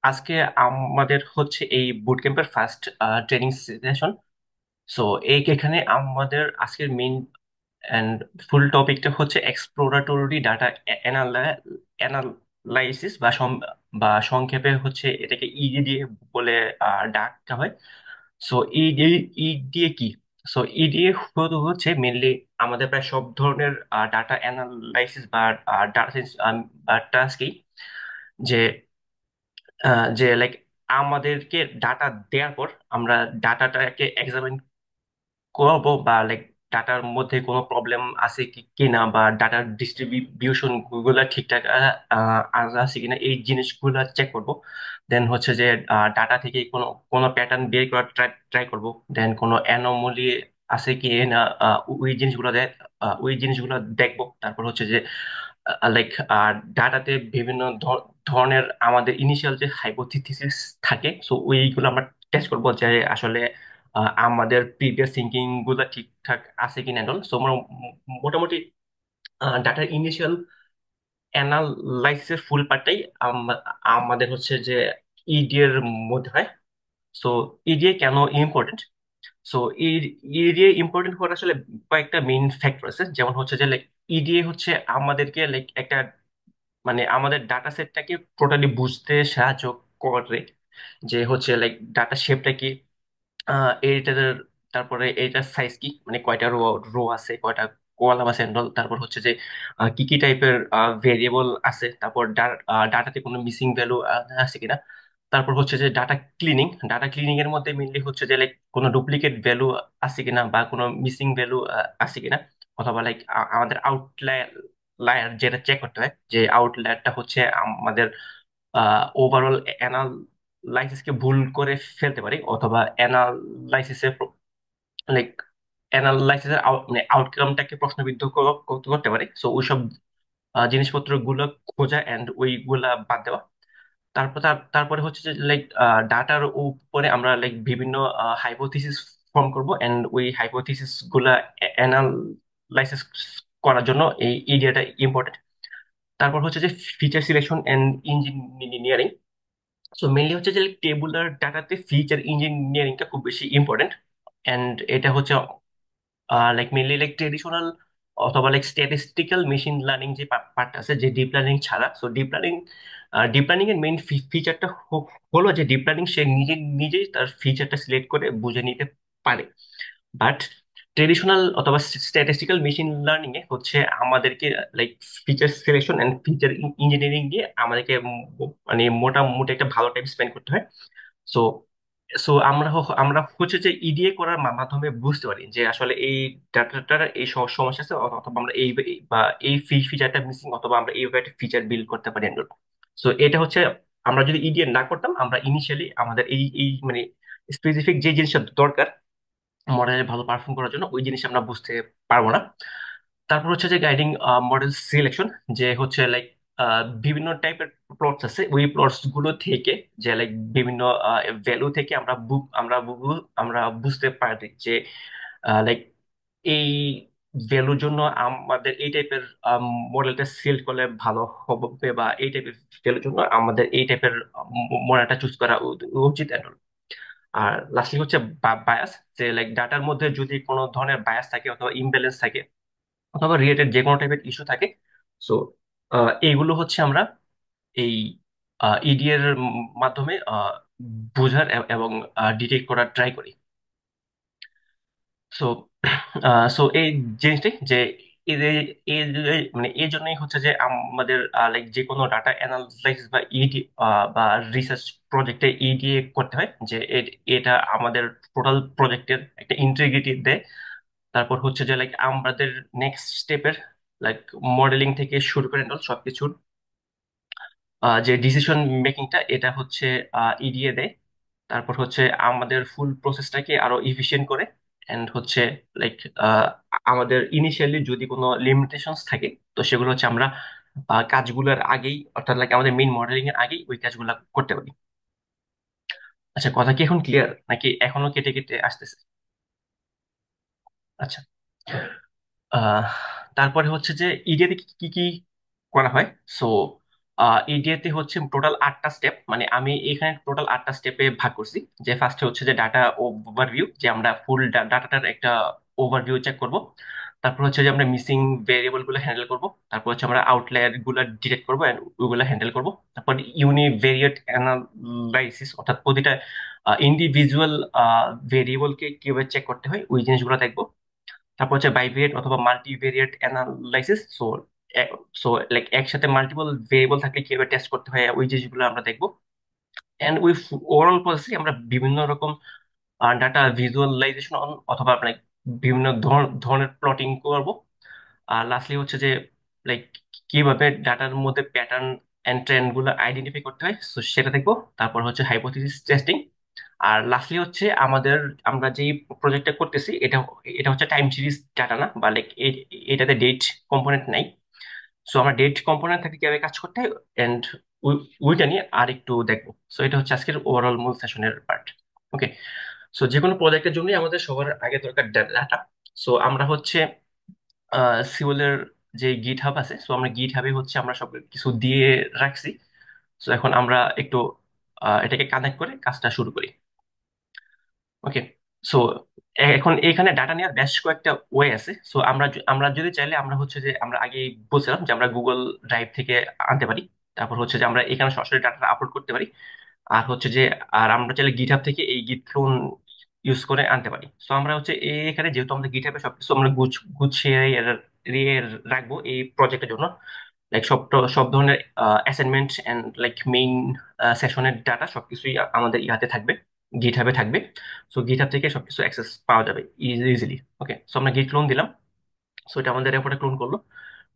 আজকে আমাদের হচ্ছে এই বুট ক্যাম্পের ফার্স্ট ট্রেনিং সেশন। সো এখানে আমাদের আজকের মেইন এন্ড ফুল টপিকটা হচ্ছে এক্সপ্লোরাটরি ডাটা অ্যানালাইসিস বা সংক্ষেপে হচ্ছে এটাকে ইডি দিয়ে বলে ডাকা হয়। সো ইডি ইডি কি? সো ইডি হচ্ছে মেনলি আমাদের প্রায় সব ধরনের ডাটা অ্যানালাইসিস বা ডাটা সাইন্স বা টাস্কই, যে লাইক আমাদেরকে ডাটা দেওয়ার পর আমরা ডাটাটাকে এক্সামিন করবো, বা লাইক ডাটার মধ্যে কোনো প্রবলেম আছে কি কিনা, বা ডাটার ডিস্ট্রিবিউশন গুলো ঠিকঠাক আছে কিনা, এই জিনিসগুলো চেক করব। দেন হচ্ছে যে ডাটা থেকে কোনো কোনো প্যাটার্ন বের করার ট্রাই ট্রাই করবো। দেন কোনো অ্যানোমলি আছে কি না, ওই জিনিসগুলো ওই জিনিসগুলো দেখবো। তারপর হচ্ছে যে লাইক ডাটাতে বিভিন্ন ধরনের আমাদের ইনিশিয়াল যে হাইপোথিসিস থাকে, সো ওইগুলো আমরা টেস্ট করবো যে আসলে আমাদের প্রিভিয়াস থিঙ্কিং গুলো ঠিকঠাক আছে কিনা। সো আমরা মোটামুটি ডাটার ইনিশিয়াল অ্যানালাইসিসের ফুল পার্টটাই আমাদের হচ্ছে যে ইডি এর মধ্যে হয়। সো ইডিএ কেন ইম্পর্টেন্ট? সো ইডিএ ইম্পর্টেন্ট হওয়ার আসলে কয়েকটা মেইন ফ্যাক্টর আছে। যেমন হচ্ছে যে লাইক ইডিএ হচ্ছে আমাদেরকে লাইক একটা, মানে আমাদের ডাটা সেটটাকে টোটালি বুঝতে সাহায্য করে। যে হচ্ছে লাইক ডাটা শেপটা কি, এইটার, তারপরে এইটার সাইজ কি, মানে কয়টা রো রো আছে, কয়টা কলাম আছে and all। তারপর হচ্ছে যে কি কি টাইপের ভেরিয়েবল আছে, তারপর ডাটাতে কোনো মিসিং ভ্যালু আছে কিনা। তারপর হচ্ছে যে ডাটা ক্লিনিং এর মধ্যে মেনলি হচ্ছে যে লাইক কোনো ডুপ্লিকেট ভ্যালু আছে কিনা, বা কোনো মিসিং ভ্যালু আছে কিনা। অথবা লাইক আমাদের আউটলায়ার লায়ার যেটা চেক করতে হয়, যে আউটলায়ারটা হচ্ছে আমাদের ওভারঅল অ্যানালাইসিসকে ভুল করে ফেলতে পারি, অথবা অ্যানালাইসিসের লাইক অ্যানালাইসিসের মানে আউটকামটাকে প্রশ্নবিদ্ধ করতে পারে। সো ওইসব জিনিসপত্র গুলো খোঁজা এন্ড ওইগুলা বাদ দেওয়া। তারপরে হচ্ছে যে লাইক ডাটার উপরে আমরা লাইক বিভিন্ন হাইপোথিসিস ফর্ম করব, এন্ড ওই হাইপোথিসিস গুলা অ্যানালাইসিস করার জন্য এই এরিয়াটা ইম্পর্টেন্ট। তারপর হচ্ছে যে feature selection and engineering. So mainly হচ্ছে যে টেবুলার ডাটাতে ফিচার ইঞ্জিনিয়ারিংটা খুব বেশি ইম্পর্টেন্ট। এন্ড এটা হচ্ছে লাইক মেনলি লাইক ট্রেডিশনাল অথবা লাইক স্ট্যাটিস্টিক্যাল মেশিন লার্নিং যে পার্ট আছে, যে ডিপ লার্নিং ছাড়া। সো ডিপ লার্নিং এর মেইন ফিচারটা হলো যে ডিপ লার্নিং সে নিজেই তার ফিচারটা সিলেক্ট করে বুঝে নিতে পারে। বাট ট্রেডিশনাল অথবা স্ট্যাটিস্টিক্যাল মেশিন লার্নিং এ হচ্ছে আমাদেরকে like feature selection and feature engineering দিয়ে আমাদেরকে মানে মোটামুটি একটা ভালো টাইম স্পেন্ড করতে হয়। সো সো আমরা হচ্ছে যে ইডিএ করার মাধ্যমে বুঝতে পারি যে আসলে এই ডাটাটার এই সমস্যা আছে, অথবা আমরা বা এই ফিচারটা মিসিং, অথবা আমরা এইভাবে একটা ফিচার বিল্ড করতে পারি। সো এটা হচ্ছে, আমরা যদি ইডিএ না করতাম, আমরা ইনিশিয়ালি আমাদের এই এই মানে স্পেসিফিক যে জিনিসটা দরকার মডেলে ভালো পারফর্ম করার জন্য, ওই জিনিস আমরা বুঝতে পারবো না। তারপর হচ্ছে যে গাইডিং মডেল সিলেকশন, যে হচ্ছে লাইক বিভিন্ন টাইপের প্লটস আছে, ওই প্লটস গুলো থেকে যে লাইক বিভিন্ন ভ্যালু থেকে আমরা বুঝতে পারি যে লাইক এই ভ্যালুর জন্য আমাদের এই টাইপের মডেলটা সিলেক্ট করলে ভালো হবে, বা এই টাইপের ভ্যালুর জন্য আমাদের এই টাইপের মডেলটা চুজ করা উচিত and all। আর লাস্টলি হচ্ছে বায়াস, যে লাইক ডাটার মধ্যে যদি কোনো ধরনের বায়াস থাকে, অথবা ইমব্যালেন্স থাকে, অথবা রিলেটেড যে কোনো টাইপের ইস্যু থাকে, সো এইগুলো হচ্ছে আমরা এই ইডি এর মাধ্যমে বোঝার এবং ডিটেক্ট করার ট্রাই করি। সো এই জিনিসটাই যে এই যে মানে এই জন্যই হচ্ছে যে আমাদের লাইক যে কোনো ডাটা অ্যানালাইসিস বা ইডি বা রিসার্চ প্রজেক্টে ইডিএ করতে হয়, যে এটা আমাদের টোটাল প্রজেক্টের একটা ইন্টিগ্রিটি দেয়। তারপর হচ্ছে যে লাইক আমাদের নেক্সট স্টেপের লাইক মডেলিং থেকে শুরু করে সবকিছুর যে ডিসিশন মেকিংটা, এটা হচ্ছে ইডিএ দেয়। তারপর হচ্ছে আমাদের ফুল প্রসেসটাকে আরো ইফিশিয়েন্ট করে। এন্ড হচ্ছে লাইক আমাদের ইনিশিয়ালি যদি কোনো লিমিটেশনস থাকে, তো সেগুলো হচ্ছে আমরা কাজগুলোর আগেই, অর্থাৎ লাইক আমাদের মেইন মডেলিং এর আগেই ওই কাজগুলো করতে পারি। আচ্ছা, কথা কি এখন ক্লিয়ার, নাকি এখনো কেটে কেটে আসতেছে? আচ্ছা। আহ তারপরে হচ্ছে যে ইডিয়াতে কি কি কি করা হয়। সো ইডিএতে হচ্ছে টোটাল 8টা স্টেপ, মানে আমি এখানে টোটাল 8টা স্টেপে ভাগ করছি। যে ফার্স্টে হচ্ছে যে ডাটা ওভারভিউ, যে আমরা ফুল ডাটাটার একটা ওভারভিউ চেক করব। তারপর হচ্ছে যে আমরা মিসিং ভেরিয়েবল গুলো হ্যান্ডেল করব। তারপর হচ্ছে আমরা আউটলায়ার গুলো ডিটেক্ট করবো এন্ড ওইগুলো হ্যান্ডেল করব। তারপর ইউনিভেরিয়েট অ্যানালাইসিস, অর্থাৎ প্রতিটা ইন্ডিভিজুয়াল ভেরিয়েবলকে কিভাবে চেক করতে হয় ওই জিনিসগুলো দেখবো। তারপর হচ্ছে বাইভেরিয়েট অথবা মাল্টিভেরিয়েট অ্যানালাইসিস। সো লাইক একসাথে মাল্টিপল ভেরিয়েবল থাকলে কিভাবে টেস্ট করতে হয় ওই জিনিসগুলো আমরা দেখবো। এন্ড উই ওভারঅল প্রসেসে আমরা বিভিন্ন রকম ডাটা ভিজুয়ালাইজেশন অথবা like বিভিন্ন ধরনের প্লটিং করব। আর লাস্টলি হচ্ছে যে লাইক কিভাবে ডাটার মধ্যে প্যাটার্ন এন্ড ট্রেন্ড গুলো আইডেন্টিফাই করতে হয়, so সেটা দেখবো। তারপর হচ্ছে হাইপোথিসিস টেস্টিং। আর লাস্টলি হচ্ছে আমাদের, আমরা যেই প্রজেক্টটা করতেছি এটা এটা হচ্ছে টাইম সিরিজ ডাটা না, বা লাইক এটাতে ডেট কম্পোনেন্ট নাই। সো আমরা ডেট কম্পোনেন্ট থেকে কিভাবে কাজ করতে হয় এন্ড ওইটা নিয়ে আর একটু দেখবো। সো এটা হচ্ছে আজকের ওভারঅল মূল সেশনের পার্ট। ওকে। সো যে কোনো প্রজেক্টের জন্যই আমাদের সবার আগে দরকার ডাটা। সো আমরা হচ্ছে সিওলের যে গিট হাব আছে, সো আমরা গিট হাবে হচ্ছে আমরা সব কিছু দিয়ে রাখছি। সো এখন আমরা একটু এটাকে কানেক্ট করে কাজটা শুরু করি। ওকে। সো এখন এখানে ডাটা নেওয়ার বেশ কয়েকটা ওয়ে আছে। সো আমরা যদি চাইলে আমরা হচ্ছে যে আমরা আগে বলছিলাম যে আমরা গুগল ড্রাইভ থেকে আনতে পারি। তারপর হচ্ছে যে আমরা এখানে সরাসরি ডাটা আপলোড করতে পারি। আর হচ্ছে যে আমরা চাইলে গিটহাব থেকে এই গিট ক্লোন ইউজ করে আনতে পারি। সো আমরা হচ্ছে এখানে যেহেতু আমাদের গিটহাবে সবকিছু আমরা গুছিয়ে দিয়ে রাখবো এই প্রজেক্টের জন্য। লাইক সব ধরনের অ্যাসাইনমেন্ট এন্ড লাইক মেইন সেশনের ডাটা সবকিছুই আমাদের ইয়াতে থাকবে, গিটহাবে থাকবে। সো গিটহাব থেকে সবকিছু অ্যাক্সেস পাওয়া যাবে ইজিলি। ওকে। সো আমরা গিট ক্লোন দিলাম। সো এটা আমাদের রেপোর্টে ক্লোন করলো।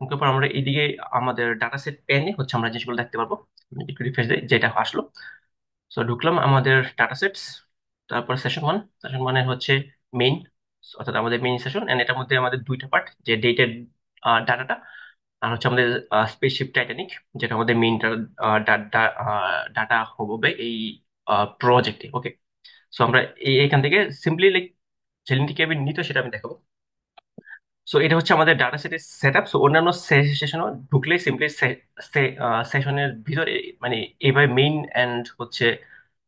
তারপর আমরা এইদিকে আমাদের ডাটা সেট পেনে হচ্ছে আমরা জিনিসগুলো দেখতে পারবো। আমি একটু রিফ্রেশ দিই, যেটা আসলো। সো ঢুকলাম আমাদের ডাটা সেটস। তারপর সেশন ওয়ানের হচ্ছে মেইন, অর্থাৎ আমাদের মেইন সেশন। এন্ড এটার মধ্যে আমাদের দুইটা পার্ট, যে ডেটেড ডাটাটা আর হচ্ছে আমাদের স্পেসশিপ টাইটানিক, যেটা আমাদের মেইন ডাটা হবে এই প্রজেক্টে। ওকে। সো আমরা এইখান থেকে সিম্পলি লাইক চ্যালেঞ্জটি কিভাবে নিতে হয় সেটা আমি দেখাবো। সো এটা হচ্ছে আমাদের ডাটা সেটের সেট আপ। সো অন্যান্য সেশনও ঢুকলে সিম্পলি সেশনের ভিতরে মানে এইভাবে মেইন এন্ড হচ্ছে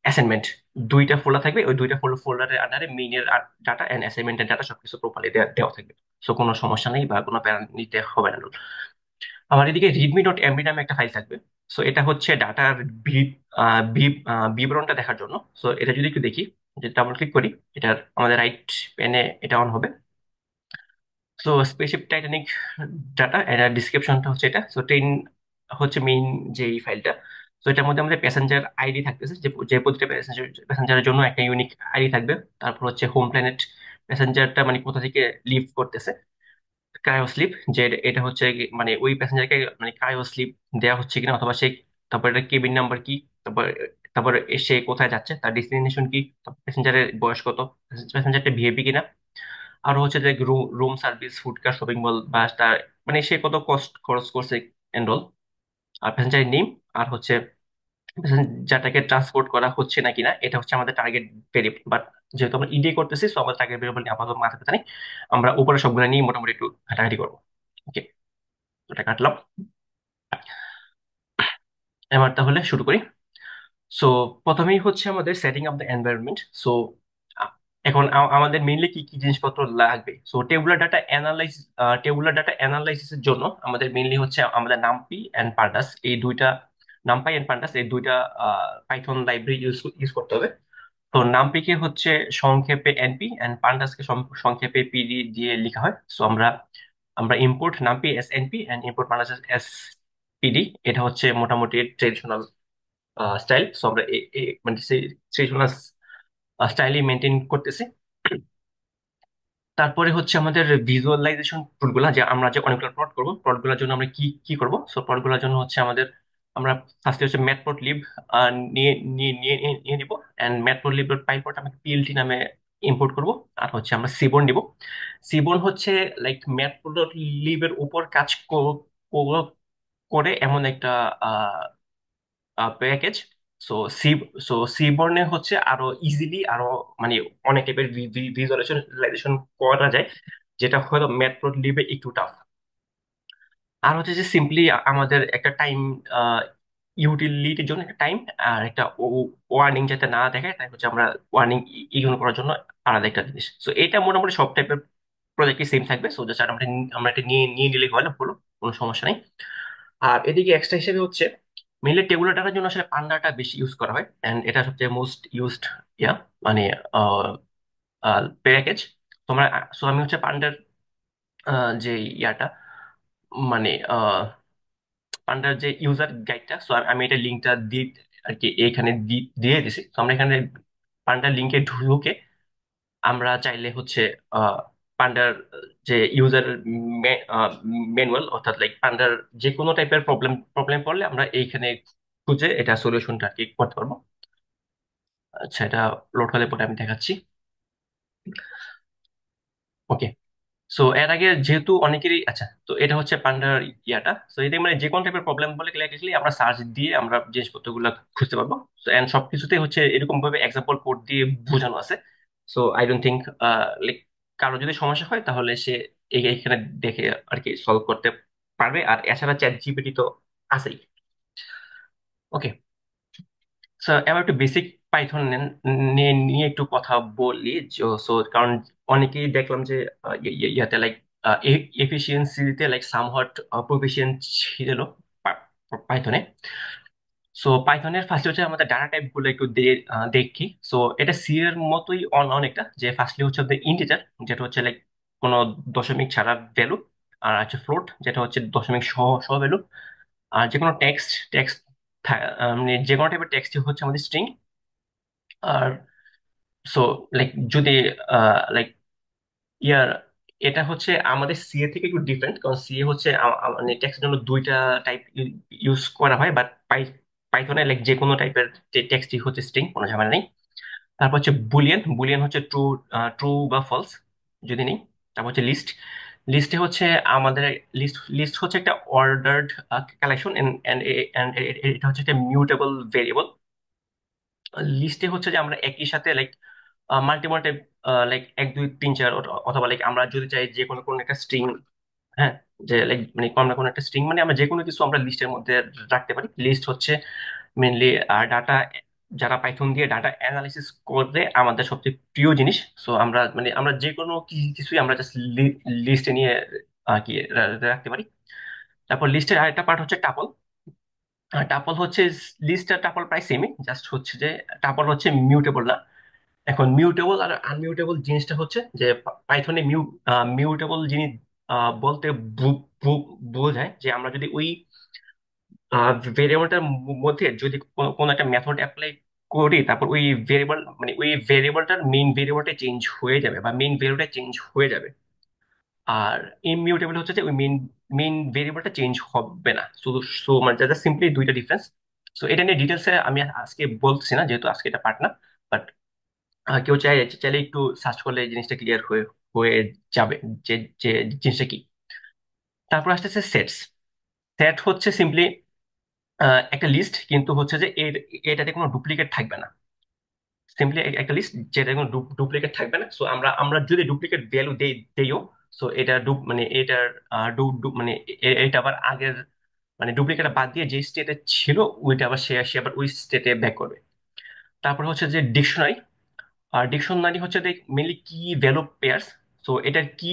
অ্যাসাইনমেন্ট দুইটা ফোল্ডার থাকবে। ওই দুইটা ফোল্ডারের আন্ডারে মেইনের ডাটা এন্ড অ্যাসাইনমেন্টের ডাটা সবকিছু প্রপারলি দেওয়া থাকবে। সো কোনো সমস্যা নেই বা কোনো প্যারা নিতে হবে না। আমার এদিকে রিডমি ডট এমবি নামে একটা ফাইল থাকবে। সো এটা হচ্ছে ডাটার বিবরণটা দেখার জন্য। সো এটা যদি একটু দেখি, যে ডাবল ক্লিক করি, এটার আমাদের রাইট প্যানে এটা অন হবে। সো স্পেসশিপ টাইটানিক ডাটা এর ডিসক্রিপশনটা হচ্ছে এটা। সো ট্রেন হচ্ছে মেইন যে এই ফাইলটা। তো এটার মধ্যে আমাদের প্যাসেঞ্জার আইডি থাকতেছে, যে যে প্রতিটা প্যাসেঞ্জারের জন্য একটা ইউনিক আইডি থাকবে। তারপর হচ্ছে হোম প্ল্যানেট, প্যাসেঞ্জারটা মানে কোথা থেকে লিভ করতেছে, ক্রায়ো স্লিপ, যে এটা হচ্ছে মানে ওই প্যাসেঞ্জারকে মানে ক্রায়ো স্লিপ দেওয়া হচ্ছে কিনা, অথবা সে, তারপর এটা কেবিন নাম্বার কি, তারপর তারপর সে কোথায় যাচ্ছে, তার ডেস্টিনেশন কি, প্যাসেঞ্জারের বয়স কত, প্যাসেঞ্জারটা ভিআইপি কিনা। আর হচ্ছে যে room service, food car, shopping mall বা তার মানে সে কত কস্ট খরচ করছে এন্ড অল। আর প্যাসেঞ্জার নেম, আর হচ্ছে প্যাসেঞ্জারটাকে ট্রান্সপোর্ট করা হচ্ছে না কিনা, এটা হচ্ছে আমাদের টার্গেট ভেরিয়েবল। বাট যেহেতু আমরা ইডি করতেছি, তো আমাদের টার্গেট ভেরিয়েবল নিয়ে আপাতত মাথা ব্যথা নেই। আমরা উপরে সবগুলো নিয়ে মোটামুটি একটু ঘাটাঘাটি করবো। ওকে। ওটা কাটলাম। এবার তাহলে শুরু করি। সো প্রথমেই হচ্ছে আমাদের setting up the environment. So এখন আমাদের মেইনলি কি কি জিনিসপত্র লাগবে। সো টেবুলার ডাটা অ্যানালাইসিসের জন্য আমাদের মেইনলি হচ্ছে আমাদের নামপি এন্ড পান্ডাস, এই দুইটা, নামপাই এন্ড পান্ডাস এই দুইটা পাইথন লাইব্রেরি ইউজ করতে হবে। তো নামপিকে হচ্ছে সংক্ষেপে এনপি এন্ড পান্ডাসকে সংক্ষেপে পিডি দিয়ে লেখা হয়। সো আমরা আমরা import NumPy as np and import pandas as pd, এটা হচ্ছে মোটামুটি ট্রেডিশনাল স্টাইল। সো আমরা মানে সেই ট্রেডিশনাল স্টাইলই মেনটেন করতেছি। তারপরে হচ্ছে আমাদের ভিজুয়ালাইজেশন টুলগুলা, যে আমরা যে অনেকগুলো প্লট করবো, প্লটগুলোর জন্য আমরা কি কি করবো। সো প্লটগুলোর জন্য হচ্ছে আমাদের, আমরা ফার্স্টে হচ্ছে ম্যাটপ্লটলিব নিয়ে নিয়ে নিয়ে নিয়ে নিব। অ্যান্ড ম্যাটপ্লটলিবের পাইপট আমরা পিএলটি নামে ইম্পোর্ট করব। আর হচ্ছে আমরা সিবন নিব। সিবন হচ্ছে লাইক ম্যাটপ্লটলিবের উপর কাজ করে এমন একটা প্যাকেজ। সো সি সো সিবর্নে হচ্ছে আরো ইজিলি আরো মানে অনেক টাইপের ভিজুয়ালাইজেশন করা যায়, যেটা হয়তো ম্যাটপ্লটলিবে একটু টাফ। আর হচ্ছে যে সিম্পলি আমাদের একটা টাইম ইউটিলিটির জন্য একটা টাইম আর একটা ওয়ার্নিং যাতে না দেখায়, তাই হচ্ছে আমরা ওয়ার্নিং ইগনোর করার জন্য আলাদা একটা জিনিস। সো এটা মোটামুটি সব টাইপের প্রজেক্টই সেম থাকবে। সো জাস্ট আমরা আমরা এটা নিয়ে নিয়ে নিলে হলো হলো, কোনো সমস্যা নেই। আর এদিকে এক্সট্রা হিসেবে হচ্ছে মেইনলি টেবুলার ডাটার জন্য আসলে পান্ডাটা বেশি ইউজ করা হয়, এন্ড এটা সবচেয়ে মোস্ট ইউজড ইয়া মানে প্যাকেজ তোমরা। সো আমি হচ্ছে পান্ডার যে ইয়াটা মানে পান্ডার যে ইউজার গাইডটা, সো আমি এটা লিঙ্কটা দিয়ে আর কি এখানে দিয়ে দিছি। তো আমরা এখানে পান্ডার লিঙ্কে ঢুকে আমরা চাইলে হচ্ছে পান্ডার যে ইউজার ম্যানুয়াল, অর্থাৎ লাইক পান্ডার যে কোনো টাইপের প্রবলেম প্রবলেম পড়লে আমরা এইখানে খুঁজে এটা সলিউশনটা আর কি করতে পারবো। আচ্ছা, এটা লোড হলে পরে আমি দেখাচ্ছি। ওকে। সো এর আগে যেহেতু অনেকেরই, আচ্ছা, তো এটা হচ্ছে পান্ডার ইয়াটা। সো এটা মানে যে কোনো টাইপের প্রবলেম বলে গেলে আমরা সার্চ দিয়ে আমরা জিনিসপত্রগুলো খুঁজতে পারবো। সো এন্ড সবকিছুতে হচ্ছে এরকম ভাবে এক্সাম্পল কোড দিয়ে বোঝানো আছে। So I don't think like কারো যদি সমস্যা হয় তাহলে সে এইখানে দেখে আর কি সলভ করতে পারবে। আর এছাড়া চ্যাট জিপিটি তো আছেই। ওকে। সো এবার একটু বেসিক পাইথন নিয়ে নিয়ে একটু কথা বলি। সো কারণ অনেকেই দেখলাম যে ইয়াতে লাইক এফিসিয়েন্সিতে লাইক সামহাট প্রফিসিয়েন্ট ছিল পাইথনে। সো পাইথনের ফার্স্ট হচ্ছে আমাদের ডাটা টাইপ গুলো একটু দেখি। সো এটা সি এর মতোই অনেকটা, যে ফার্স্টলি হচ্ছে আমাদের ইন্টিজার, যেটা হচ্ছে লাইক কোনো দশমিক ছাড়া ভ্যালু। আর আছে ফ্লোট, যেটা হচ্ছে দশমিক সহ সহ ভ্যালু। আর যে কোনো টেক্সট টেক্সট মানে যে কোনো টাইপের টেক্সট হচ্ছে আমাদের স্ট্রিং। আর সো লাইক যদি লাইক ইয়ার এটা হচ্ছে আমাদের সিএ থেকে একটু ডিফারেন্ট, কারণ সিএ হচ্ছে মানে টেক্সটের জন্য দুইটা টাইপ ইউজ করা হয়, বাট পাইথনে লাইক যে কোনো টাইপের টেক্সটই হচ্ছে স্ট্রিং, কোনো ঝামেলা নেই। তারপর হচ্ছে বুলিয়ান, বুলিয়ান হচ্ছে ট্রু ট্রু বা ফলস যদি নেই। তারপর হচ্ছে লিস্ট, লিস্টে হচ্ছে আমাদের লিস্ট লিস্ট হচ্ছে একটা অর্ডার্ড কালেকশন, এন্ড এটা হচ্ছে একটা মিউটেবল ভেরিয়েবল। লিস্টে হচ্ছে যে আমরা একই সাথে লাইক মাল্টিপল টাইপ লাইক এক দুই তিন চার, অথবা লাইক আমরা যদি চাই যে কোনো কোনো একটা স্ট্রিং, হ্যাঁ, যে লাইক মানে কোনো না কোনো একটা স্ট্রিং মানে আমরা যে কোনো কিছু আমরা লিস্টের মধ্যে রাখতে পারি। লিস্ট হচ্ছে মেনলি ডাটা, যারা পাইথন দিয়ে ডাটা অ্যানালিসিস করে আমাদের সবচেয়ে প্রিয় জিনিস। সো আমরা মানে আমরা যে কোনো কিছুই আমরা জাস্ট লিস্টে নিয়ে কি রাখতে পারি। তারপর লিস্টের আরেকটা পার্ট হচ্ছে টাপল। টাপল হচ্ছে লিস্ট আর টাপল প্রায় সেমই, জাস্ট হচ্ছে যে টাপল হচ্ছে মিউটেবল না। এখন মিউটেবল আর আনমিউটেবল জিনিসটা হচ্ছে যে পাইথনে মিউটেবল জিনিস বলতে বোঝায় যে আমরা যদি ওই ভেরিয়েবলটার মধ্যে যদি কোনো একটা মেথড অ্যাপ্লাই করি, তারপর ওই ভেরিয়েবল মানে ওই ভেরিয়েবলটার মেইন ভেরিয়েবলটা চেঞ্জ হয়ে যাবে বা মেইন ভ্যালুটা চেঞ্জ হয়ে যাবে। আর ইমিউটেবল হচ্ছে যে ওই মেইন মেইন ভেরিয়েবলটা চেঞ্জ হবে না শুধু। সো মানে জাস্ট সিম্পলি দুইটা ডিফারেন্স। সো এটা নিয়ে ডিটেলসে আমি আজকে বলছি না, যেহেতু আজকে এটা পার্ট না। বাট কেউ চাইলে একটু সার্চ করলে এই জিনিসটা ক্লিয়ার হয়ে হয়ে যাবে যে যে জিনিসটা কি। তারপর আসতেছে সেটস। সেট হচ্ছে সিম্পলি একটা লিস্ট, কিন্তু হচ্ছে যে এটাতে কোনো ডুপ্লিকেট থাকবে না। সিম্পলি একটা লিস্ট যেটা কোনো ডুপ্লিকেট থাকবে না। সো আমরা আমরা যদি ডুপ্লিকেট ভ্যালু দেইও, সো এটা মানে এটার মানে এটা আবার আগের মানে ডুপ্লিকেট বাদ দিয়ে যে স্টেটে ছিল ওইটা আবার সে আবার ওই স্টেটে ব্যাক করবে। তারপর হচ্ছে যে ডিকশনারি। আর ডিকশনারি হচ্ছে মেনলি কি ভ্যালু পেয়ার্স। সো এটার কি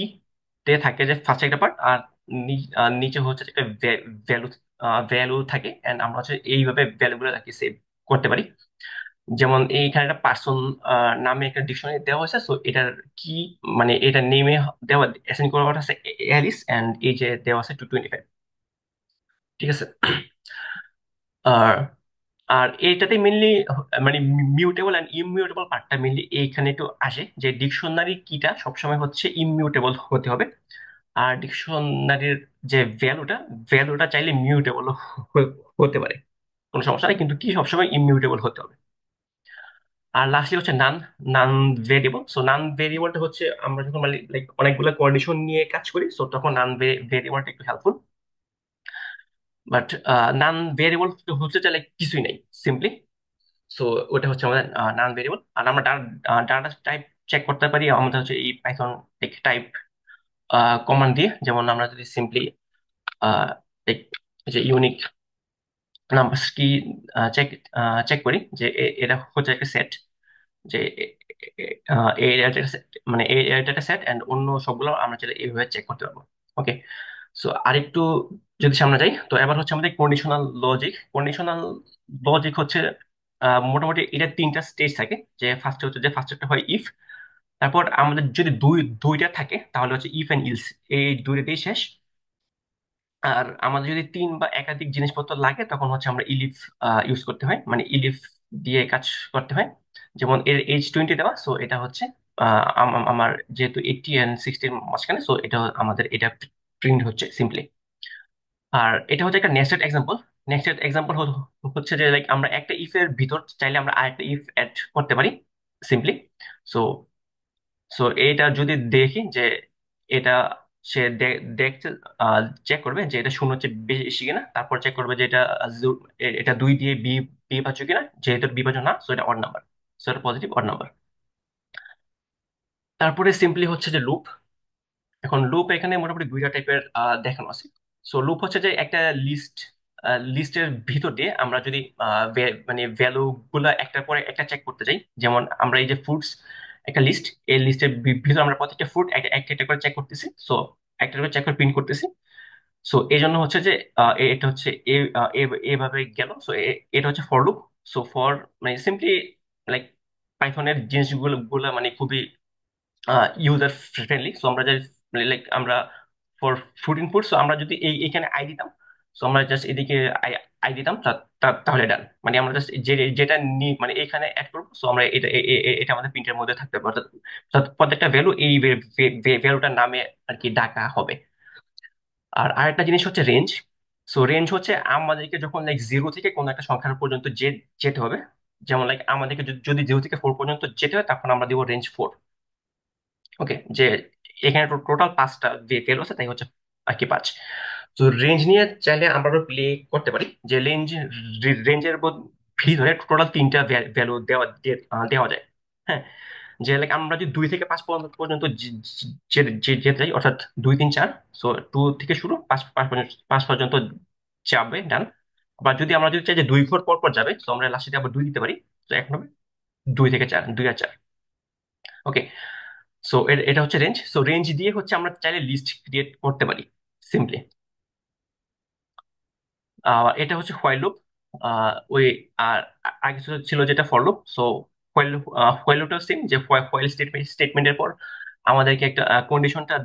তে থাকে যে ফার্স্ট একটা পার্ট, আর নিচে হচ্ছে যে একটা ভ্যালু ভ্যালু থাকে, এন্ড আমরা হচ্ছে এইভাবে ভ্যালুগুলো আর কি সেভ করতে পারি। যেমন এইখানে একটা পার্সন নামে একটা ডিকশনারি দেওয়া হয়েছে। সো এটার কি মানে এটা নেমে দেওয়া অ্যাসাইন করা আছে অ্যালিস, এন্ড এই যে দেওয়া আছে 225। ঠিক আছে। আর আর এটাতে মেনলি মানে মিউটেবল অ্যান্ড ইমিউটেবল পার্টটা মেনলি এইখানে একটু আসে, যে ডিকশনারি কিটা সবসময় হচ্ছে ইমিউটেবল হতে হবে। আর ডিকশনারির যে ভ্যালুটা ভ্যালুটা চাইলে মিউটেবল হতে পারে, কোনো সমস্যা নেই, কিন্তু কি সবসময় ইমিউটেবল হতে হবে। আর লাস্টলি হচ্ছে নান নান ভেরিয়েবল। সো নান ভেরিয়েবলটা হচ্ছে আমরা যখন মানে লাইক অনেকগুলো কন্ডিশন নিয়ে কাজ করি, সো তখন নান ভেরিয়েবলটা একটু হেল্পফুল। বাট নান ভেরিয়েবল হচ্ছে যে লাইক কিছুই নেই সিম্পলি। সো ওটা হচ্ছে আমাদের নান ভেরিয়েবল। আর আমরা ডাটা টাইপ চেক করতে পারি আমাদের হচ্ছে এই পাইথন টাইপ কমান্ড দিয়ে। যেমন আমরা যদি সিম্পলি যে ইউনিক নাম্বার কি চেক চেক করি যে এটা হচ্ছে একটা সেট, যে এই ডেটা সেট, মানে এই ডেটা সেট এন্ড অন্য সবগুলো আমরা যেটা এইভাবে চেক করতে পারবো। ওকে, সো আরেকটু যদি সামনে যাই, তো এবার হচ্ছে আমাদের কন্ডিশনাল লজিক। কন্ডিশনাল লজিক হচ্ছে মোটামুটি এটা তিনটা স্টেজ থাকে। যে ফার্স্টে হচ্ছে, যে ফার্স্টটা হয় ইফ, তারপর আমাদের যদি দুইটা থাকে তাহলে হচ্ছে ইফ এন্ড ইলস, এই দুইটাতেই শেষ। আর আমাদের যদি তিন বা একাধিক জিনিসপত্র লাগে তখন হচ্ছে আমরা ইলিফ ইউজ করতে হয়, মানে ইলিফ দিয়ে কাজ করতে হয়। যেমন এর H20 দেওয়া, সো এটা হচ্ছে আমার যেহেতু 80 and 60 মাঝখানে, সো এটা আমাদের এটা প্রিন্ট হচ্ছে সিম্পলি। আর এটা হচ্ছে একটা নেস্টেড এক্সাম্পল। নেস্টেড এক্সাম্পল হচ্ছে যে লাইক আমরা একটা ইফ এর ভিতর চাইলে আমরা আরেকটা ইফ অ্যাড করতে পারি সিম্পলি। সো সো এটা যদি দেখি যে এটা সে দেখছে, চেক করবে যে এটা শূন্য হচ্ছে বেশি কিনা, তারপর চেক করবে যে এটা এটা দুই দিয়ে বিভাজ্য কিনা, যেহেতু বিভাজ্য না, সো এটা অড নাম্বার, সো এটা পজিটিভ অড নাম্বার। তারপরে সিম্পলি হচ্ছে যে লুপ। এখন লুপ এখানে মোটামুটি দুইটা টাইপের দেখানো আছে। সো লুপ হচ্ছে যে একটা লিস্টের ভিতর দিয়ে আমরা যদি মানে ভ্যালু গুলা একটার পরে একটা চেক করতে চাই, যেমন আমরা এই যে ফ্রুটস একটা লিস্ট, এই লিস্টের ভিতর আমরা প্রত্যেকটা ফ্রুট একটা একটা একটা করে চেক করতেছি, সো একটা করে চেক করে প্রিন্ট করতেছি। সো এই জন্য হচ্ছে যে এটা হচ্ছে এভাবে গেল। সো এটা হচ্ছে ফর লুপ। সো ফর মানে সিম্পলি লাইক পাইথনের জিনিসগুলো গুলা মানে খুবই ইউজার ফ্রেন্ডলি। সো আমরা জাস্ট লাইক আমরা ফর ফুড ইনপুট, সো আমরা যদি এইখানে আই দিতাম, সো আমরা জাস্ট এদিকে আই আই দিতাম, তাহলে ডান। মানে আমরা জাস্ট যেটা মানে এখানে অ্যাড করবো, সো আমরা এটা আমাদের প্রিন্টের মধ্যে থাকতে পারবো, অর্থাৎ প্রত্যেকটা ভ্যালু এই ভ্যালুটার নামে আর কি ডাকা হবে। আর আরেকটা জিনিস হচ্ছে রেঞ্জ। সো রেঞ্জ হচ্ছে আমাদেরকে যখন লাইক জিরো থেকে কোনো একটা সংখ্যার পর্যন্ত যেতে হবে, যেমন লাইক আমাদেরকে যদি 0 থেকে 4 পর্যন্ত যেতে হয় তখন আমরা দিব রেঞ্জ 4। ওকে, যে এখানে টোটাল পাঁচটা যে ভ্যালু আছে তাই হচ্ছে আর কি 5। তো রেঞ্জ নিয়ে চাইলে আমরা প্লে করতে পারি যে রেঞ্জের ভিতরে টোটাল তিনটা ভ্যালু দেওয়া যায়। হ্যাঁ, যে লাইক আমরা যদি 2 থেকে 5 পর্যন্ত যেতে চাই, অর্থাৎ 2 3 4, সো 2 থেকে শুরু, 5 পর্যন্ত যাবে, ডান। আবার যদি আমরা যদি চাই যে 2 ঘর পর পর যাবে, তো আমরা লাস্টে আবার 2 দিতে পারি, তো এখন হবে 2 থেকে 4, 2 আর 4। ওকে, সো এটা হচ্ছে রেঞ্জ। সো রেঞ্জ দিয়ে হচ্ছে আমরা চাইলে লিস্ট ক্রিয়েট করতে পারি সিম্পলি। এটা হচ্ছে হোয়াইল লুপ। ওই আর আগে ছিল যেটা for loop. So while while লুপটাও সেম, যে হোয়াইল স্টেটমেন্টের পর আমাদেরকে একটা কন্ডিশনটা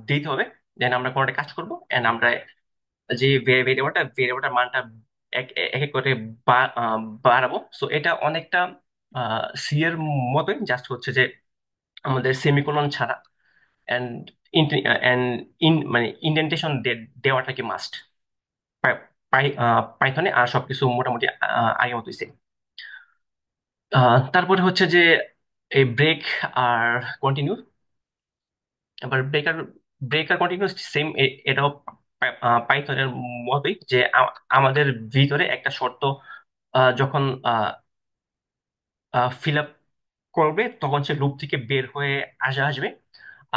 দিতে হবে, দেন আমরা কোনো একটা কাজ করবো, এন্ড আমরা যে ভেরিয়েবলটার মানটা এক এক এক করে বাড়াবো। সো এটা অনেকটা সি এর মতোই, জাস্ট হচ্ছে যে আমাদের সেমিকোলন ছাড়া এন্ড এন্ড মানে ইন্ডেন্টেশন দেওয়াটা কি মাস্ট পাইথনে, আর সবকিছু মোটামুটি আগের মতোই same। তারপরে হচ্ছে যে এই ব্রেক আর কন্টিনিউ। আবার ব্রেক আর কন্টিনিউ সেম, এটাও পাইথনের মতোই, যে আমাদের ভিতরে একটা শর্ত যখন ফিল আপ করবে তখন সে লুপ থেকে বের হয়ে আসবে।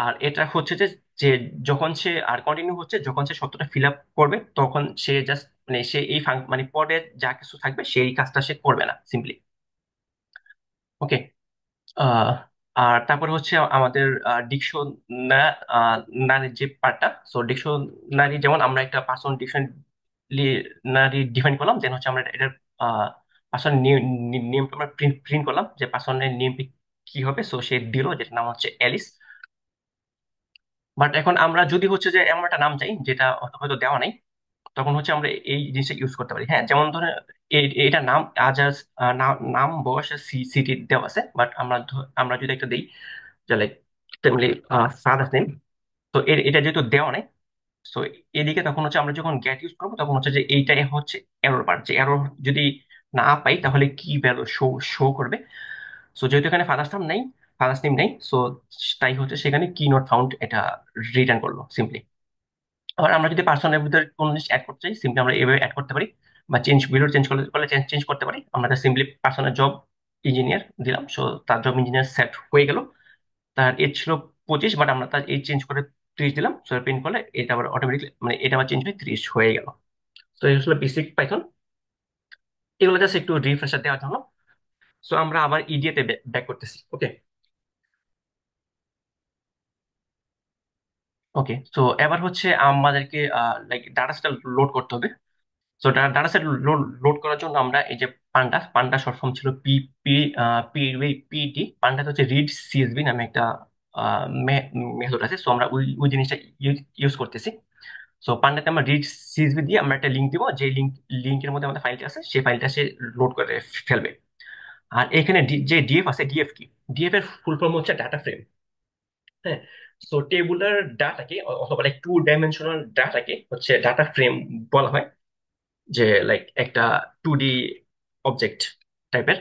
আর এটা হচ্ছে যে যে যখন সে, আর কন্টিনিউ হচ্ছে যখন সে শর্তটা ফিল আপ করবে তখন সে জাস্ট মানে সে এই মানে পরে যা কিছু থাকবে সেই কাজটা সে করবে না সিম্পলি। ওকে, আহ, আর তারপরে হচ্ছে আমাদের ডিকশনারি যে পার্টটা। সো ডিকশনারি, যেমন আমরা একটা পার্সন ডিকশনারি ডিফাইন করলাম, দেন হচ্ছে আমরা এটার পার্সন নেমটা আমরা প্রিন্ট করলাম, যে পার্সনের নেমটি কি হবে। সো সে দিল যেটা নাম হচ্ছে অ্যালিস। বাট এখন আমরা যদি হচ্ছে যে এমন একটা নাম চাই যেটা হয়তো দেওয়া নাই, তখন হচ্ছে আমরা এই জিনিসটা ইউজ করতে পারি। হ্যাঁ, যেমন ধরে এটা নাম আজ আজ নাম বয়স সিটি দেওয়া আছে, বাট আমরা যদি একটা দিই যে লাইক তেমনি ফাদার্স নেম, তো এটা যেহেতু দেওয়া নেই, সো এদিকে তখন হচ্ছে আমরা যখন গেট ইউজ করবো তখন হচ্ছে যে এইটাই হচ্ছে এরর পার্ট, যে এরর যদি না পাই তাহলে কি ভ্যালু শো শো করবে। সো যেহেতু এখানে ফাদার্স নেম নেই, সো তাই হচ্ছে সেখানে কি নট ফাউন্ড এটা রিটার্ন করলো সিম্পলি। আবার আমরা যদি পার্সোনাল ভিতরে কোনো জিনিস অ্যাড করতে চাই, সিম্পলি আমরা এভাবে অ্যাড করতে পারি, বা চেঞ্জ ভিডিও চেঞ্জ করলে করলে চেঞ্জ চেঞ্জ করতে পারি। আমরা সিম্পলি পার্সোনাল জব ইঞ্জিনিয়ার দিলাম, সো তার জব ইঞ্জিনিয়ার সেট হয়ে গেল। তার এজ ছিল 25, বাট আমরা তার এজ চেঞ্জ করে 30 দিলাম, সো প্রিন্ট করলে এটা আবার অটোমেটিকলি মানে এটা আবার চেঞ্জ হয়ে 30 হয়ে গেল। তো এই হলো বেসিক পাইথন। এগুলো জাস্ট একটু রিফ্রেশার দেওয়ার জন্য। সো আমরা আবার ইডিএতে ব্যাক করতেছি। ওকে। ওকে, তো এবার হচ্ছে আমাদেরকে লাইক ডাটা সেট লোড করতে হবে। তো ডাটা সেট লোড লোড করার জন্য আমরা এই যে পান্ডা পান্ডা শর্ট ফর্ম ছিল পি পি পি পিডি, পান্ডাতে হচ্ছে রিড সিএসভি নামে একটা মেথড আছে। সো আমরা ওই ওই জিনিসটা ইউজ করতেছি। সো পান্ডাতে আমরা রিড সিএসভি দিয়ে আমরা একটা লিঙ্ক দিব, যে লিঙ্কের মধ্যে আমাদের ফাইলটা আছে সেই ফাইলটা সে লোড করে ফেলবে। আর এখানে যে ডিএফ আছে, ডিএফ কি? ডিএফ এর ফুল ফর্ম হচ্ছে ডাটা ফ্রেম। হ্যাঁ। সো টেবুলার ডাটাকে অথবা লাইক টু ডাইমেনশনাল ডাটাকে হচ্ছে ডাটা ফ্রেম বলা হয়, যে লাইক একটা 2D অবজেক্ট টাইপের।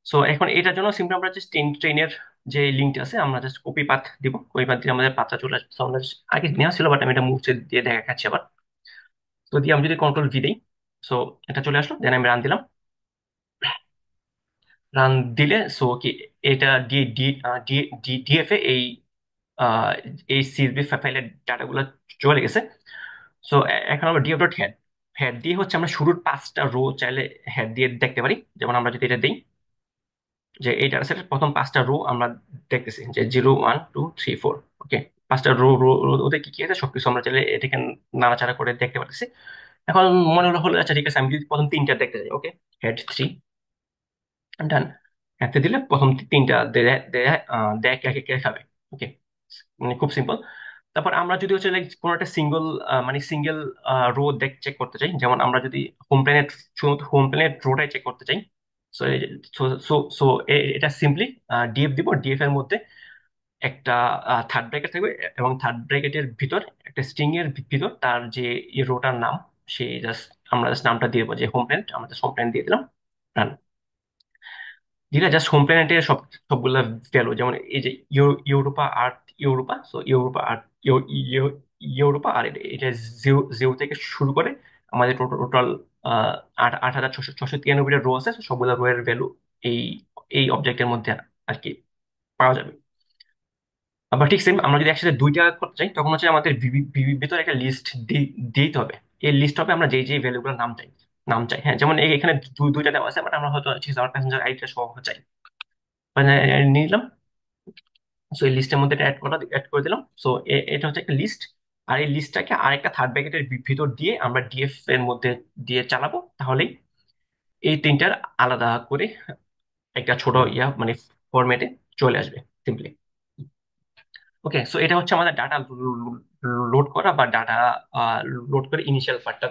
সো এখন এটার জন্য সিম্পলি আমরা জাস্ট ট্রেনের যে লিঙ্কটা আছে আমরা জাস্ট কপি পাথ দিব, কপি পাথ দিয়ে আমাদের পাথটা চলে আসবে। So আমরা আগে নেওয়া ছিল, বাট আমি এটা মুছে দিয়ে দেখাচ্ছি আবার। তো দিয়ে আমি যদি কন্ট্রোল ভি দিই, সো এটা চলে আসলো, দেন আমি রান দিলাম। রান দিলে সো কি, এটা ডি ডি ডিএফ এ এই আহ, এই সিএসভি ফাইলের ডাটাগুলো চলে গেছে। সো এখন আমরা ডিএফ ডট হেড, হেড দিয়ে হচ্ছে আমরা শুরুর 5টা রো চাইলে হেড দিয়ে দেখতে পারি। যেমন আমরা যদি এটা দিই, যে এই ডাটা সেটের প্রথম 5টা রো আমরা দেখতেছি, যে 0 1 2 3 4। ওকে, 5টা রো রো ওতে কি কি আছে সবকিছু আমরা চাইলে এটাকে নাড়াচাড়া করে দেখতে পারতেছি। এখন মনে হলো আচ্ছা ঠিক আছে, আমি যদি প্রথম 3টা দেখতে চাই, ওকে, হেড 3, ডান। হাতে দিলে প্রথম 3টা দেখাবে। ওকে, মানে খুব সিম্পল। তারপর আমরা যদি হচ্ছে like কোনো একটা সিঙ্গেল মানে সিঙ্গেল রো চেক করতে চাই, যেমন আমরা যদি হোম প্ল্যানেট, শুধুমাত্র হোম প্ল্যানেট রোটাই চেক করতে চাই। সো সো সো এটা সিম্পলি ডিএফ দিব, ডিএফ এর মধ্যে একটা থার্ড ব্র্যাকেট থাকবে, এবং থার্ড ব্র্যাকেটের ভিতর একটা স্ট্রিং এর ভিতর তার যে রোটার নাম, সে জাস্ট আমরা জাস্ট নামটা দিয়ে দেবো, যে হোম প্ল্যানেট, আমরা জাস্ট হোম প্ল্যানেট দিয়ে দিলাম। Run। যেটা জাস্ট হোম প্ল্যানেটের সবগুলা ভ্যালু, যেমন এই যে ইউরোপা আর্থ ইউরোপা, সো ইউরোপা আর্থ ইউরোপা, আর এটা জিরো জিরো থেকে শুরু করে আমাদের টোটাল 8,693টা রো আছে। so সবগুলা রো এর ভ্যালু এই এই অবজেক্টের মধ্যে আর কি পাওয়া যাবে। আবার ঠিক সেম, আমরা যদি একসাথে দুইটা করতে চাই, তখন হচ্ছে আমাদের ভিতরে একটা লিস্ট দিতে হবে। এই লিস্ট হবে আমরা যেই যেই ভ্যালুগুলোর নাম চাই। হ্যাঁ, যেমন এখানে দুইটা দেওয়া আছে, বাট আমরা হয়তো ঠিক আছে, আমার প্যাসেঞ্জার আইডিটা সহ চাই, মানে নিয়ে নিলাম। সো এই লিস্টের মধ্যে অ্যাড করে দিলাম। সো এটা হচ্ছে একটা লিস্ট। আর এই লিস্টটাকে আরেকটা থার্ড ব্র্যাকেটের ভিতর দিয়ে আমরা ডিএফ এর মধ্যে দিয়ে চালাবো, তাহলেই এই তিনটার আলাদা করে একটা ছোট মানে ফরম্যাটে চলে আসবে সিম্পলি। ওকে, সো এটা হচ্ছে আমাদের ডাটা লোড করা বা ডাটা লোড করে ইনিশিয়াল পার্টটা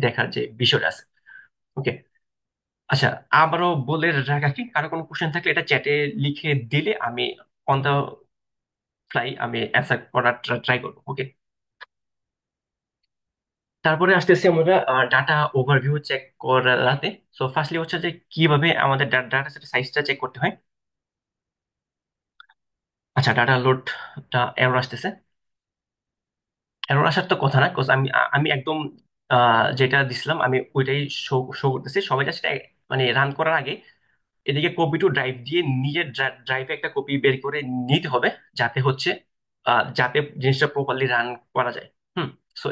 দেখার যে বিষয়টা আছে। ওকে। আচ্ছা, আবারও বলে রাখা কি, কারো কোনো কোশ্চেন থাকলে এটা চ্যাটে লিখে দিলে আমি অন দা ফ্লাই আমি অ্যান্সার করার ট্রাই করবো। ওকে। তারপরে আসতেছি আমরা ডাটা ওভারভিউ চেক করাতে। সো ফার্স্টলি হচ্ছে যে কিভাবে আমাদের ডাটা সেটের সাইজটা চেক করতে হয়। আচ্ছা, ডাটা লোডটা এরর আসতেছে। এরর আসার তো কথা না, বিকজ আমি একদম যেটা দিছিলাম আমি ওইটাই শো শো করতেছি সবাই, জাস্ট মানে রান করার আগে এদিকে কপি টু ড্রাইভ দিয়ে নিজের ড্রাইভে একটা কপি বের করে নিতে হবে, যাতে হচ্ছে যাতে জিনিসটা প্রপারলি রান করা যায়। হুম। সো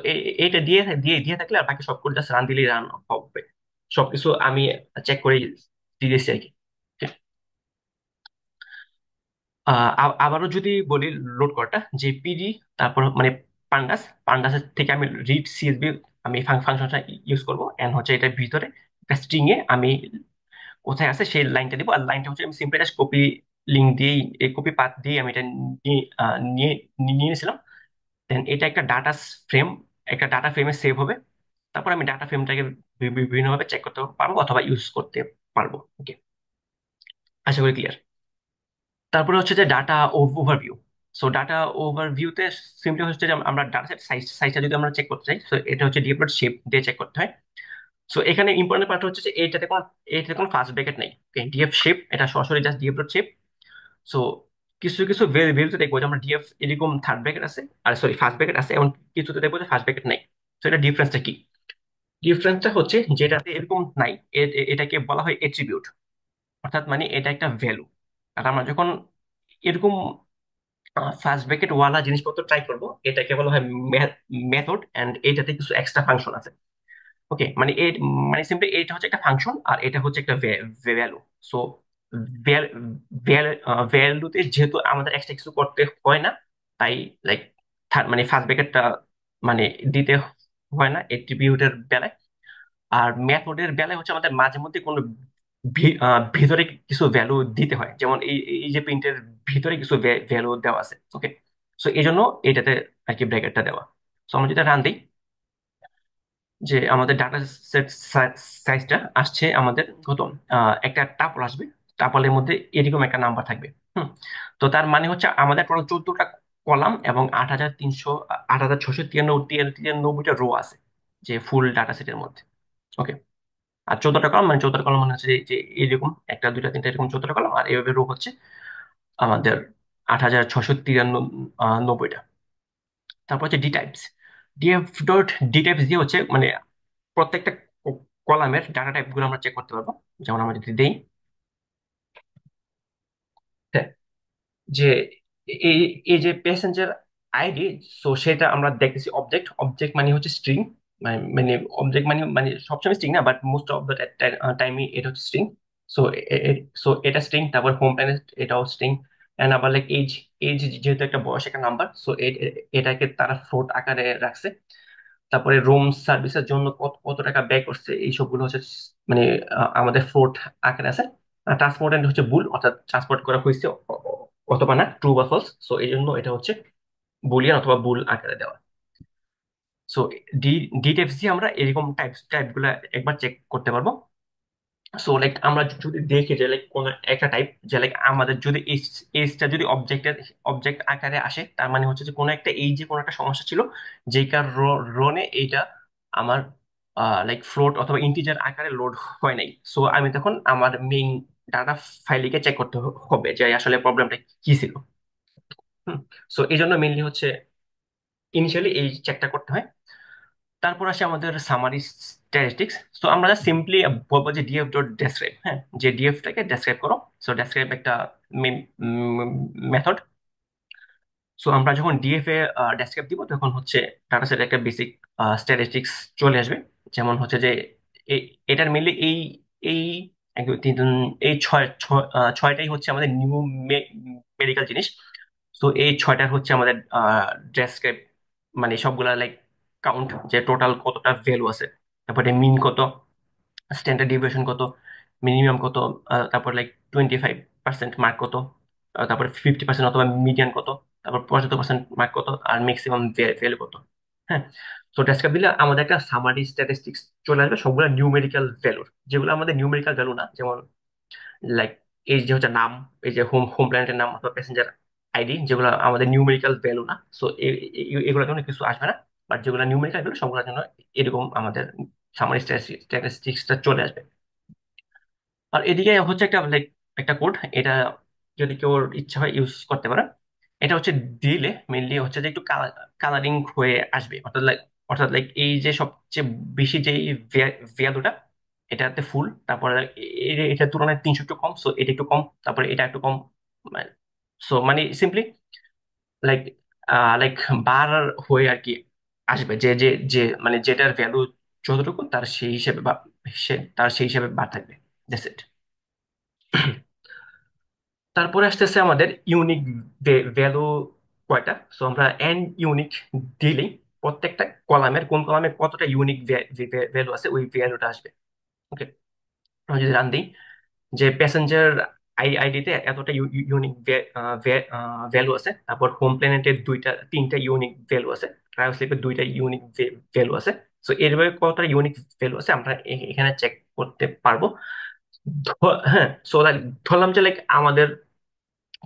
এইটা দিয়ে দিয়ে দিয়ে থাকলে আর বাকি সবগুলো জাস্ট রান দিলেই রান হবে। সবকিছু আমি চেক করে দিয়েছি আর কি। আবারও যদি বলি লোড করাটা, যে পিডি, তারপর মানে পান্ডাসের থেকে আমি রিড সিএসবি আমি ফাংশনটা ইউজ করবো, এন্ড হচ্ছে এটার ভিতরে একটা স্ট্রিং এ আমি কোথায় আছে সেই লাইনটা দিব। আর লাইনটা হচ্ছে আমি সিম্পলি জাস্ট কপি লিঙ্ক দিয়েই, এই কপি পাথ দিয়ে আমি এটা নিয়ে নিয়ে নিয়ে নিয়েছিলাম। দেন এটা একটা ডাটা ফ্রেম, একটা ডাটা ফ্রেমে সেভ হবে। তারপর আমি ডাটা ফ্রেমটাকে বিভিন্নভাবে চেক করতে পারবো অথবা ইউজ করতে পারবো। ওকে, আশা করি ক্লিয়ার। তারপরে হচ্ছে যে ডাটা ওভারভিউ। সো ডাটা ওভারভিউতে সিম্পলি হচ্ছে যে আমরা ডাটা সেট সাইজটা যদি আমরা চেক করতে চাই, সো এটা হচ্ছে ডিফল্ট শেপ দিয়ে চেক করতে হয়। সো এখানে ইম্পর্টেন্ট পার্ট হচ্ছে যে এটাতে কোনো ফার্স্ট ব্র্যাকেট নেই। ডিএফ শেপ, এটা সরাসরি just DF dot shape. So কিছু কিছু ভ্যালুতে দেখবো যে আমরা ডিএফ এরকম থার্ড ব্র্যাকেট আছে, আর সরি ফার্স্ট ব্র্যাকেট আছে, এবং কিছুতে দেখবো যে ফার্স্ট ব্র্যাকেট নাই। সো এটা ডিফারেন্সটা কি? ডিফারেন্সটা হচ্ছে যেটাতে এরকম নাই, এটাকে বলা হয় এট্রিবিউট। অর্থাৎ মানে এটা একটা ভ্যালু। আর আমরা যখন এরকম ফার্স্ট ব্র্যাকেট ওয়ালা জিনিসপত্র ট্রাই করবো, এটাকে বলা হয় মেথড, এন্ড এটাতে কিছু এক্সট্রা ফাংশন আছে। ওকে, মানে মানে সিম্পলি এটা হচ্ছে একটা ফাংশন আর এটা হচ্ছে একটা ভ্যালু। সো ভ্যালুতে যেহেতু আমাদের এক্সট্রা কিছু করতে হয় না, তাই লাইক মানে ফার্স্ট ব্র্যাকেটটা মানে দিতে হয় না এট্রিবিউটের বেলায়। আর মেথডের বেলায় হচ্ছে আমাদের মাঝে মধ্যে কোনো ভিতরে কিছু ভ্যালু দিতে হয়, যেমন এই যে প্রিন্টের ভিতরে কিছু ভ্যালু দেওয়া আছে। ওকে, সো এই জন্য এটাতে আর কি ব্র্যাকেটটা দেওয়া। সো আমরা যদি রান দিই, যে আমাদের ডাটা সেট সাইজটা আসছে আমাদের কত, একটা টাপল আসবে, টাপলের মধ্যে এরকম একটা নাম্বার থাকবে। হুম, তো তার মানে হচ্ছে আমাদের টোটাল 14টা কলাম এবং 8,693 রো আছে যে ফুল ডাটা সেটের মধ্যে। ওকে, আর 14টা কলাম মানে 14টা কলাম মানে হচ্ছে যে এরকম একটা দুইটা তিনটা এরকম 14টা কলাম, আর এইভাবে রো হচ্ছে আমাদের 8,693টা। তারপর হচ্ছে D types. DF dot dtypes দিয়ে হচ্ছে মানে প্রত্যেকটা কলামের ডাটা টাইপ গুলো আমরা চেক করতে পারবো। যেমন আমরা যদি দেই যে এই এই যে প্যাসেঞ্জার আইডি, সো সেটা আমরা দেখতেছি অবজেক্ট। অবজেক্ট মানে হচ্ছে স্ট্রিং, মানে অবজেক্ট মানে মানে সবসময় স্ট্রিং না, বাট মোস্ট অফ দ্য টাইমই এটা হচ্ছে স্ট্রিং। সো সো এটা স্ট্রিং, তারপর হোম প্ল্যানেট এটাও স্ট্রিং। এন্ড আবার লাইক এজ, এজ যেহেতু একটা বয়স একটা নাম্বার, সো এটাকে তারা ফ্লোট আকারে রাখছে। তারপরে রুম সার্ভিসের জন্য কত কত টাকা ব্যয় করছে এই সবগুলো হচ্ছে মানে আমাদের ফ্লোট আকারে আছে। ট্রান্সপোর্টেন্ট হচ্ছে বুল, অর্থাৎ ট্রান্সপোর্ট করা হয়েছে অথবা না, ট্রু বা ফলস। সো এই জন্য এটা হচ্ছে বুলিয়ান অথবা বুল আকারে দেওয়া। সো ডি ডি টাইপস দিয়ে আমরা এরকম টাইপ গুলা একবার চেক করতে পারবো। সো লাইক আমরা যদি দেখি যে লাইক কোন একটা টাইপ, যে লাইক আমাদের যদি এজটা যদি অবজেক্ট আকারে আসে, তার মানে হচ্ছে যে কোনো একটা এই যে কোনো একটা সমস্যা ছিল, যেই কারণে এইটা আমার লাইক ফ্লোট অথবা ইন্টিজার আকারে লোড হয় নাই। সো আমি তখন আমার মেইন ডাটা ফাইলকে চেক করতে হবে যে আসলে প্রবলেমটা কি ছিল। সো এই জন্য মেইনলি হচ্ছে ইনিশিয়ালি এই চেকটা করতে হয়। তারপর আসে আমাদের সামারি স্ট্যাটিস্টিক্স। তো আমরা সিম্পলি বলবো যে ডিএফ ডট ডেসক্রাইব, হ্যাঁ, যে ডিএফটাকে ডেসক্রাইব করো। সো ডেসক্রাইব একটা মেথড। সো আমরা যখন ডিএফ এ ডেসক্রাইব দিব, তখন হচ্ছে ডাটা সেটের একটা বেসিক স্ট্যাটিস্টিক্স চলে আসবে। যেমন হচ্ছে যে এটার মেনলি এই এই এক দুই তিন এই ছয়টাই হচ্ছে আমাদের নিউ মেডিকেল জিনিস। তো এই ছয়টার হচ্ছে আমাদের ডেসক্রাইব, মানে সবগুলা লাইক কাউন্ট, যে টোটাল কতটা ভ্যালু আছে, তারপরে মিন কত, স্ট্যান্ডার্ড ডিভিয়েশন কত, মিনিমাম কত, তারপর লাইক 25% মার্ক কত, তারপরে 50% অথবা মিডিয়ান কত, তারপর 75% মার্ক কত, আর ম্যাক্সিমাম ভ্যালু কত। হ্যাঁ, তো ডেসক্রাইব দিলে আমাদের একটা সামারি স্ট্যাটিস্টিক্স চলে আসবে সবগুলো নিউমেরিক্যাল ভ্যালুর। যেগুলো আমাদের নিউমেরিক্যাল ভ্যালু না, যেমন লাইক এই যে হচ্ছে নাম, এই যে হোম হোম প্ল্যানেটের নাম অথবা প্যাসেঞ্জার আইডি, যেগুলো আমাদের নিউমেরিক্যাল ভ্যালু না, সো এগুলোর জন্য কিছু আসবে না। বাট যেগুলো নিউমেরিক্যাল ভ্যালু সবগুলোর জন্য এরকম আমাদের সামারি স্ট্যাটিস্টিক্সটা চলে আসবে। আর এদিকে হচ্ছে একটা লাইক একটা কোড, এটা যদি কেউ ইচ্ছা হয় ইউজ করতে পারে। এটা হচ্ছে দিলে মেনলি হচ্ছে যে একটু কালারিং হয়ে আসবে, অর্থাৎ লাইক এই যে সবচেয়ে বেশি যে ভ্যালুটা এটাতে ফুল, তারপরে এটার তুলনায় 300 একটু কম, সো এটা একটু কম, তারপরে এটা একটু কম। সো মানে সিম্পলি লাইক লাইক বার হয়ে আর কি আসবে, যে যে যে মানে যেটার ভ্যালু যতটুকু তার সেই হিসেবে বা তার সেই হিসেবে বার থাকবে। That's it. তারপরে আসতেছে আমাদের ইউনিক ভ্যালু কয়টা। সো আমরা এন ইউনিক দিলেই প্রত্যেকটা কলামের কোন কলামে কতটা ইউনিক ভ্যালু আছে ওই ভ্যালুটা আসবে। ওকে, আমরা যদি রান দিই যে প্যাসেঞ্জার আইডিতে এতটা ইউনিক ভ্যালু আছে, তারপর হোম প্ল্যানেটের তিনটা ইউনিক ভ্যালু আছে, ক্রায়োস্লিপের দুইটা ইউনিক ভ্যালু আছে। সো এরভাবে কতটা ইউনিক ভ্যালু আছে আমরা এখানে চেক করতে পারবো। হ্যাঁ, সো ধরলাম যে লাইক আমাদের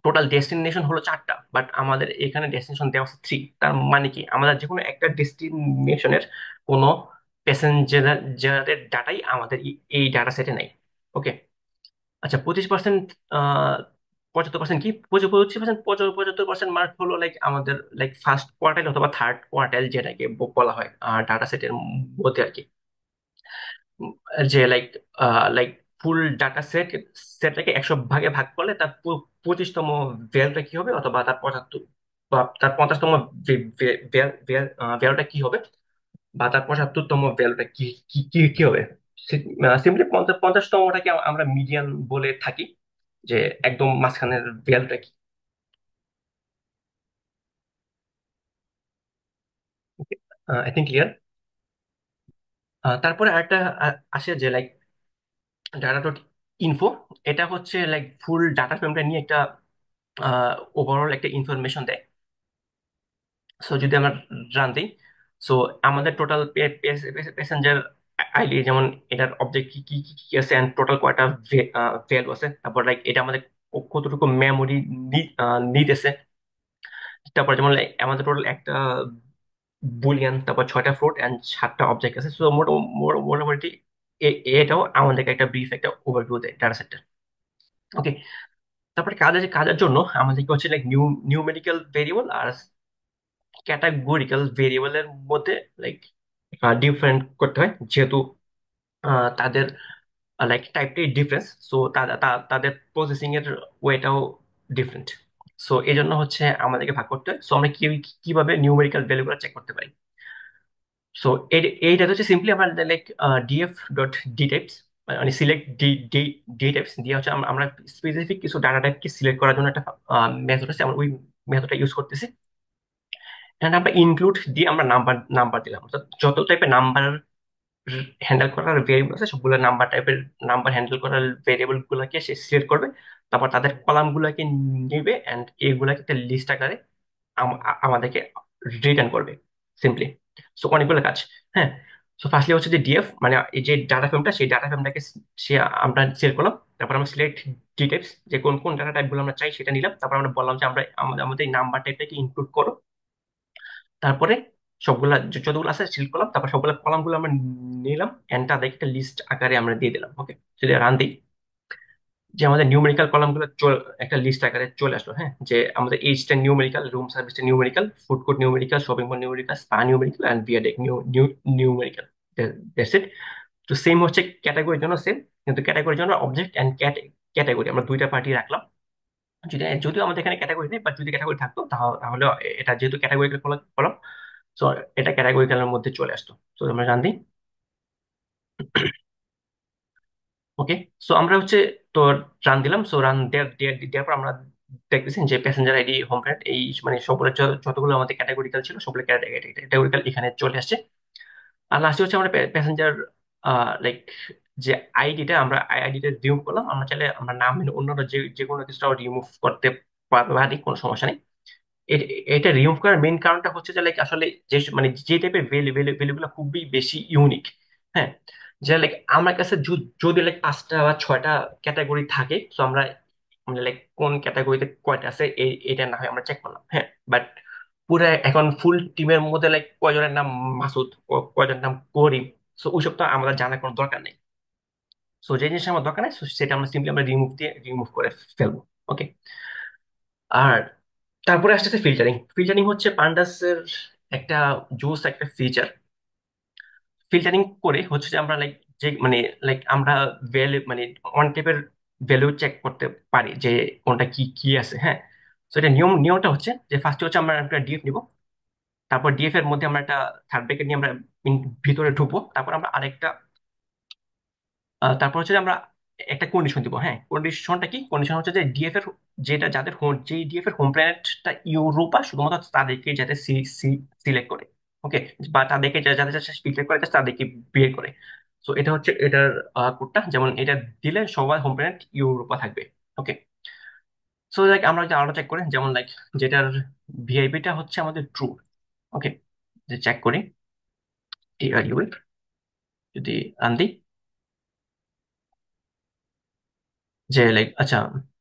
টোটাল ডেস্টিনেশন হলো 4টা, বাট আমাদের এখানে ডেস্টিনেশন দেওয়া আছে 3। তার মানে কি আমরা যে কোনো একটা ডেস্টিনেশনের কোনো প্যাসেঞ্জারের ডাটাই আমাদের এই ডাটা সেটে নেই। ওকে, আচ্ছা 25%, আহ 75% কি 25%, 75% মার্ক হলো লাইক আমাদের লাইক ফার্স্ট কোয়ার্টাইল অথবা থার্ড কোয়ার্টাইল, যেটাকে বলা হয় ডাটা সেটের মধ্যে আর কি। উম, যে লাইক লাইক ফুল ডাটা সেটটাকে 100 ভাগে ভাগ করলে তার 25তম ভ্যালুটা কি হবে, অথবা তার 75 বা তার 50তম ভ্যালুটা কি হবে। বা তার 75তম ভ্যালুটা কি কি কি কি হবে? সিম্পলি 50তমটাকে আমরা মিডিয়ান বলে থাকি, যে একদম মাঝখানের ভ্যালুটা কি। I think clear. তারপরে আরেকটা আসে যে লাইক ডাটা ডট ইনফো। এটা হচ্ছে লাইক ফুল ডাটা ফ্রেমটা নিয়ে একটা ওভারঅল একটা ইনফরমেশন দেয়। সো যদি আমরা রান দিই, সো আমাদের টোটাল প্যাসেঞ্জার আইডি, যেমন এটার অবজেক্ট কি কি কি কি আছে, এন্ড টোটাল কয়টা ভ্যালু আছে, তারপর লাইক এটা আমাদের কতটুকু মেমোরি নিতেছে, তারপর যেমন like আমাদের টোটাল একটা বুলিয়ান, তারপর 6টা ফ্লোট এন্ড 7টা অবজেক্ট আছে। সো মোটামুটি এটাও আমাদেরকে একটা ব্রিফ একটা ওভারভিউ দেয় ডাটা সেটটা। ওকে। তারপরে কাজের জন্য আমাদেরকে হচ্ছে লাইক নিউমেরিক্যাল ভেরিয়েবল আর ক্যাটাগরিক্যাল ভেরিয়েবলের মধ্যে লাইক ডিফারেন্ট করতে হয়, যেহেতু তাদের লাইক টাইপটাই ডিফারেন্স। সো তাদের প্রসেসিং এর ওয়েটাও ডিফারেন্ট। সো এই জন্য হচ্ছে আমাদেরকে ভাগ করতে হয়। সো আমরা কিভাবে নিউমেরিক্যাল ভ্যালুগুলো চেক করতে পারি? সো এইটা হচ্ছে সিম্পলি আমরা like df dot dtypes, মানে select d d dtypes দিয়ে হচ্ছে আমরা স্পেসিফিক কিছু ডাটা টাইপকে সিলেক্ট করার জন্য একটা মেথড আছে, আমরা ওই মেথডটা ইউজ করতেছি। এন্ড আমরা ইনক্লুড দিয়ে আমরা নাম্বার নাম্বার দিলাম, অর্থাৎ যত টাইপের নাম্বার হ্যান্ডেল করার ভেরিয়েবল আছে সবগুলো নাম্বার টাইপের, নাম্বার হ্যান্ডেল করার ভেরিয়েবল গুলোকে সে সিলেক্ট করবে। তারপর তাদের কলাম গুলাকে নিবে এন্ড এইগুলাকে একটা লিস্ট আকারে আমাদেরকে রিটার্ন করবে সিম্পলি। সো অনেকগুলো কাজ। হ্যাঁ। সো ফার্স্টলি হচ্ছে যে ডিএফ, মানে এই যে ডাটা ফ্রেমটা, সেই ডাটা ফ্রেমটাকে সে আমরা সিলেক্ট করলাম। তারপর আমরা সিলেক্ট ডি টাইপস, যে কোন কোন ডাটা টাইপ গুলো আমরা চাই সেটা নিলাম। তারপর আমরা বললাম যে আমরা আমাদের নাম্বার টাইপটাকে ইনক্লুড করো। তারপরে সবগুলা যতগুলো আছে সিলেক্ট করলাম, তারপর সবগুলো কলাম গুলো আমরা নিলাম এন্ড তাদেরকে একটা লিস্ট আকারে আমরা দিয়ে দিলাম। ওকে। যদি রান দিই, যে আমাদের নিউমেরিক্যাল কলাম গুলো একটা লিস্ট আকারে চলে আসলো। হ্যাঁ, যে আমাদের এইচটা নিউমেরিক্যাল, রুম সার্ভিসটা numerical, food court numerical, shopping mall numerical, spa numerical and beer numerical. That's it. তো সেম হচ্ছে ক্যাটাগরির জন্য সেম, কিন্তু ক্যাটাগরির জন্য অবজেক্ট এন্ড ক্যাটাগরি আমরা দুইটা পার্টি রাখলাম। যদিও আমাদের এখানে ক্যাটাগরি নেই, বাট যদি ক্যাটাগরি থাকতো তাহলে এটা যেহেতু ক্যাটাগরিক্যাল কলাম, সো এটা ক্যাটাগরিক্যালের মধ্যে চলে আসতো। তো আমরা জানি। ওকে। সো আমরা হচ্ছে তো রান দিলাম। সো রান দেওয়ার পর আমরা দেখতেছি যে প্যাসেঞ্জার আইডি, হোম প্যাড, এই মানে সবগুলো যতগুলো আমাদের ক্যাটাগরিক্যাল ছিল সবগুলো ক্যাটাগরিক্যাল এখানে চলে আসছে। আর লাস্টে হচ্ছে আমরা প্যাসেঞ্জার লাইক যে আইডিটা, আমরা আইডিটা রিমুভ করলাম। আমরা চাইলে আমরা নাম অন্যান্য যে যে কোনো কিছু রিমুভ করতে পারি, কোনো সমস্যা নেই। এটা রিমুভ করার মেইন কারণটা হচ্ছে যে লাইক আসলে যে মানে যে টাইপের ভ্যালুগুলো খুবই বেশি ইউনিক। হ্যাঁ। যে লাইক আমার কাছে যদি লাইক 5টা বা 6টা ক্যাটাগরি থাকে, তো আমরা মানে লাইক কোন ক্যাটাগরিতে কয়টা আছে এটা না হয় আমরা চেক করলাম। হ্যাঁ। বাট পুরো এখন ফুল টিমের মধ্যে লাইক কয়জনের নাম মাসুদ, কয়জনের নাম করিম, সো ওইসব তো আমাদের জানার কোনো দরকার নেই। সো যে জিনিসটা আমার দরকার নেই, so সেটা আমরা সিম্পলি আমরা রিমুভ করে ফেলবো। ওকে। আর তারপরে আসতেছে ফিল্টারিং। ফিল্টারিং হচ্ছে পান্ডাসের একটা জোস একটা ফিচার। ফিল্টারিং করে হচ্ছে যে আমরা লাইক যে মানে লাইক আমরা ভ্যালু মানে অন টাইপের ভ্যালু চেক করতে পারি যে কোনটা কি কি আছে। হ্যাঁ। তো এটা নিয়মটা হচ্ছে যে ফার্স্টে হচ্ছে আমরা একটা ডিএফ নিব। তারপর ডিএফ এর মধ্যে আমরা একটা থার্ড ব্র্যাকেট নিয়ে আমরা ভিতরে ঢুকবো। তারপর আমরা আরেকটা তারপর হচ্ছে যে আমরা একটা কন্ডিশন দিব। হ্যাঁ, কন্ডিশনটা কি? কন্ডিশন হচ্ছে যে ডিএফ এর যেটা যাদের যেই ডিএফ এর হোম প্ল্যানেটটা ইউরোপা, শুধুমাত্র তাদেরকে যাতে সিলেক্ট করে। ওকে। বা তাদেরকে যাদের সিলেক্ট করে just তাদেরকে বের করে। তো এটা হচ্ছে এটার কোডটা, যেমন এটা দিলে সবার হোম প্ল্যানেট ইউরোপা থাকবে। ওকে। সো লাইক আমরা যদি আরো চেক করি, যেমন লাইক যেটার ভিআইপিটা হচ্ছে আমাদের ট্রু। ওকে। যে চেক করি টিআরইউ, যদি রান দিই, যে লাইক আচ্ছা,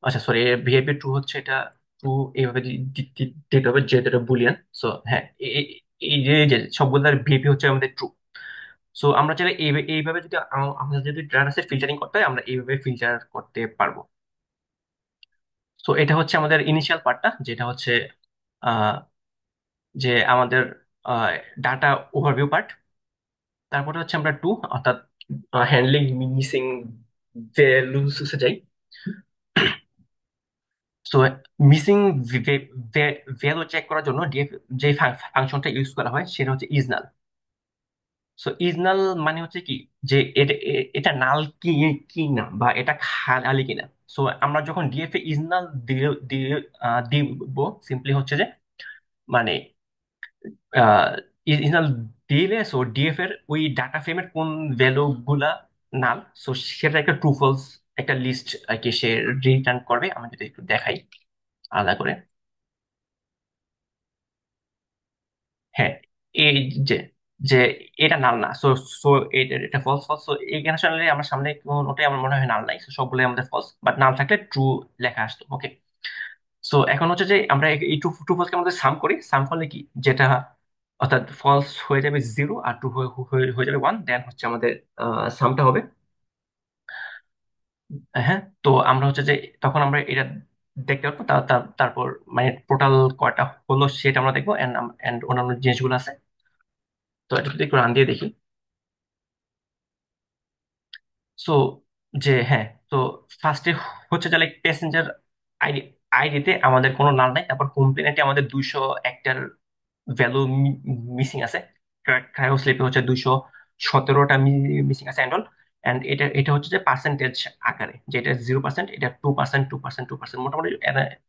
আচ্ছা সরি, ভিআইপি ট্রু হচ্ছে এটা ট্রু এইভাবে দিতে হবে যেহেতু এটা বুলিয়ান। সো হ্যাঁ, এই যে সবগুলোর ভিআইপি হচ্ছে আমাদের ট্রু। সো আমরা চাইলে এইভাবে যদি আমাদের যদি ডাটা সেট ফিল্টারিং করতে হয়, আমরা এইভাবে ফিল্টার করতে পারবো। সো এটা হচ্ছে আমাদের ইনিশিয়াল পার্টটা, যেটা হচ্ছে আহ, যে আমাদের ডাটা ওভারভিউ পার্ট। তারপরে হচ্ছে আমরা টু, অর্থাৎ হ্যান্ডলিং মিসিং ভ্যালুসে যাই। সো মিসিং ভ্যালু চেক করার জন্য ডিএফ যে ফাংশনটা ইউজ করা হয় সেটা হচ্ছে is null. So is null মানে হচ্ছে কি, যে এটা নাল কি কি না, বা এটা খালি কিনা। সো আমরা যখন ডিএফ এ ইজ নাল দিব, সিম্পলি হচ্ছে যে মানে ইজ নাল দিলে, সো ডিএফ এর ওই ডাটা ফ্রেমের কোন ভ্যালু গুলা নাল, সো সেটা একটা ট্রু ফলস একটা লিস্ট আর কি সে রিটার্ন করবে। আমি যদি একটু দেখাই আলাদা করে। হ্যাঁ, এই যে যে এটা নাল না, সো সো এটা ফলস ফলস। সো এখানে আসলে আমার সামনে কোনোটাই আমার মনে হয় নাল নাই, সো সবগুলোই আমাদের ফলস, বাট নাল থাকলে ট্রু লেখা আসতো। ওকে, সো এখন হচ্ছে যে আমরা এই ট্রু ট্রু ফলসকে আমাদের সাম করি। সাম করলে কি, যেটা অর্থাৎ ফলস হয়ে যাবে জিরো আর ট্রু হয়ে যাবে ওয়ান, দেন হচ্ছে আমাদের সামটা হবে। হ্যাঁ, তো আমরা হচ্ছে যে তখন আমরা এটা দেখতে পারবো, তারপর মানে টোটাল কয়টা হলো সেটা আমরা দেখবো, এন্ড এন্ড অন্যান্য জিনিসগুলো আছে। তো এটা যদি একটু রান দিয়ে দেখি। সো যে হ্যাঁ, তো ফার্স্টে হচ্ছে যে লাইক প্যাসেঞ্জার আইডি, আইডিতে আমাদের কোনো নাম নাই, তারপর কমপ্লেনেটে আমাদের 201টার ভ্যালু মিসিং আছে, ক্রায়ো স্লিপে হচ্ছে 217টা মিসিং আছে, অ্যান্ড অল। অ্যান্ড এটা এটা হচ্ছে যে পার্সেন্টেজ আকারে, যেটা 0%, এটা 2%, 2%, 2%, মোটামুটি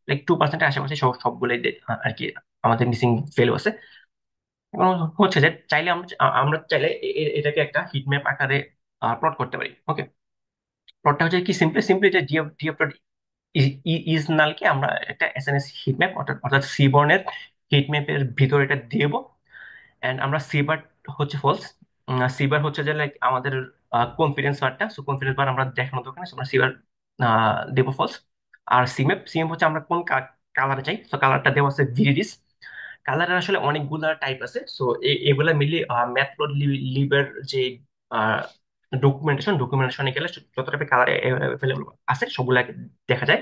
লাইক 2%-এর আশেপাশে সবগুলোই আর কি আমাদের মিসিং ভ্যালু আছে। এবং হচ্ছে যে চাইলে আমরা আমরা চাইলে এটাকে একটা হিটম্যাপ আকারে প্লট করতে পারি। ওকে, প্লটটা হচ্ছে কি, সিম্পলি সিম্পলি যে ডিএফ ডিএফ ডট ইজ নালকে আমরা একটা এসএনএস হিটম্যাপ, অর্থাৎ অর্থাৎ সিবর্নের হিটম্যাপের ভিতরে এটা দেব। এন্ড আমরা সিবার হচ্ছে ফলস, সিবার হচ্ছে যে লাইক আমাদের কনফিডেন্স বারটা, সো কনফিডেন্স বার আমরা দেখানো দরকার নেই, so আমরা সিবার দেবো ফলস। আর সিমেপ সিমেপ হচ্ছে আমরা কোন কালারে চাই, তো কালারটা দেওয়া আছে ভিরিডিস। কালারের আসলে অনেকগুলা টাইপ আছে, সো এগুলা মিলিয়ে লিবের যে ডকুমেন্টেশনে গেলে যত টাইপের কালার অ্যাভেলেবল আছে সবগুলা দেখা যায়।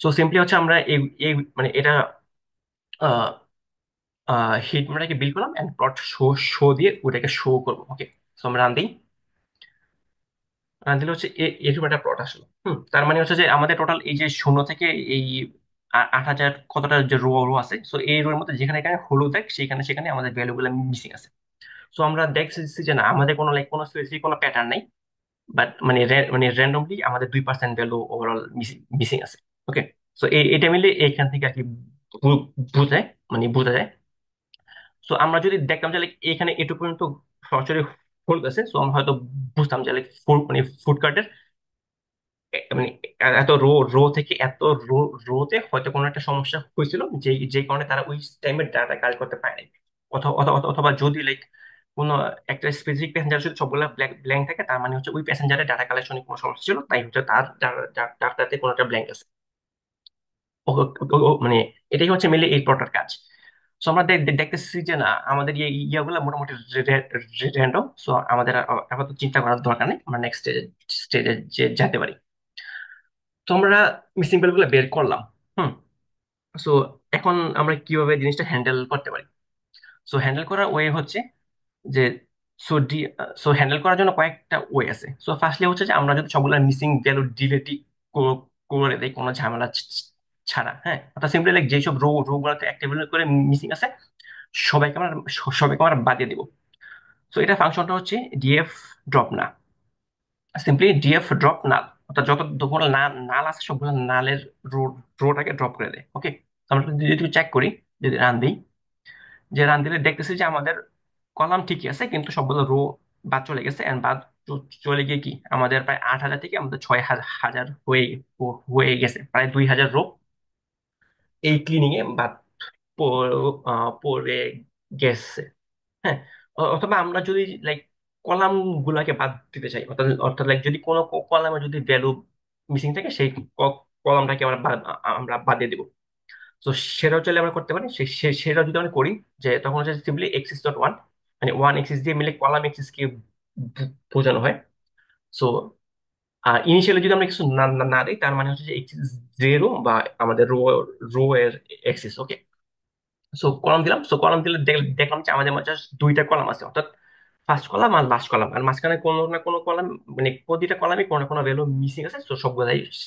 সো সিম্পলি হচ্ছে আমরা এই মানে এটা হিট মারাকে বিল করলাম, এন্ড প্লট শো শো দিয়ে ওটাকে শো করবো। ওকে, সো আমরা রান দিই। রান দিলে হচ্ছে এরকম একটা প্লট আসলো। তার মানে হচ্ছে যে আমাদের টোটাল এই যে শূন্য থেকে এই 8,000 কতটা যে রো রো আছে, সো এই রোর মধ্যে যেখানে এখানে হলুদ দেখ, সেখানে সেখানে আমাদের ভ্যালু গুলো মিসিং আছে। সো আমরা দেখছি যে না, আমাদের কোনো লাইক কোনো স্পেসিফিক কোনো প্যাটার্ন নাই, বাট মানে মানে র্যান্ডমলি আমাদের 2% ভ্যালু ওভারঅল মিসিং আছে। ওকে, সো এটা মিলে এইখান থেকে আর কি বোঝায়, মানে বোঝা যায়। সো আমরা যদি দেখতাম যে like, এখানে এটুকু পর্যন্ত সরাসরি হলুদ আছে, সো আমরা হয়তো বুঝতাম যে ফুড মানে ফুড কার্টের মানে এত রো রো থেকে এত রো রোতে হয়তো কোনো একটা সমস্যা হয়েছিল, যে যে কারণে তারা ওই টাইমে ডাটা কালেক্ট করতে পারেনি। অথবা অথবা অথবা যদি লাইক কোনো একটা স্পেসিফিক প্যাসেঞ্জার যদি সবগুলো ব্ল্যাঙ্ক থাকে, তার মানে হচ্ছে ওই প্যাসেঞ্জারের ডাটা কালেকশনে কোনো সমস্যা ছিল, তাই হচ্ছে তার ডাটাতে কোনো একটা ব্ল্যাঙ্ক আছে। মানে এটাই হচ্ছে মেলে এই প্লটার কাজ। সো আমরা দেখতেছি যে না, আমাদের এই ইয়াগুলো মোটামুটি র্যান্ডম, সো আমাদের আপাতত চিন্তা করার দরকার নেই, আমরা নেক্সট স্টেজে যে যেতে পারি। তো আমরা মিসিং গুলো বের করলাম। হুম সো এখন আমরা কিভাবে জিনিসটা হ্যান্ডেল করতে পারি। সো হ্যান্ডেল করার ওয়ে হচ্ছে যে সো ডি সো হ্যান্ডেল করার জন্য কয়েকটা ওয়ে আছে। সো ফার্স্টলি হচ্ছে যে আমরা যদি সবগুলো মিসিং ভ্যালু ডিলেটই করে দেই কোনো ঝামেলা ছাড়া। হ্যাঁ, অর্থাৎ সিম্পলি লাইক যেসব রো গুলোতে অ্যাক্টিভ করে মিসিং আছে সবাইকে আমরা সবাইকে আমরা বাদ দিয়ে দিব। সো এটা ফাংশনটা হচ্ছে ডিএফ ড্রপ না, সিম্পলি ডিএফ ড্রপ নাল, অর্থাৎ যতগুলো নাল আছে সবগুলো নালের রো রোটাকে ড্রপ করে দেয়। ওকে, আমরা যদি চেক করি, যদি রান দিই, যে রান দিলে দেখতেছি যে আমাদের কলাম ঠিকই আছে, কিন্তু সবগুলো রো বাদ চলে গেছে। এন্ড বাদ চলে গিয়ে কি আমাদের প্রায় 8,000 থেকে আমাদের 6,000 হয়ে হয়ে গেছে, প্রায় 2,000 রো এই ক্লিনিং এ বাদ পড়ে গেছে। হ্যাঁ, অথবা আমরা যদি লাইক কলাম গুলাকে বাদ দিতে চাই, অর্থাৎ অর্থাৎ লাইক যদি কোনো কলামে যদি ভ্যালু মিসিং থাকে, সেই কলামটাকে আমরা বাদ দিয়ে দিব। তো সেটাও চাইলে আমরা করতে পারি। সেটা যদি আমরা করি, যে তখন হচ্ছে সিম্পলি এক্সিস ডট ওয়ান, মানে ওয়ান এক্সিস দিয়ে মিলে কলাম এক্সিস কে বোঝানো হয়। সো ইনিশিয়ালি যদি আমরা কিছু না না না দিই, তার মানে হচ্ছে যে এক্সিস জিরো বা আমাদের রো রো এর এক্সিস। ওকে, সো কলাম দিলাম। সো কলাম দিলে দেখলাম যে আমাদের মাঝে দুইটা কলাম আছে, অর্থাৎ ফার্স্ট কলাম আর লাস্ট কলাম, আর মাঝখানে কোনো না কোনো কলাম, মানে প্রতিটা কলামে কোনো না কোনো ভ্যালু মিসিং আছে, তো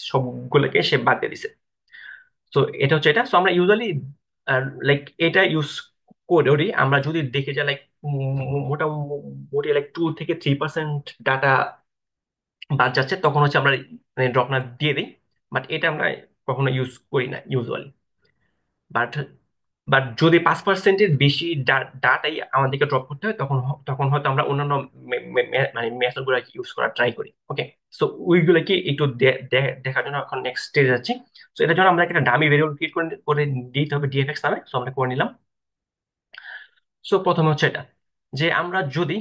সবগুলোকে সে বাদ দিয়ে দিছে। তো এটা হচ্ছে এটা। সো আমরা ইউজুয়ালি লাইক এটা ইউজ করি আমরা যদি দেখে যে লাইক মোটামুটি লাইক 2 থেকে 3% ডাটা বাদ যাচ্ছে, তখন হচ্ছে আমরা মানে ড্রপ না দিয়ে দিই। বাট এটা আমরা কখনো ইউজ করি না ইউজুয়ালি। বাট বাট যদি 5%-এর বেশি ডাটাই আমাদেরকে ড্রপ করতে হয়, তখন হয়তো আমরা অন্যান্য মানে মেথড গুলো ইউজ করা ট্রাই করি। ওকে, সো ওইগুলোকে একটু দেখার জন্য এখন নেক্সট স্টেজ যাচ্ছি। সো এটার জন্য আমরা একটা ডামি ভেরিয়েবল ক্রিয়েট করে করে দিতে হবে ডিএফএক্স নামে। সো আমরা করে নিলাম। সো প্রথমে হচ্ছে এটা, যে আমরা যদি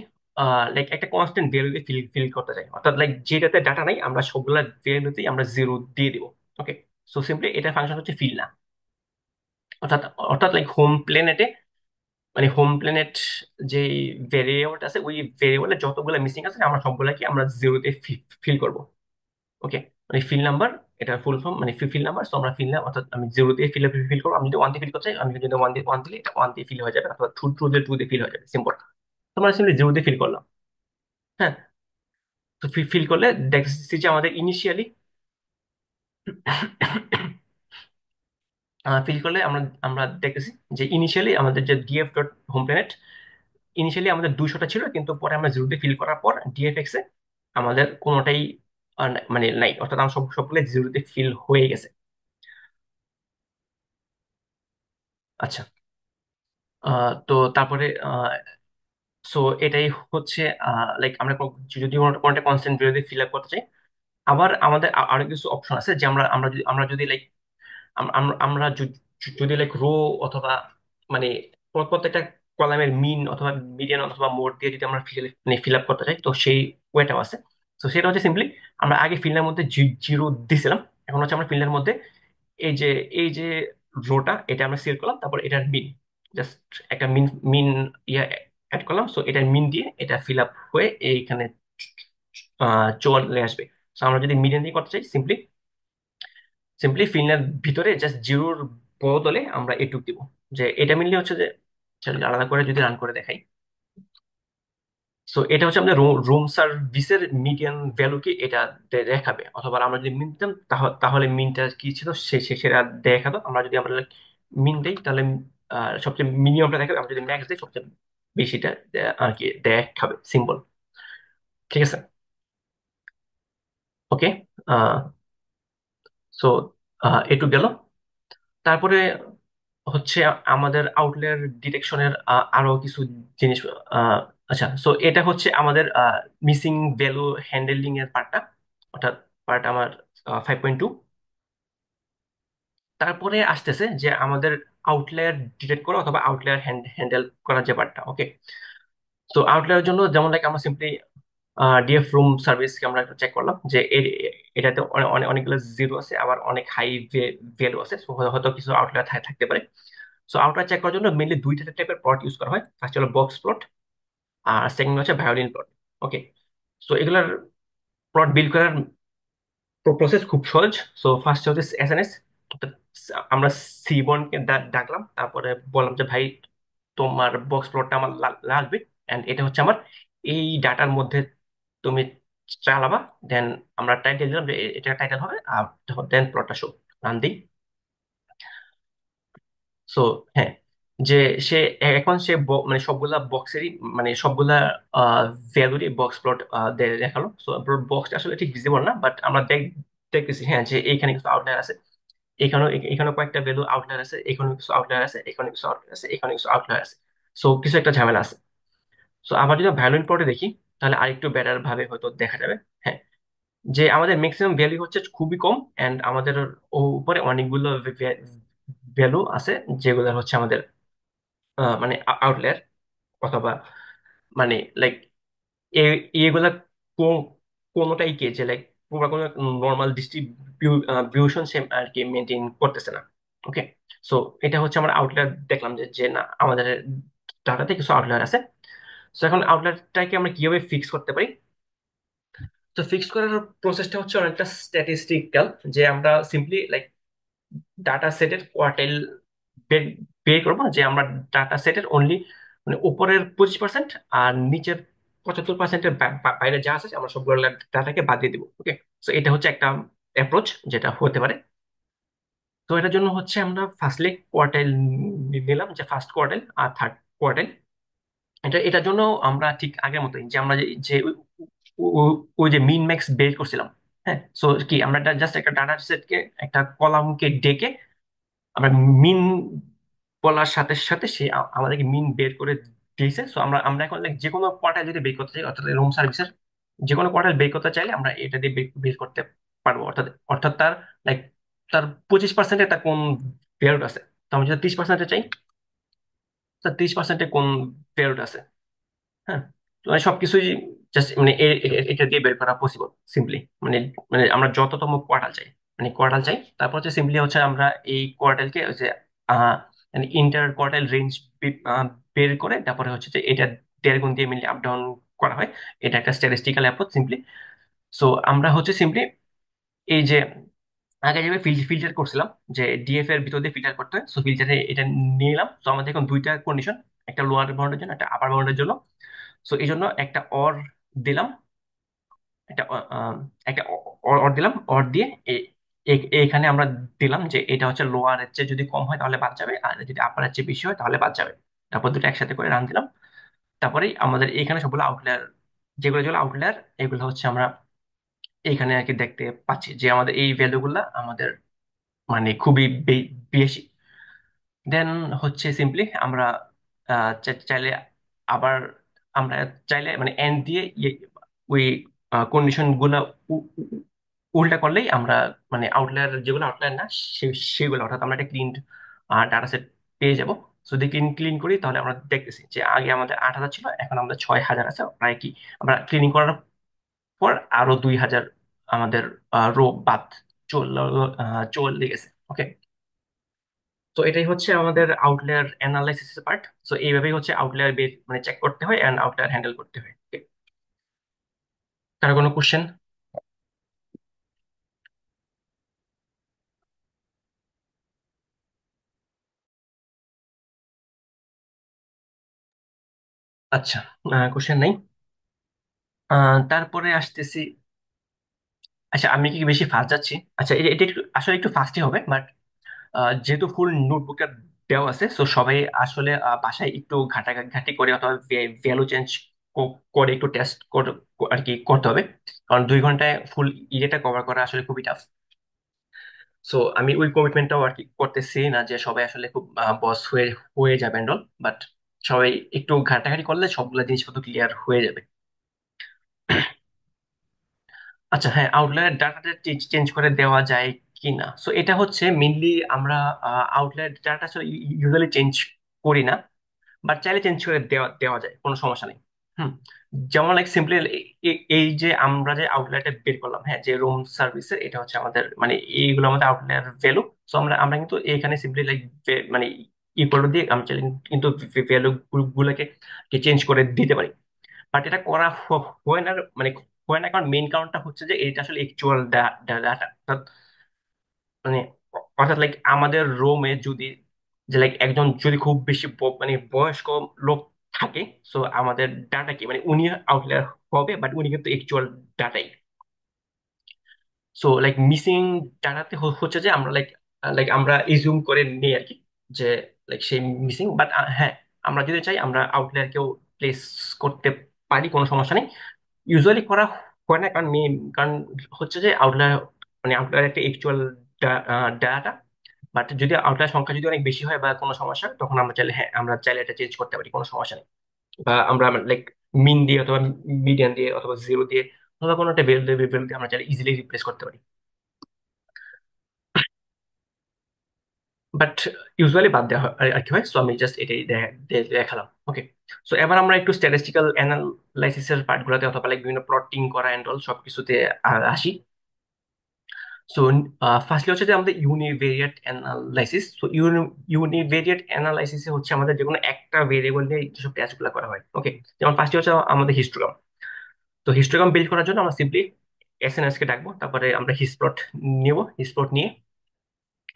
লাইক একটা কনস্ট্যান্ট ভ্যালুতে ফিল ফিল করতে চাই, অর্থাৎ লাইক যেটাতে ডাটা নাই আমরা সবগুলা ভ্যালুতেই আমরা জিরো দিয়ে দিব। ওকে, সো সিম্পলি এটা ফাংশন হচ্ছে ফিল না। অর্থাৎ অর্থাৎ লাইক হোম প্লেনেটে, মানে হোম প্ল্যানেট যে ভেরিয়েবলটা আছে, ওই ভেরিয়েবলে যতগুলো মিসিং আছে আমরা সবগুলাকে আমরা জিরোতে ফিল করব। ওকে, মানে ফিল নাম্বার, এটা ফুল ফর্ম মানে ফিল নাম্বার। তো আমরা ফিল না, অর্থাৎ আমি জিরো দিয়ে ফিল করবো। আমি যদি ওয়ান দিয়ে ফিল করতে চাই, আমি যদি ওয়ান দিলে এটা ওয়ান দিয়ে ফিল হয়ে যাবে, অথবা টু টু দিয়ে টু দিয়ে ফিল হয়ে যাবে, সিম্পল। তোমরা সিম্পলি জিরো দিয়ে ফিল করলাম। হ্যাঁ, তো ফিল করলে দেখছি যে আমাদের ইনিশিয়ালি ফিল করলে আমরা আমরা দেখতেছি যে ইনিশিয়ালি আমাদের যে DF dot home planet, initially আমাদের 200টা ছিল, কিন্তু পরে আমরা জিরোতে ফিল করার পর ডিএফএক্স এ আমাদের কোনোটাই মানে নাই, অর্থাৎ আমরা সবগুলো জিরোতে ফিল হয়ে গেছে। আচ্ছা, তো তারপরে সো এটাই হচ্ছে লাইক আমরা যদি কোনোটা কনস্ট্যান্ট ভ্যালু ফিল আপ করতে চাই, আবার আমাদের আরো কিছু অপশন আছে, যে আমরা যদি লাইক আমরা যদি লাইক রো অথবা মানে প্রত্যেকটা কলামের মিন অথবা মিডিয়ান অথবা মোড দিয়ে যদি আমরা ফিল আপ করতে চাই, তো সেই ওয়েটাও আছে। তো সেটা হচ্ছে সিম্পলি আমরা আগে ফিল্ডের মধ্যে জিরো দিছিলাম, এখন হচ্ছে আমরা ফিল্ডের মধ্যে এই যে এই যে রোটা এটা আমরা সিলেক্ট করলাম, তারপর এটার মিন, জাস্ট একটা মিন মিন ইয়া অ্যাড করলাম। সো এটার মিন দিয়ে এটা ফিল আপ হয়ে এইখানে চলে আসবে। তো আমরা যদি মিডিয়ান দিয়ে করতে চাই, সিম্পলি সিম্পলি ফিল্ডের ভিতরে জাস্ট জিরোর বদলে আমরা এটুক দিব। যে এটা মিললে হচ্ছে যে, চলো আলাদা করে যদি রান করে দেখাই। সো এটা হচ্ছে আমাদের রুম সার্ভিসের মিডিয়ান ভ্যালু কি এটা দেখাবে, অথবা আমরা যদি মিন দিতাম তাহলে মিনটা কি ছিল সেটা দেখাতো। আমরা যদি মিন দেই তাহলে সবচেয়ে মিনিমামটা দেখাবে, আমরা যদি ম্যাক্স দিই সবচেয়ে বেশিটা আর কি দেখাবে, সিম্পল। ঠিক আছে, ওকে। সো এটুক গেল। তারপরে হচ্ছে আমাদের আউটলেয়ার ডিটেকশনের আরো কিছু জিনিস। আহ, আচ্ছা, সো এটা হচ্ছে আমাদের মিসিং ভ্যালু হ্যান্ডেলিং এর পার্টটা, অর্থাৎ পার্ট আমার 5.2। তারপরে আসতেছে যে আমাদের আউটলেয়ার ডিটেক্ট করা অথবা আউটলেয়ার হ্যান্ডেল করার যে পার্টটা। ওকে, তো আউটলেয়ারের জন্য যেমন লাইক আমরা সিম্পলি ডিএফ রুম সার্ভিসকে আমরা চেক করলাম যে এটাতে অনেকগুলো জিরো আছে, আবার অনেক হাই ভ্যালু আছে। So হয়তো কিছু আউটলেয়ার থাকতে পারে। সো আউটলাইন চেক করার জন্য মেনলি দুইটা টাইপের প্লট ইউজ করা হয়। ফার্স্ট হলো বক্স প্লট, আর সেকেন্ড হচ্ছে ভায়োলিন প্লট। ওকে, সো এগুলার প্লট বিল্ড করার প্রসেস খুব সহজ। সো ফার্স্ট হচ্ছে এসএনএস। আমরা সিবনকে ডাকলাম, তারপরে বললাম যে ভাই তোমার বক্স প্লটটা আমার লাগবে, এন্ড এটা হচ্ছে আমার এই ডাটার মধ্যে তুমি চালাবা। দেন আমরা টাইটেল দিলাম যে এটা টাইটেল হবে, আর দেন প্লটটা শো রান দিই। সো হ্যাঁ, যে সে এখন সে মানে সবগুলা বক্সেরই মানে সবগুলা ভ্যালুরই বক্স প্লট দেখালো। সো বক্সটা আসলে ঠিক ভিজিবল না, বাট আমরা দেখতেছি হ্যাঁ যে এইখানে কিছু আউটলাইন আছে, এখানেও এখানে কয়েকটা ভ্যালু আউটলাইন আছে, এখানে কিছু আউটলাইন আছে, এখানে কিছু আউটলাইন আছে, এখানে কিছু আউটলাইন আছে। সো কিছু একটা ঝামেলা আছে। সো আবার যদি ভ্যালুইন প্লটে দেখি, তাহলে আরেকটু বেটার ভাবে হয়তো দেখা যাবে। হ্যাঁ, যে আমাদের ম্যাক্সিমাম ভ্যালু হচ্ছে খুবই কম, এন্ড আমাদের উপরে অনেকগুলো ভ্যালু আছে যেগুলো হচ্ছে আমাদের মানে আউটলায়ার, অথবা মানে লাইক এগুলা কোনোটাই কি যে লাইক পুরো কোনো নর্মাল ডিস্ট্রিবিউশন সে আর কি মেনটেন করতেছে না। ওকে, সো এটা হচ্ছে আমরা আউটলায়ার দেখলাম যে যে না আমাদের ডাটাতে কিছু আউটলায়ার আছে। সো এখন আউটলায়ারটাকে আমরা কিভাবে ফিক্স করতে পারি? তো ফিক্স করার প্রসেসটা হচ্ছে অনেকটা স্ট্যাটিস্টিক্যাল, যে আমরা সিম্পলি লাইক ডাটা সেটের কোয়ার্টাইল বের করবো, যে আমরা ডাটা সেটের অনলি মানে উপরের 25% আর নিচের 75%-এর বাইরে যা আছে আমরা সবগুলো ডাটাকে বাদ দিয়ে দিব। ওকে, তো এটা হচ্ছে একটা অ্যাপ্রোচ যেটা হতে পারে। তো এটার জন্য হচ্ছে আমরা ফার্স্টলি কোয়ার্টাইল নিলাম, যে ফার্স্ট কোয়ার্টাইল আর থার্ড কোয়ার্টাইল। এটার জন্য আমরা ঠিক আগের মতোই যে আমরা যে ওই যে মিন ম্যাক্স বের করছিলাম। হ্যাঁ, সো কি আমরা জাস্ট একটা ডাটা সেটকে, একটা কলামকে ডেকে আমরা মিন বলার সাথে সাথে সে আমাদেরকে মিন বের করে দিয়েছে। সো আমরা আমরা এখন like যে কোনো কোয়ার্টাইল যদি বের করতে চাই, অর্থাৎ রুম সার্ভিসের যে কোনো কোয়ার্টাইল বের করতে চাইলে আমরা এটা দিয়ে বের করতে পারবো। অর্থাৎ অর্থাৎ তার লাইক তার 25%-এ তার কোন পেয়ার আছে। তো আমি যদি 30%-এ চাই, তার 30%-এ কোন পেয়ার আছে। হ্যাঁ, তো মানে সবকিছুই জাস্ট মানে এটা দিয়ে বের করা পসিবল সিম্পলি। মানে মানে আমরা যততম কোয়ার্টাল চাই, মানে কোয়ার্টাল চাই, তারপর হচ্ছে সিম্পলি হচ্ছে আমরা এই কোয়ার্টালকে হচ্ছে আহ মানে ইন্টার কোয়ার্টাল রেঞ্জ বের করে তারপরে হচ্ছে যে এটা 1.5 গুণ দিয়ে মিলিয়ে আপ ডাউন করা হয়। এটা একটা স্ট্যাটিস্টিক্যাল অ্যাপ্রোচ সিম্পলি। সো আমরা হচ্ছে সিম্পলি এই যে আগে যেভাবে ফিল্টার করছিলাম, যে ডিএফ এর ভিতর দিয়ে ফিল্টার করতে হয়, সো ফিল্টারে এটা নিয়ে নিলাম। তো আমাদের এখন দুইটা কন্ডিশন, একটা লোয়ার বাউন্ডের জন্য, একটা আপার বাউন্ডের জন্য। সো এই জন্য একটা অর দিলাম, একটা একটা অর দিলাম। অর দিয়ে এখানে আমরা দিলাম যে এটা হচ্ছে লোয়ার এর চেয়ে যদি কম হয় তাহলে বাদ যাবে, আর যদি আপার এর চেয়ে বেশি হয় তাহলে বাদ যাবে। তারপর দুটো একসাথে করে রান দিলাম। তারপরেই আমাদের এখানে সবগুলো আউটলায়ার, যেগুলো যেগুলো আউটলায়ার, এগুলো হচ্ছে আমরা এখানে আর কি দেখতে পাচ্ছি যে আমাদের এই ভ্যালুগুলা আমাদের মানে খুবই বেশি। দেন হচ্ছে সিম্পলি আমরা চাইলে আবার আমরা চাইলে মানে এন্ড দিয়ে ওই কন্ডিশন গুলা উল্টা করলেই আমরা মানে আউটলায়ার, যেগুলো আউটলায়ার না সেগুলো, অর্থাৎ আমরা একটা ক্লিন ডাটা সেট পেয়ে যাবো। তো যদি ক্লিন ক্লিন করি তাহলে আমরা দেখতেছি যে আগে আমাদের 8,000 ছিল, এখন আমাদের 6,000 আছে প্রায়। কি আমরা ক্লিনিং করার পর আরো 2,000 আমাদের রো বাদ চল চলে গেছে। ওকে, তো এটাই হচ্ছে আমাদের আউটলেয়ার অ্যানালাইসিস পার্ট। তো এইভাবেই হচ্ছে আউটলেয়ার বের মানে চেক করতে হয় এন্ড আউটলেয়ার হ্যান্ডেল করতে হয়। Okay, কারো কোনো কোশ্চেন? আচ্ছা, কোশ্চেন নাই। তারপরে আসতেছি। আচ্ছা, আমি কি বেশি ফাস্ট যাচ্ছি? আচ্ছা, এটা একটু আসলে একটু ফাস্টই হবে, বাট যেহেতু ফুল নোটবুকটা দেওয়া আছে, তো সবাই আসলে বাসায় একটু ঘাটাঘাটি করে অথবা ভ্যালু চেঞ্জ করে একটু টেস্ট আর কি করতে হবে। কারণ 2 ঘন্টায় ফুল ইয়েটা কভার করা আসলে খুবই টাফ। সো আমি ওই কমিটমেন্টটাও আর কি করতেছি না যে সবাই আসলে খুব বস হয়ে হয়ে যাবে এন্ড অল, বাট সবাই একটু ঘাটাঘাটি করলে সবগুলো জিনিসপত্র ক্লিয়ার হয়ে যাবে। আচ্ছা, হ্যাঁ, আউটলায়ার ডাটাটা চেঞ্জ করে দেওয়া যায় কি না, সো এটা হচ্ছে মেইনলি আমরা আউটলায়ার ডাটা আসলে ইউজুয়ালি চেঞ্জ করি না, বাট চাইলে চেঞ্জ করে দেওয়া দেওয়া যায়, কোনো সমস্যা নেই। হুম, যেমন লাইক সিম্পলি এই যে আমরা যে আউটলায়ারটা বের করলাম, হ্যাঁ, যে রুম সার্ভিসের, এটা হচ্ছে আমাদের মানে এইগুলো আমাদের আউটলায়ার ভ্যালু। সো আমরা আমরা কিন্তু এখানে সিম্পলি লাইক মানে ইকুয়াল দিয়ে আমরা চাইলে কিন্তু ভ্যালু গুলোকে চেঞ্জ করে দিতে পারি। বাট এটা করা হয় না, মানে হয় না কারণ মেইন কারণটা হচ্ছে যে এটা আসলে অ্যাকচুয়াল ডাটা। মানে অর্থাৎ লাইক আমাদের রোমে যদি যে লাইক একজন যদি খুব বেশি মানে বয়স্ক লোক থাকে, সো আমাদের ডাটা কি মানে উনি আউটলায়ার হবে, বাট উনি কিন্তু অ্যাকচুয়াল ডাটাই। সো লাইক মিসিং ডাটাতে হচ্ছে যে আমরা লাইক লাইক আমরা ইজিউম করে নিই আর কি, যে লাইক সেই মিসিং। বাট হ্যাঁ, আমরা যদি চাই আমরা আউটলায়ারকেও প্লেস করতে পারি, কোনো সমস্যা নেই। ইউজুয়ালি করা হয় না কারণ মেন কারণ হচ্ছে যে আউটলায়ার মানে আউটলায়ার একটা অ্যাকচুয়াল ডাটা। বাট যদি আউটলায়ার সংখ্যা যদি অনেক বেশি হয় বা কোনো সমস্যা হয়, তখন আমরা চাইলে, হ্যাঁ, আমরা চাইলে এটা চেঞ্জ করতে পারি, কোনো সমস্যা নেই। বা আমরা লাইক মিন দিয়ে অথবা মিডিয়ান দিয়ে অথবা জিরো দিয়ে অথবা কোনো একটা ভ্যালু দিয়ে আমরা চাইলে ইজিলি রিপ্লেস করতে পারি। বাট ইউজুয়ালি বাদ দেওয়া হয় আর কি হয়। সো আমি জাস্ট এটাই দেখালাম। ওকে, সো এবার আমরা একটু স্ট্যাটিস্টিক্যাল অ্যানালাইসিসের পার্টগুলোতে অথবা লাইক বিভিন্ন প্লটিং করা এন্ড অল সবকিছুতে আসি। সো ফার্স্টলি হচ্ছে যে আমাদের ইউনিভেরিয়েট অ্যানালাইসিস। তো ইউনিভেরিয়েট অ্যানালাইসিসে হচ্ছে আমাদের যে কোনো একটা ভেরিয়েবল নিয়ে যেসব টেস্ট গুলো করা হয়। ওকে, যেমন ফার্স্টে হচ্ছে আমাদের হিস্টোগ্রাম। তো হিস্টোগ্রাম বিল্ড করার জন্য আমরা সিম্পলি এসএনএস কে ডাকবো, তারপরে আমরা হিসপ্লট নিব। হিসপ্লট নিয়ে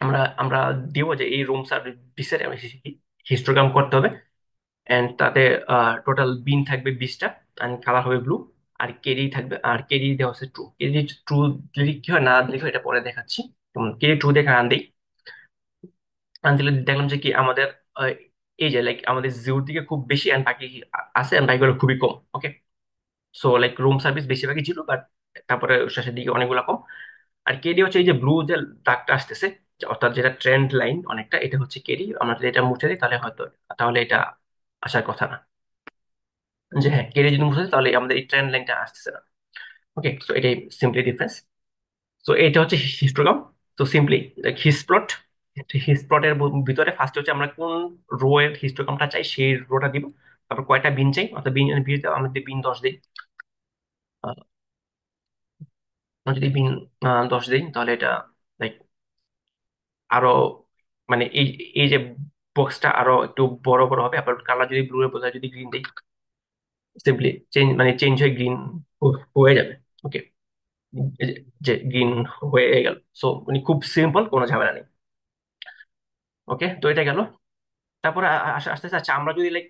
আমরা আমরা দিব যে এই রুম সার্ভিসের হিস্টোগ্রাম করতে হবে। এন্ড তাতে টোটাল বিন থাকবে 20টা, এন্ড কালার হবে ব্লু। আর কেরি থাকবে, আর কেরি দেওয়া হচ্ছে ট্রু। কেরি ট্রু দিলে কি হয় না দিলে কি হয়, এটা পরে দেখাচ্ছি। কেরি ট্রু দেখে রান দিই। রান দিলে দেখলাম যে কি আমাদের এই যে লাইক আমাদের জিওর দিকে খুব বেশি অ্যান্ড বাকি আছে অ্যান্ড বাকিগুলো খুবই কম। ওকে, সো লাইক রুম সার্ভিস বেশিরভাগই ছিল, বাট তারপরে শেষের দিকে অনেকগুলো কম। আর কেডি হচ্ছে এই যে ব্লু যে দাগটা আসতেছে, অর্থাৎ যেটা ট্রেন্ড লাইন অনেকটা, এটা হচ্ছে কেডি। আমরা যদি এটা মুছে দিই তাহলে হয়তো, তাহলে এটা আসার কথা না। যে হ্যাঁ, কেডি যদি মুছে দিই তাহলে আমাদের এই ট্রেন্ড লাইনটা আসতেছে না। ওকে, সো এটাই সিম্পলি ডিফারেন্স। তো এটা হচ্ছে হিস্টোগ্রাম। তো সিম্পলি হিস প্লট, হিস প্লটের ভিতরে ফার্স্ট হচ্ছে আমরা কোন রো এর হিস্টোগ্রামটা চাই সেই রোটা দিব। তারপর কয়টা বিন চাই, অর্থাৎ বিন বিন আমরা যদি বিন 10 দিই, আমরা যদি বিন 10 দিই তাহলে এটা লাইক আরো মানে এই যে বক্সটা আরো একটু বড় বড় হবে। আবার কালার যদি ব্লু এর বদলে যদি গ্রিন দিই, সিম্পলি চেঞ্জ মানে চেঞ্জ হয়ে গ্রিন হয়ে যাবে। ওকে, যে গ্রিন হয়ে গেল। সো মানে খুব সিম্পল, কোনো ঝামেলা নেই। ওকে, তো এটা গেল। তারপরে আস্তে আস্তে আচ্ছা, আমরা যদি লাইক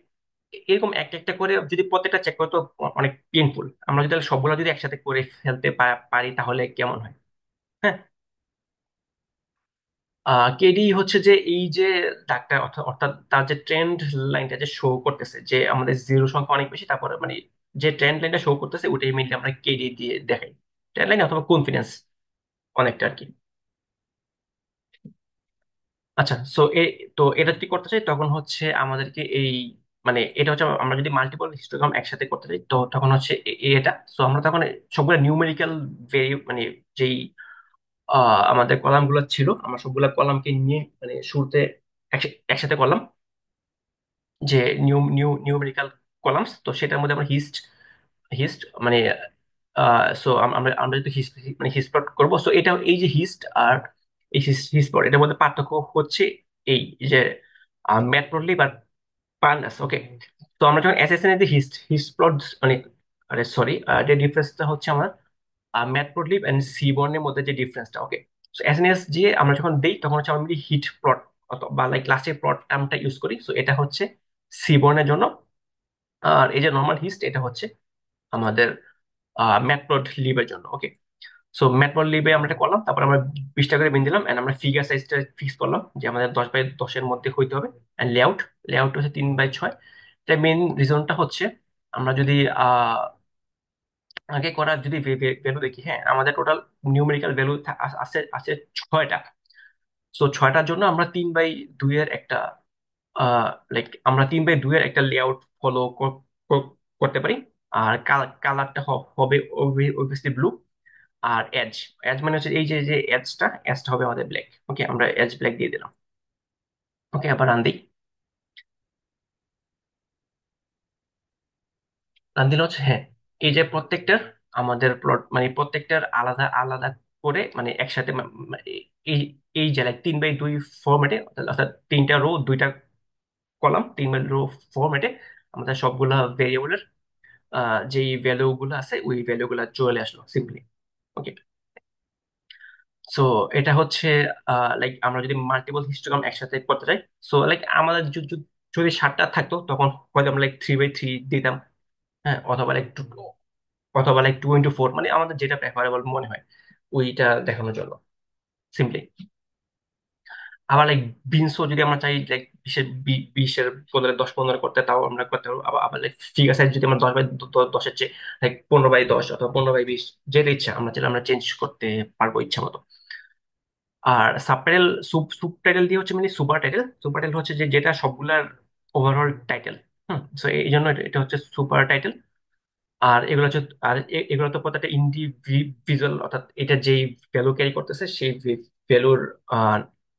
এরকম একটা একটা করে যদি প্রত্যেকটা চেক করতে, অনেক পেইনফুল। আমরা যদি সবগুলো যদি একসাথে করে ফেলতে পারি তাহলে কেমন হয়? হ্যাঁ, কেডি হচ্ছে যে এই যে দাগটা, অর্থাৎ অর্থাৎ তার যে ট্রেন্ড লাইনটা যে শো করতেছে, যে আমাদের জিরো সংখ্যা অনেক বেশি, তারপরে মানে যে ট্রেন্ড লাইনটা শো করতেছে ওটাই মেনলি আমরা কেডি দিয়ে দেখাই। ট্রেন্ড লাইন অথবা কনফিডেন্স অনেকটা আর কি। আচ্ছা, সো তো এটা যদি করতে চাই তখন হচ্ছে আমাদেরকে এই মানে এটা হচ্ছে আমরা যদি মাল্টিপল হিস্টোগ্রাম একসাথে করতে চাই তো তখন হচ্ছে এটা। সো আমরা তখন সবগুলো নিউমেরিক্যাল মানে যেই আমাদের কলাম গুলো ছিল, আমরা সবগুলা কলামকে নিয়ে মানে শুরুতে একসাথে করলাম, যে নিউমেরিক্যাল কলামস। তো সেটার মধ্যে আমরা হিস্ট হিস্ট মানে সো আমরা আমরা যদি হিস্ট মানে হিস্ট প্লট করবো, সো এটা এই যে হিস্ট আর এই হিস্ট প্লট এটার মধ্যে পার্থক্য হচ্ছে এই যে ম্যাটপ্লটলিব আর পার্নাস। ওকে, তো আমরা যখন এসএসএন এর যে হিস্ট হিস্ট প্লট মানে আরে সরি, যে ডিফারেন্সটা হচ্ছে আমার ম্যাটপ্লটলিব এন্ড সিবর্নের মধ্যে যে ডিফারেন্সটা। ওকে, সো এসএনএস যে আমরা যখন দেই তখন হচ্ছে আমরা হিট প্লট বা লাইক লাস্টের প্লট টার্মটা ইউজ করি। সো এটা হচ্ছে সিবর্নের জন্য। আর এই যে নর্মাল হিস্ট এটা হচ্ছে আমাদের ম্যাটপ্লট লিবের জন্য। ওকে, সো ম্যাটপ্লট লিবে আমরা এটা করলাম, তারপর আমরা 20টা করে বিন দিলাম এন্ড আমরা ফিগার সাইজটা ফিক্স করলাম যে আমাদের 10 বাই 10-এর মধ্যে হইতে হবে। এন্ড লেআউট, লেআউট হচ্ছে 3/6। তাই মেন রিজনটা হচ্ছে আমরা যদি আহ আগে করা যদি ভ্যালু দেখি, হ্যাঁ আমাদের টোটাল নিউমেরিক্যাল ভ্যালু আছে আছে 6টা। সো 6টার জন্য আমরা 3/2-এর একটা লাইক আমরা 3/2-এর একটা লেআউট ফলো করতে পারি। আর কালারটা হবে অবভিয়াসলি ব্লু। আর এজ, এজ মানে হচ্ছে এই যে যে এজটা হবে আমাদের ব্ল্যাক। ওকে, আমরা এজ ব্ল্যাক দিয়ে দিলাম। ওকে, আবার রান দিই। রান দিলে হচ্ছে হ্যাঁ, এই যে প্রত্যেকটার আমাদের প্লট মানে প্রত্যেকটার আলাদা আলাদা করে মানে একসাথে এই এই যে লাইক 3/2 ফরম্যাটে, অর্থাৎ 3টা রো 2টা কলাম, 3/2 ফরম্যাটে আমাদের সবগুলা ভেরিয়েবলের যেই ভ্যালু গুলো আছে ওই ভ্যালু গুলা চলে আসলো সিম্পলি। ওকে, সো এটা হচ্ছে লাইক আমরা যদি মাল্টিপল হিস্টোগ্রাম একসাথে করতে চাই, সো লাইক আমাদের যদি 7টা থাকতো তখন হয়তো আমরা লাইক 3/3 দিতাম। হ্যাঁ, অথবা লাইক 2 into 4, মানে আমাদের যেটা প্রেফারেবল মনে হয় ওইটা দেখানোর জন্য সিম্পলি। আবার লাইক বিনসও যদি আমরা চাই লাইক 20-এর বদলে 10-15 করতে, তাও আমরা করতে পারবো। আবার আবার লাইক ফিগার সাইজ যদি আমরা 10/10-এর চেয়ে লাইক 15/10 অথবা 15/20 যেটা ইচ্ছা আমরা চাইলে আমরা চেঞ্জ করতে পারবো ইচ্ছা মতো। আর সাবটাইটেল সুব টাইটেল দিয়ে হচ্ছে মানে সুপার টাইটেল। সুপার টাইটেল হচ্ছে যে যেটা সবগুলার ওভারঅল টাইটেল। তো এই জন্য এটা হচ্ছে সুপার টাইটেল। আর এগুলো হচ্ছে এগুলো তো প্রত্যেকটা ইন্ডিভিজুয়াল, অর্থাৎ এটা যেই ভ্যালু ক্যারি করতেছে সেই ভ্যালুর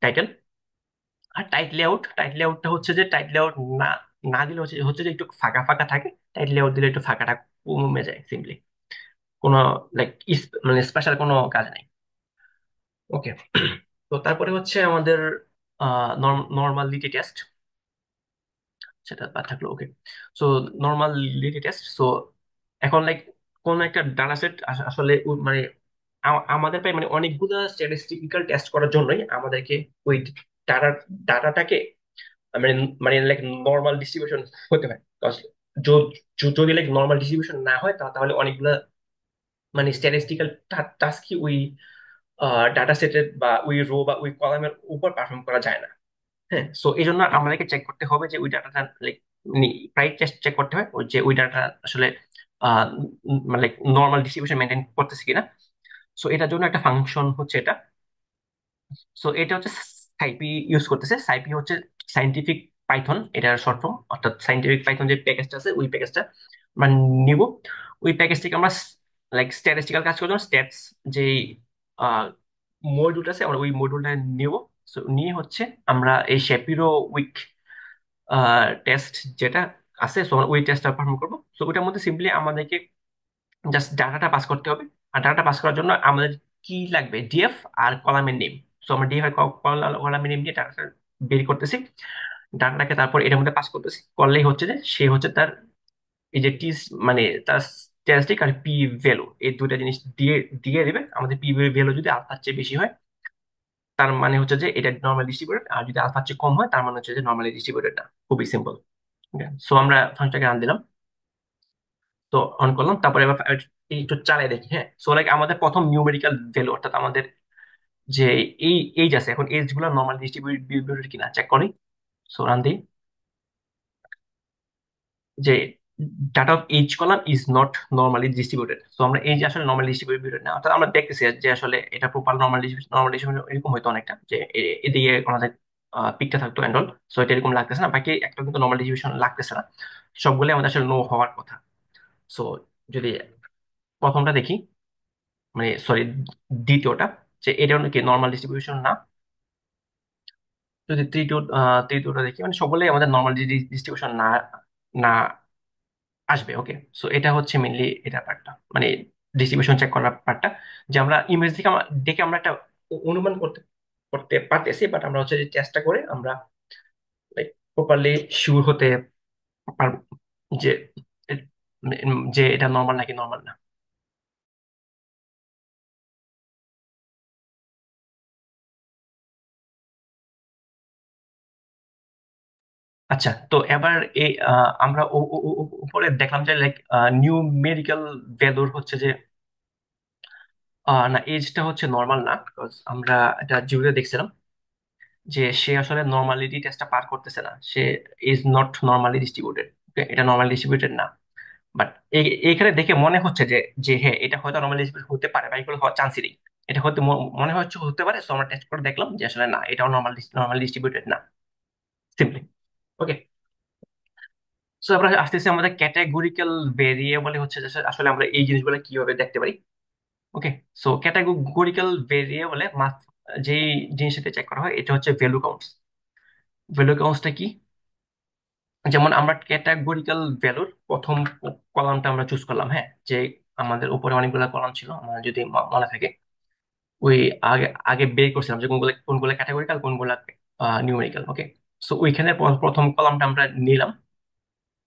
টাইটেল। আর টাইট লেআউটটা হচ্ছে যে টাইট লেআউট না না দিলে হচ্ছে হচ্ছে যে একটু ফাঁকা ফাঁকা থাকে। টাইট লেআউট দিলে একটু ফাঁকাটা কমে যায় সিম্পলি, কোনো লাইক মানে স্পেশাল কোনো কাজ নাই। ওকে, তো তারপরে হচ্ছে আমাদের নর্মালিটি টেস্ট, সেটা বাদ থাকলো। ওকে, সো নর্মালিটি টেস্ট। সো এখন লাইক কোন একটা ডাটা সেট আসলে মানে আমাদের প্রায় মানে অনেকগুলো স্ট্যাটিস্টিক্যাল টেস্ট করার জন্যই আমাদেরকে ওই ডাটা ডাটাটাকে মানে মানে লাইক নর্মাল ডিস্ট্রিবিউশন হতে হয়। Because যদি লাইক নর্মাল ডিস্ট্রিবিউশন না হয় তাহলে অনেকগুলা মানে স্ট্যাটিস্টিক্যাল টাস্ক কি ওই ডাটা সেটের বা ওই রো বা ওই কলামের উপর পারফর্ম করা যায় না। হ্যাঁ, সো এই জন্য আমাদেরকে চেক করতে হবে যে ওই ডাটাটা লাইক প্রায় চেক করতে হয় ওই যে ওই ডাটা আসলে আহ মানে নর্মাল ডিস্ট্রিবিউশন মেনটেন করতেছে কিনা। সো এটার জন্য একটা ফাংশন হচ্ছে এটা। সো এটা হচ্ছে সাইপি ইউজ করতেছে। সাইপি হচ্ছে সাইন্টিফিক পাইথন, এটার শর্ট ফর্ম। অর্থাৎ সাইন্টিফিক পাইথন যে প্যাকেজটা আছে ওই প্যাকেজটা আমরা নিব। ওই প্যাকেজ থেকে আমরা লাইক স্ট্যাটিস্টিক্যাল কাজ করার জন্য স্ট্যাটস যে মডিউলটা আছে আমরা ওই মডিউলটা নিব। সো নিয়ে হচ্ছে আমরা এই শেপিরো উইক টেস্ট যেটা আছে, সো আমরা ওই টেস্টটা পারফর্ম করবো। সো ওইটার মধ্যে সিম্পলি আমাদেরকে জাস্ট ডাটাটা পাস করতে হবে। আর ডাটাটা পাস করার জন্য আমাদের কি লাগবে, ডিএফ আর কলামের নেম। সো আমরা ডিএফ আর কলামের নেম দিয়ে ডাটাটা বের করতেছি। ডাটাটাকে তারপর এটার মধ্যে পাস করতেছি, করলেই হচ্ছে যে সে হচ্ছে তার এই যে টিস মানে তার স্ট্যাটিস্টিক আর পি ভ্যালু এই দুইটা জিনিস দিয়ে দিয়ে দিবে। আমাদের পি ভ্যালু যদি আলফার চেয়ে বেশি হয় তার মানে হচ্ছে যে এটা নর্মাল ডিস্ট্রিবিউটেড, আর যদি আলফার চেয়ে কম হয় তার মানে হচ্ছে যে নর্মালি ডিস্ট্রিবিউটেড না। খুবই সিম্পল। সো আমরা ফাংশনটাকে রান দিলাম, তো অন করলাম, তারপরে এবার একটু চালিয়ে দেখি। হ্যাঁ, সো লাইক আমাদের প্রথম নিউমেরিক্যাল ভ্যালু অর্থাৎ আমাদের যে এই এইজ আছে, এখন এইজ গুলো নর্মাল ডিস্ট্রিবিউটেড কিনা চেক করি। সো রান দিই যে data off H column is not normally distributed. তো আমরা এই যে আসলে নর্মালি ডিস্ট্রিবিউটেড না, অর্থাৎ আমরা দেখতেছি যে আসলে এটা প্রপার নর্মাল নর্মাল ডিস্ট্রিবিউশন এরকম হয়তো অনেকটা যে এদিকে আমাদের পিকটা থাকতো অ্যান্ড অল। সো এটা এরকম লাগতেছে না, বাকি একটা কিন্তু নর্মাল ডিস্ট্রিবিউশন লাগতেছে না। সবগুলো আমাদের আসলে নো হওয়ার কথা। সো যদি প্রথমটা দেখি, মানে সরি দ্বিতীয়টা, যে এটা কি নর্মাল ডিস্ট্রিবিউশন না। যদি তৃতীয়টা দেখি, মানে সবগুলোই আমাদের নর্মাল ডিস্ট্রিবিউশন না না আসবে। ওকে, সো এটা হচ্ছে মেনলি এটা পার্টটা, মানে ডিস্ট্রিবিউশন চেক করার পার্টটা। যে আমরা ইমেজ দেখে দেখে আমরা একটা অনুমান করতে করতে পারতেছি, বাট আমরা হচ্ছে যে চেষ্টা করে আমরা লাইক প্রপারলি শিওর হতে পারবো যে যে এটা নর্মাল নাকি নর্মাল না। আচ্ছা, তো এবার এই আমরা উপরে দেখলাম যে লাইক নিউমেরিক্যাল ভ্যালুর হচ্ছে যে না, এজটা হচ্ছে নর্মাল না, বিকজ আমরা এটা জিরোতে দেখছিলাম যে সে আসলে নর্মালিটি টেস্টটা পার করতেছে না। সে ইজ নট নর্মালি ডিস্ট্রিবিউটেড। এটা নর্মালি ডিস্ট্রিবিউটেড না। বাট এইখানে দেখে মনে হচ্ছে যে যে হ্যাঁ এটা হয়তো নর্মালি ডিস্ট্রিবিউটেড হতে পারে, বা এগুলো হওয়ার চান্সই নেই। এটা হয়তো মনে হচ্ছে হতে পারে। সো আমরা টেস্ট করে দেখলাম যে আসলে না, এটাও নর্মালি ডিস্ট্রিবিউটেড না, সিম্পলি। ওকে, সো আমরা আসতেছি আমাদের ক্যাটাগরিক্যাল ভেরিয়েবলে হচ্ছে যে আসলে আমরা এই জিনিসগুলো কিভাবে দেখতে পারি। ওকে, সো ক্যাটাগরিক্যাল ভেরিয়েবলে যেই জিনিসটা চেক করা হয় এটা হচ্ছে ভ্যালু কাউন্টস। ভ্যালু কাউন্টসটা কি? যেমন আমরা ক্যাটাগরিক্যাল ভ্যালুর প্রথম কলামটা আমরা চুজ করলাম। হ্যাঁ, যে আমাদের উপরে অনেকগুলো কলাম ছিল, আমার যদি মনে থাকে ওই আগে আগে বের করছিলাম যে কোনগুলো কোনগুলো ক্যাটাগরিক্যাল কোনগুলো নিউমেরিক্যাল। ওকে, সো ওইখানে প্রথম কলামটা আমরা নিলাম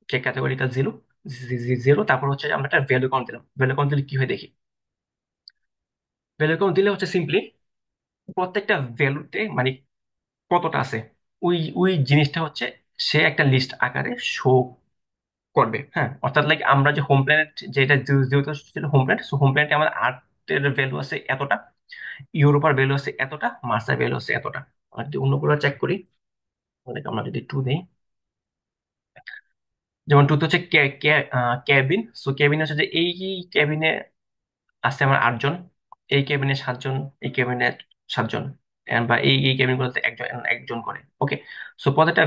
যে ক্যাটাগরিক্যাল জিরো। জিরো, তারপর হচ্ছে যে আমরা একটা ভ্যালু কাউন্ট দিলাম। ভ্যালু কাউন্ট দিলে কি হয় দেখি। ভ্যালু কাউন্ট দিলে হচ্ছে সিম্পলি প্রত্যেকটা ভ্যালুতে মানে কতটা আছে ওই ওই জিনিসটা হচ্ছে সে একটা লিস্ট আকারে শো করবে। হ্যাঁ, অর্থাৎ লাইক আমরা যে হোম প্ল্যানেট, যেটা যেহেতু ছিল হোম প্ল্যানেট, সো হোম প্ল্যানেটে আমাদের আর্থের ভ্যালু আছে এতটা, ইউরোপার ভ্যালু আছে এতটা, মার্সের ভ্যালু আছে এতটা। আর যদি অন্যগুলো চেক করি, লাইক আমরা যদি টু দেই, যেমন টু হচ্ছে ক্যাবিন। সো ক্যাবিন হচ্ছে যে এই ক্যাবিনে আছে আমার 8 জন, এই ক্যাবিনে 7 জন, এই ক্যাবিনে 7 জন, বা এই ক্যাবিন গুলোতে একজন একজন করে। ওকে, সো প্রত্যেকটা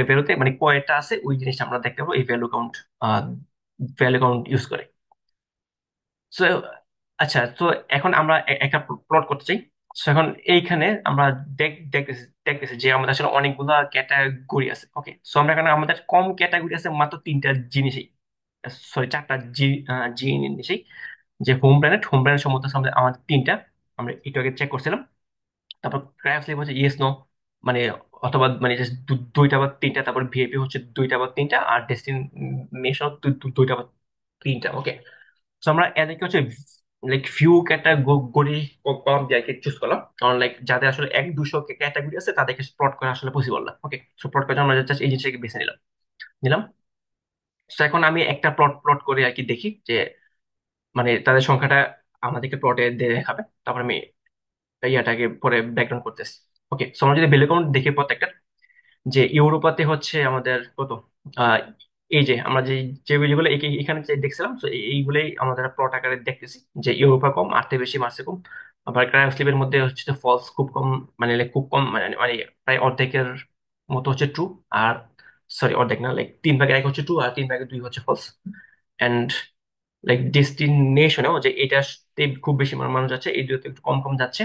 ভ্যালুতে মানে কয়টা আছে ওই জিনিসটা আমরা দেখতে পাবো এই ভ্যালু কাউন্ট ইউজ করে। সো আচ্ছা, তো এখন আমরা একটা প্লট করতে চাই। সো এখন এইখানে আমরা দেখতেছি যে আমাদের আসলে অনেকগুলা ক্যাটাগরি আছে। ওকে, সো আমরা এখানে আমাদের কম ক্যাটাগরি আছে মাত্র তিনটা জিনিসই, সরি চারটা জিনিসই। যে হোম প্ল্যানেট সম্বন্ধে আমাদের আমাদের তিনটা, আমরা একটু আগে চেক করছিলাম। তারপর ক্রাফট স্লিপ হচ্ছে ইয়েস নো, মানে অথবা মানে just দুইটা বা তিনটা, তারপর ভিআইপি হচ্ছে দুইটা বা তিনটা, আর ডেস্টিনেশন দুইটা বা তিনটা। ওকে, তো আমরা এদেরকে হচ্ছে লাইক ফিউ ক্যাটাগরি কলাম দিয়ে চুজ করলাম, কারণ লাইক যাদের আসলে 100-200 ক্যাটাগরি আছে তাদেরকে প্লট করা আসলে পসিবল না। ওকে, সো প্লট করার জন্য আমরা জাস্ট এই জিনিসটাকে বেছে নিলাম নিলাম তো এখন আমি একটা প্লট প্লট করে আর কি দেখি যে মানে তাদের সংখ্যাটা আমাদেরকে প্লটে দেখাবে। তারপর আমি ইয়াটাকে পরে ব্যাকগ্রাউন্ড করতেছি। ওকে, সো আমরা যদি ভ্যালু কাউন্ট দেখি প্রত্যেকটা, যে ইউরোপাতে হচ্ছে আমাদের কত আহ, এই যে আমরা যে যে যেগুলো এখানে যে দেখছিলাম, তো এইগুলোই আমাদের প্লট আকারে দেখতেছি যে ইউরোপা কম, আর্থে বেশি, মার্সে কম। আবার ক্রায়োস্লিপের মধ্যে হচ্ছে ফলস খুব কম, মানে like খুব কম, মানে মানে প্রায় অর্ধেকের মতো হচ্ছে ট্রু। আর সরি, অর্ধেক না, লাইক 3 ভাগের 1 হচ্ছে ট্রু আর 3 ভাগের 2 হচ্ছে ফলস। এন্ড লাইক ডেস্টিনেশনেও যে এটাতে খুব বেশি মানুষ যাচ্ছে, এই দুটোতে একটু কম কম যাচ্ছে।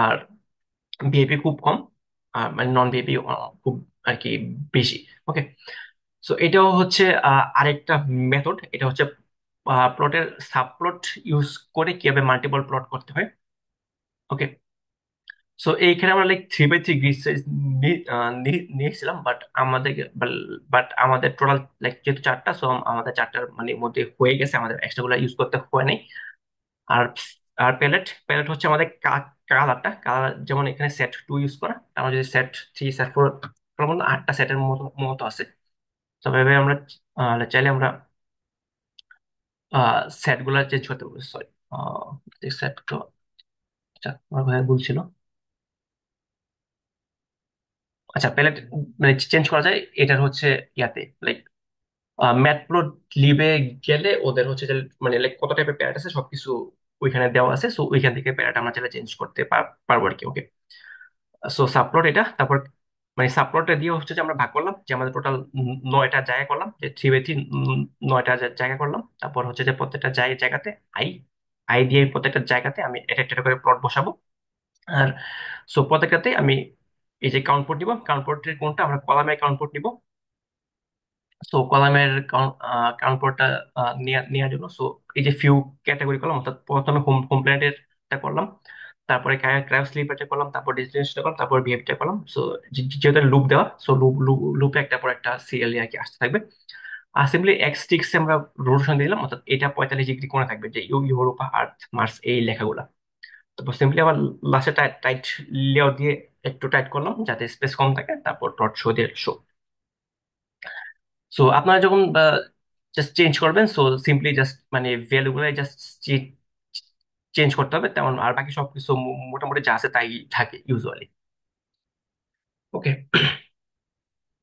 আর ভিআইপি খুব কম, আর মানে নন ভিআইপি খুব আর কি বেশি। ওকে, সো এটাও হচ্ছে আরেকটা মেথড। এটা হচ্ছে প্লটের সাবপ্লট ইউজ করে কিভাবে মাল্টিপল প্লট করতে হয়। ওকে, সো এইখানে আমরা লাইক 3x3 গ্রিড সাইজ নিয়েছিলাম, বাট আমাদের টোটাল লাইক যেহেতু চারটা, সো আমাদের চারটার মানে মধ্যে হয়ে গেছে, আমাদের এক্সট্রা গুলো ইউজ করতে হয় নাই। আর আর প্যালেট প্যালেট হচ্ছে আমাদের কালারটা কালার, যেমন এখানে সেট 2 ইউজ করা, আমরা যদি সেট 3 সেট 4, 8টা সেটের মতো মতো আছে। তবে এভাবে আমরা চাইলে আমরা সেট গুলা চেঞ্জ করতে পারবো। সরি, সেট তো, আচ্ছা আমার ভাই ভুল ছিল। আচ্ছা, প্যালেট মানে চেঞ্জ করা যায়, এটার হচ্ছে ইয়াতে লাইক ম্যাটপ্লট লিবে গেলে ওদের হচ্ছে যে মানে লাইক কত টাইপের প্যালেট আছে সবকিছু ওইখানে দেওয়া আছে, সো ওইখান থেকে প্যালেট আমরা চাইলে চেঞ্জ করতে পারবো আর কি। ওকে, সো সাবপ্লট এটা, তারপর মানে সাবপ্লটটা দিয়ে হচ্ছে যে আমরা ভাগ করলাম যে আমাদের টোটাল 9টা জায়গা করলাম, যে 3x3 9টা জায়গা করলাম। তারপর হচ্ছে যে প্রত্যেকটা জায়গাতে আই আই দিয়ে প্রত্যেকটা জায়গাতে আমি একটা একটা করে প্লট বসাবো। আর সো প্রত্যেকটাতে আমি এই যে কাউন্ট পোর্ট নিব, কাউন্ট পোর্টের কোনটা আমরা কলামে কাউন্ট পোর্ট নিব। সো কলামের কাউন্ট পোর্টটা নেওয়ার জন্য, সো এই যে ফিউ ক্যাটাগরি করলাম, অর্থাৎ প্রথমে হোম হোম প্ল্যানেটেরটা করলাম, তারপরে ক্রায়ো স্লিপারটা করলাম, তারপর ডেস্টিনেশনটা করলাম, তারপর বিহেভটা করলাম। সো যেহেতু লুপ দেওয়া, সো লুপে একটা পর একটা সিরিয়ালি আর কি আসতে থাকবে। আর সিম্পলি এক্স আমরা রোটেশন দিলাম, অর্থাৎ এটা 45 ডিগ্রি কোণে থাকবে, যে ইউরোপা, আর্থ, মার্স এই লেখাগুলা। তারপর সিম্পলি আবার লাস্টে টাইট টাইট লেয়ার দিয়ে একটু টাইট করলাম যাতে স্পেস কম থাকে, তারপর ডট শো দিয়ে শো। সো আপনারা যখন জাস্ট চেঞ্জ করবেন, সো সিম্পলি জাস্ট মানে ভ্যালু গুলো জাস্ট চেঞ্জ করতে হবে, তেমন আর বাকি সবকিছু মোটামুটি যা আছে তাই থাকে ইউজুয়ালি। ওকে,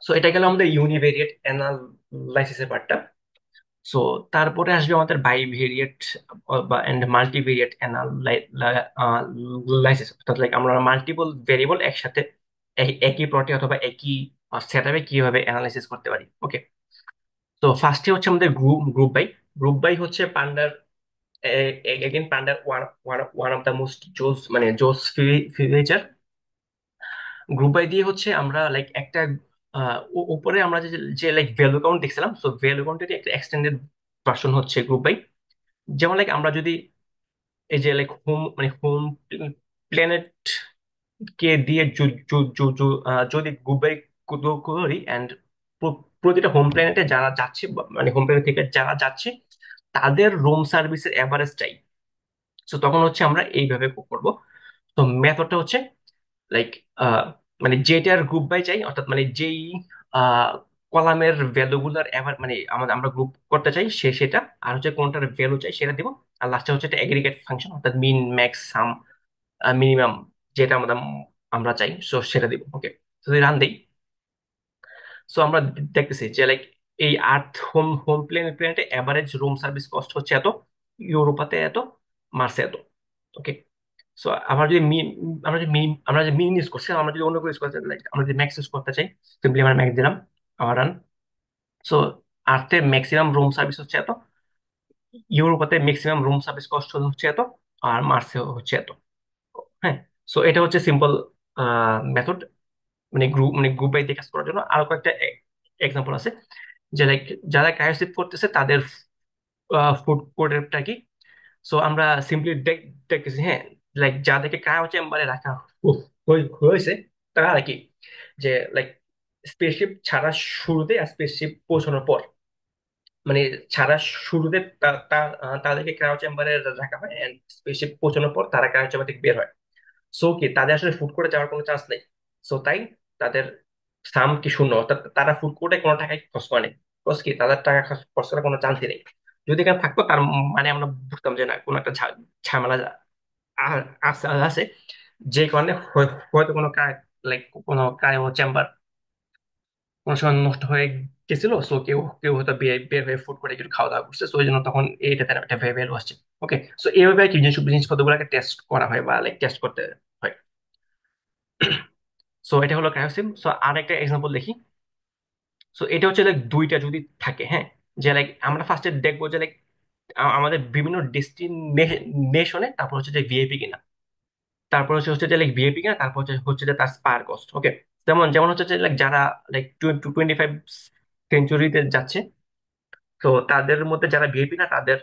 সো এটা গেল আমাদের ইউনিভেরিয়েট অ্যানালাইসিসের পার্টটা। সো তারপরে আসবে আমাদের বাইভেরিয়েট বা এন্ড মাল্টিভেরিয়েট অ্যানালাইসিস, অর্থাৎ লাইক আমরা মাল্টিপল ভেরিয়েবল একসাথে একই প্লটে অথবা একই সেটআপে কিভাবে অ্যানালাইসিস করতে পারি। ওকে, তো ফার্স্টে হচ্ছে আমাদের গ্রুপ বাই হচ্ছে পান্ডার, এগেন পান্ডার ওয়ান অফ দ্য মোস্ট জোস, মানে জোস ফিচার। গ্রুপ বাই দিয়ে হচ্ছে আমরা লাইক একটা উপরে আমরা যে লাইক ভ্যালু কাউন্ট দেখছিলাম, সো ভ্যালু কাউন্টের একটা এক্সটেন্ডেড ভার্সন হচ্ছে গ্রুপ বাই। যেমন লাইক আমরা যদি এই যে লাইক হোম প্ল্যানেট কে দিয়ে যদি গ্রুপ বাই করি, অ্যান্ড প্রতিটা হোম প্ল্যানেটে যারা যাচ্ছে মানে হোম প্ল্যানেট থেকে যারা যাচ্ছে তাদের রুম সার্ভিসের এভারেজ চাই। তো তখন হচ্ছে আমরা এইভাবে করব। তো মেথডটা হচ্ছে লাইক মানে যেটার গ্রুপ বাই চাই, অর্থাৎ মানে যেই কলামের ভ্যালুগুলার এভার মানে আমরা গ্রুপ করতে চাই সেটা, আর হচ্ছে কোনটার ভ্যালু চাই সেটা দিব। আর লাস্টে হচ্ছে একটা এগ্রিগেট ফাংশন, অর্থাৎ মিন ম্যাক্স সাম মিনিমাম যেটা আমরা চাই, সো সেটা দিব। ওকে, যদি রান দিই, সো আমরা দেখতেছি যে লাইক এই আর্থ হোম প্ল্যানেটে এভারেজ রুম সার্ভিস কস্ট হচ্ছে এত, ইউরোপাতে এত, মার্সে এত। ওকে, সো আমরা যে মিন ইউজ করছি, আমরা যদি অন্য করে ইউজ করতে লাইক আমরা যদি ম্যাক্স ইউজ করতে চাই, সিম্পলি আমরা ম্যাক্স দিলাম, আবার রান। সো আর্থে ম্যাক্সিমাম রুম সার্ভিস হচ্ছে এত, ইউরোপাতে ম্যাক্সিমাম রুম সার্ভিস কস্ট হচ্ছে এত, আর মার্সে হচ্ছে এত। হ্যাঁ, সো এটা হচ্ছে সিম্পল মেথড, মানে গ্রুপ বাই দিয়ে কাজ করার জন্য। আরো কয়েকটা এক্সাম্পল আছে, যে লাইক যারা কায়োসিপ করতেছে তাদের ফুড কোডটা কি। সো আমরা সিম্পলি দেখতেছি, হ্যাঁ, লাইক যাদেরকে ক্রায়ো চেম্বারে রাখা হয়েছে তারা আর কি, যে লাইক স্পেসশিপ ছাড়া শুরুতে আর স্পেসশিপ পৌঁছানোর পর, মানে ছাড়া শুরুতে তাদেরকে ক্রায়ো চেম্বারে রাখা হয়, এন্ড স্পেসশিপ পৌঁছানোর পর তারা ক্রায়ো চেম্বার থেকে বের হয়। সো কি তাদের আসলে ফুড কোর্টে যাওয়ার কোনো চান্স নেই। সো তাই তাদের সাম কি শূন্য, অর্থাৎ তারা ফুড কোর্টে কোনো টাকাই খরচ করে নেই। খরচ কি তাদের টাকা খরচ করার কোনো চান্সই নেই। যদি এখানে থাকতো তার মানে আমরা বুঝতাম যে না কোনো একটা ঝামেলা আছে আছে, যে কারণে হয়তো কোনো লাইক কোনো ক্রায়ো চেম্বার কোনো সময় নষ্ট হয়ে গেছিল, সো কেউ কেউ হয়তো বের বের হয়ে ফুড করে একটু খাওয়া দাওয়া করছে, সো ওই জন্য তখন এইটাতে একটা ভ্যালু আসছে। ওকে, সো এইভাবে আর কি জিনিসপত্রগুলোকে টেস্ট করা হয় বা লাইক টেস্ট করতে হয়। সো এটা হলো ক্রায়োসিম। সো আর একটা এক্সাম্পল দেখি। সো এটা হচ্ছে লাইক দুইটা যদি থাকে, হ্যাঁ, যে লাইক আমরা ফার্স্টে দেখবো যে লাইক আমাদের বিভিন্ন ডেস্টিনেশনে তারপর হচ্ছে যে ভিআইপি কিনা, তারপর হচ্ছে হচ্ছে যে লাইক ভিআইপি কিনা, তারপর হচ্ছে হচ্ছে যে তার স্পার কস্ট। ওকে, যেমন যেমন হচ্ছে যে লাইক যারা লাইক 25 সেঞ্চুরিতে যাচ্ছে, তো তাদের মধ্যে যারা ভিআইপি না তাদের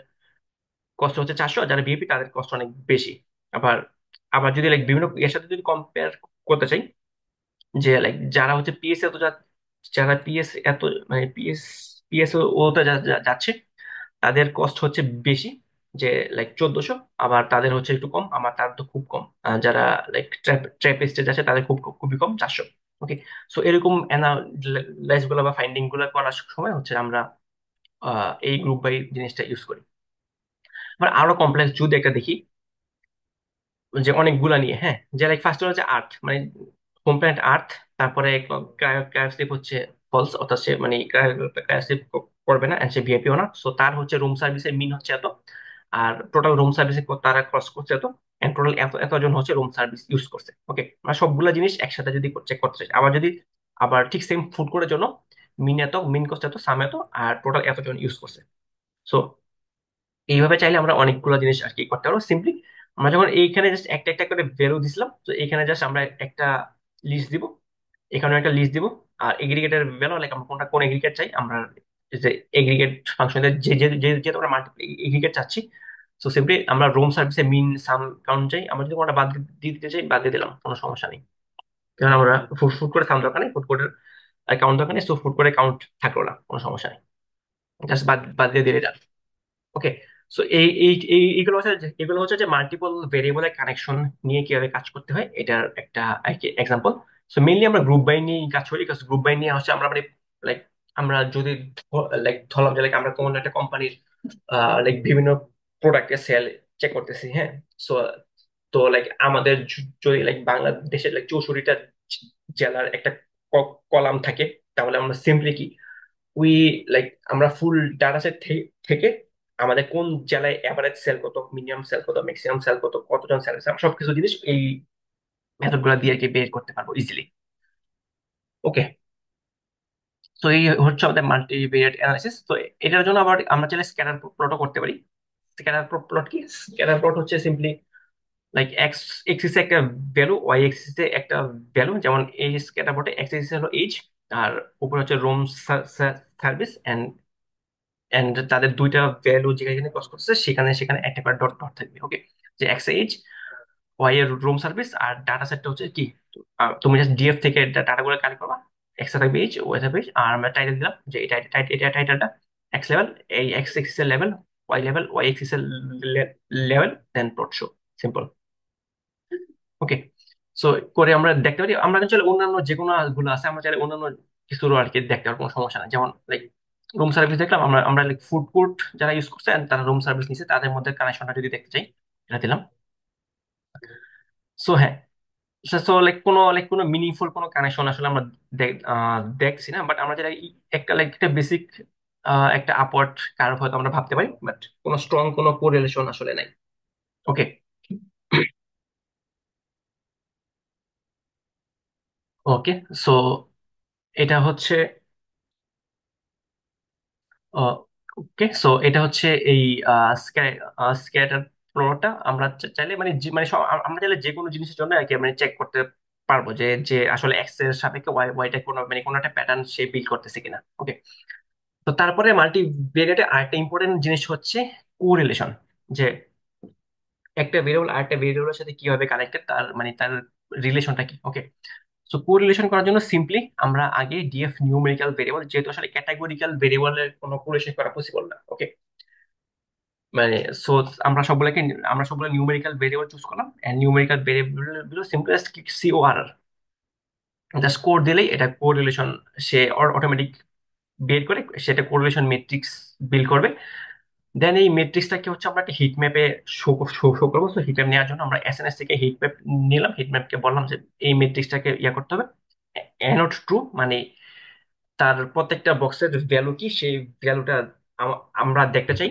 কষ্ট হচ্ছে 400, আর যারা ভিআইপি তাদের কষ্ট অনেক বেশি। আবার আবার যদি লাইক বিভিন্ন এর সাথে যদি কম্পেয়ার করতে চাই, যে লাইক যারা হচ্ছে পিএস এত যারা পিএস এত মানে পিএস ওতে যাচ্ছে, তাদের কষ্ট হচ্ছে বেশি, যে লাইক 1400। আবার তাদের হচ্ছে একটু কম, আমার তার তো খুব কম। যারা লাইক ট্র্যাপিস্টে যাচ্ছে তাদের খুবই কম, 400। ওকে, সো এরকম অ্যানালাইজ গুলো বা ফাইন্ডিং গুলো করার সময় হচ্ছে আমরা এই গ্রুপ বাই জিনিসটা ইউজ করি। আবার আরো কমপ্লেক্স যদি একটা দেখি, যে অনেকগুলা নিয়ে, হ্যাঁ, যে লাইক ফার্স্ট হচ্ছে আর্থ, মানে হোম প্ল্যানেট আর্থ, তারপরে ক্রায়োস্লিপ হচ্ছে ফলস, অর্থাৎ সে মানে ক্রায়োস্লিপ করবে না, and সে ভিআইপিও না, সো তার হচ্ছে রুম সার্ভিসের মিন হচ্ছে এত, আর টোটাল রুম সার্ভিসে তারা ক্রস করছে এত, এন্ড টোটাল এতজন হচ্ছে রুম সার্ভিস ইউজ করছে। ওকে, মানে সবগুলা জিনিস একসাথে যদি চেক করতে চাই, আবার যদি আবার ঠিক সেম ফুড কোডের জন্য মিন এত, মিন কস্ট এত, সাম এত, আর টোটাল এতজন ইউজ করছে। সো এইভাবে চাইলে আমরা অনেকগুলো জিনিস আর কি করতে পারবো সিম্পলি। আমরা যখন এইখানে জাস্ট একটা একটা করে ভ্যালু দিছিলাম, তো এখানে জাস্ট আমরা একটা লিস্ট দিব, এখানে একটা লিস্ট দিব। আর এগ্রিগেটের ভ্যালু লাইক আমরা কোনটা কোন এগ্রিগেট চাই, আমরা যে এগ্রিগেট ফাংশনে যেহেতু আমরা মাল্টিপল এগ্রিগেট চাচ্ছি, তো সিম্পলি আমরা রুম সার্ভিসে মিন সাম কাউন্ট চাই, আমরা যদি কোনটা বাদ দিয়ে দিতে চাই বাদ দিয়ে দিলাম, কোনো সমস্যা নেই। কারণ আমরা ফুড ফুড করে সাম দরকার নেই, ফুড কোডের কাউন্ট দরকার নেই, সো ফুড করে কাউন্ট থাকলো না, কোনো সমস্যা নেই, জাস্ট বাদ বাদ দিয়ে দিলে। ওকে, সো এগুলো হচ্ছে যে মাল্টিপল ভেরিয়েবলের কানেকশন নিয়ে কিভাবে কাজ করতে হয় এটার একটা এক্সাম্পল। সো মেইনলি আমরা গ্রুপ বাই নিয়ে কাজ করি, কারণ গ্রুপ বাই নিয়ে হচ্ছে আমরা মানে লাইক আমরা যদি লাইক ধরলাম যে like আমরা কোনো একটা কোম্পানির লাইক বিভিন্ন প্রোডাক্টের সেল চেক করতেছি, হ্যাঁ। সো তো লাইক আমাদের যদি লাইক বাংলাদেশের লাইক 64টা জেলার একটা কলাম থাকে, তাহলে আমরা সিম্পলি কি উই লাইক আমরা ফুল ডাটা সেট থেকে আমাদের কোন জেলায় এভারেজ সেল কত, মিনিমাম সেল কত, ম্যাক্সিমাম সেল কত, কতজন সেল আমরা সবকিছু জিনিস এই মেথড গুলা দিয়ে আর কি বের করতে পারবো ইজিলি। ওকে, তো এই হচ্ছে আমাদের মাল্টিভেরিয়েট অ্যানালিসিস। তো এটার জন্য আবার আমরা চাইলে স্ক্যাটার প্লটও করতে পারি। স্ক্যাটার প্লট কি? স্ক্যাটার প্লট হচ্ছে সিম্পলি লাইক এক্স এক্সিসে একটা ভ্যালু, ওয়াই এক্সিসে একটা ভ্যালু, যেমন এই স্ক্যাটার প্লটে এক্স এক্সিস হলো এইজ, আর উপরে হচ্ছে রুম সার্ভিস, এন্ড তাদের দুইটা ভ্যালু যেখানে ক্রস করছে সেখানে সেখানে একটা করে ডট ডট থাকবে। ওকে, যে এক্স এইচ, ওয়াই এর রুম সার্ভিস, আর ডাটা সেটটা হচ্ছে কি, তুমি জাস্ট ডিএফ থেকে ডাটা গুলো কালেক্ট করবা, এক্স থাকবে এইচ, ওয়াই থাকবে এইচ, আর আমরা টাইটেল দিলাম যে এটা এটা টাইটেলটা এক্স লেভেল, এই এক্স এক্সিস এর level, Y level, y axis এর লেভেল, দেন প্লট শো, সিম্পল। ওকে, সো করে আমরা দেখতে পারি, আমরা কিন্তু চাইলে অন্যান্য যে কোনো গুলো আছে আমরা চাইলে অন্যান্য কিছুরও আর কি দেখতে পারবো, কোনো সমস্যা নাই। যেমন লাইক রুম সার্ভিস দেখলাম, আমরা আমরা লাইক ফুড কোর্ট যারা ইউজ করছে and তারা রুম সার্ভিস নিচ্ছে, তাদের মধ্যে কানেকশনটা যদি দেখতে চাই, এটা দিলাম। সো হ্যাঁ, সো লাইক কোনো মিনিংফুল কোনো কানেকশন আসলে আমরা দেখছি না, বাট আমরা যেটা একটা লাইক একটা বেসিক একটা আপওয়ার্ড কার্ভ হয়তো আমরা ভাবতে পারি, বাট কোনো স্ট্রং কোনো কোরিলেশন আসলে নাই। ওকে, ওকে, সো এটা হচ্ছে ওকে, সো এটা হচ্ছে এই স্ক্যাটার প্লটটা আমরা চাইলে মানে মানে আমরা চাইলে যে কোনো জিনিসের জন্য আর কি মানে চেক করতে পারবো যে যে আসলে এক্স এর সাপেক্ষে ওয়াইটা কোনো মানে কোনো একটা প্যাটার্ন সে বিল্ড করতেছে কিনা। ওকে, তো তারপরে মাল্টিভেরিয়েটে আরেকটা ইম্পর্টেন্ট জিনিস হচ্ছে কোরিলেশন, যে একটা ভেরিয়েবল আরেকটা ভেরিয়েবলের সাথে কিভাবে কানেক্টেড, তার মানে তার রিলেশনটা কি। ওকে, সো কোরিলেশন করার জন্য সিম্পলি আমরা আগে ডিএফ নিউমেরিক্যাল ভেরিয়েবল, যেহেতু আসলে ক্যাটাগরিক্যাল ভেরিয়েবলের কোনো কোরিলেশন করা পসিবল না। ওকে, মানে সো আমরা সবগুলো নিউমেরিক্যাল ভেরিয়েবল চুজ করলাম, এন্ড নিউমেরিক্যাল ভেরিয়েবল গুলো সিম্পলেস্ট সিওআর, জাস্ট কোড দিলেই এটা কোরিলেশন সে অটোমেটিক বের করে সেটা কোরিলেশন মেট্রিক্স বিল্ড করবে। দেন এই মেট্রিক্সটাকে হচ্ছে আমরা একটা হিট ম্যাপে শো শো করবো। তো হিট ম্যাপ নেওয়ার জন্য আমরা এসএনএস থেকে হিট ম্যাপ নিলাম, হিট ম্যাপকে বললাম যে এই মেট্রিক্সটাকে ইয়া করতে হবে, অ্যানোড ট্রু, মানে তার প্রত্যেকটা বক্সের ভ্যালু কি সেই ভ্যালুটা আমরা দেখতে চাই।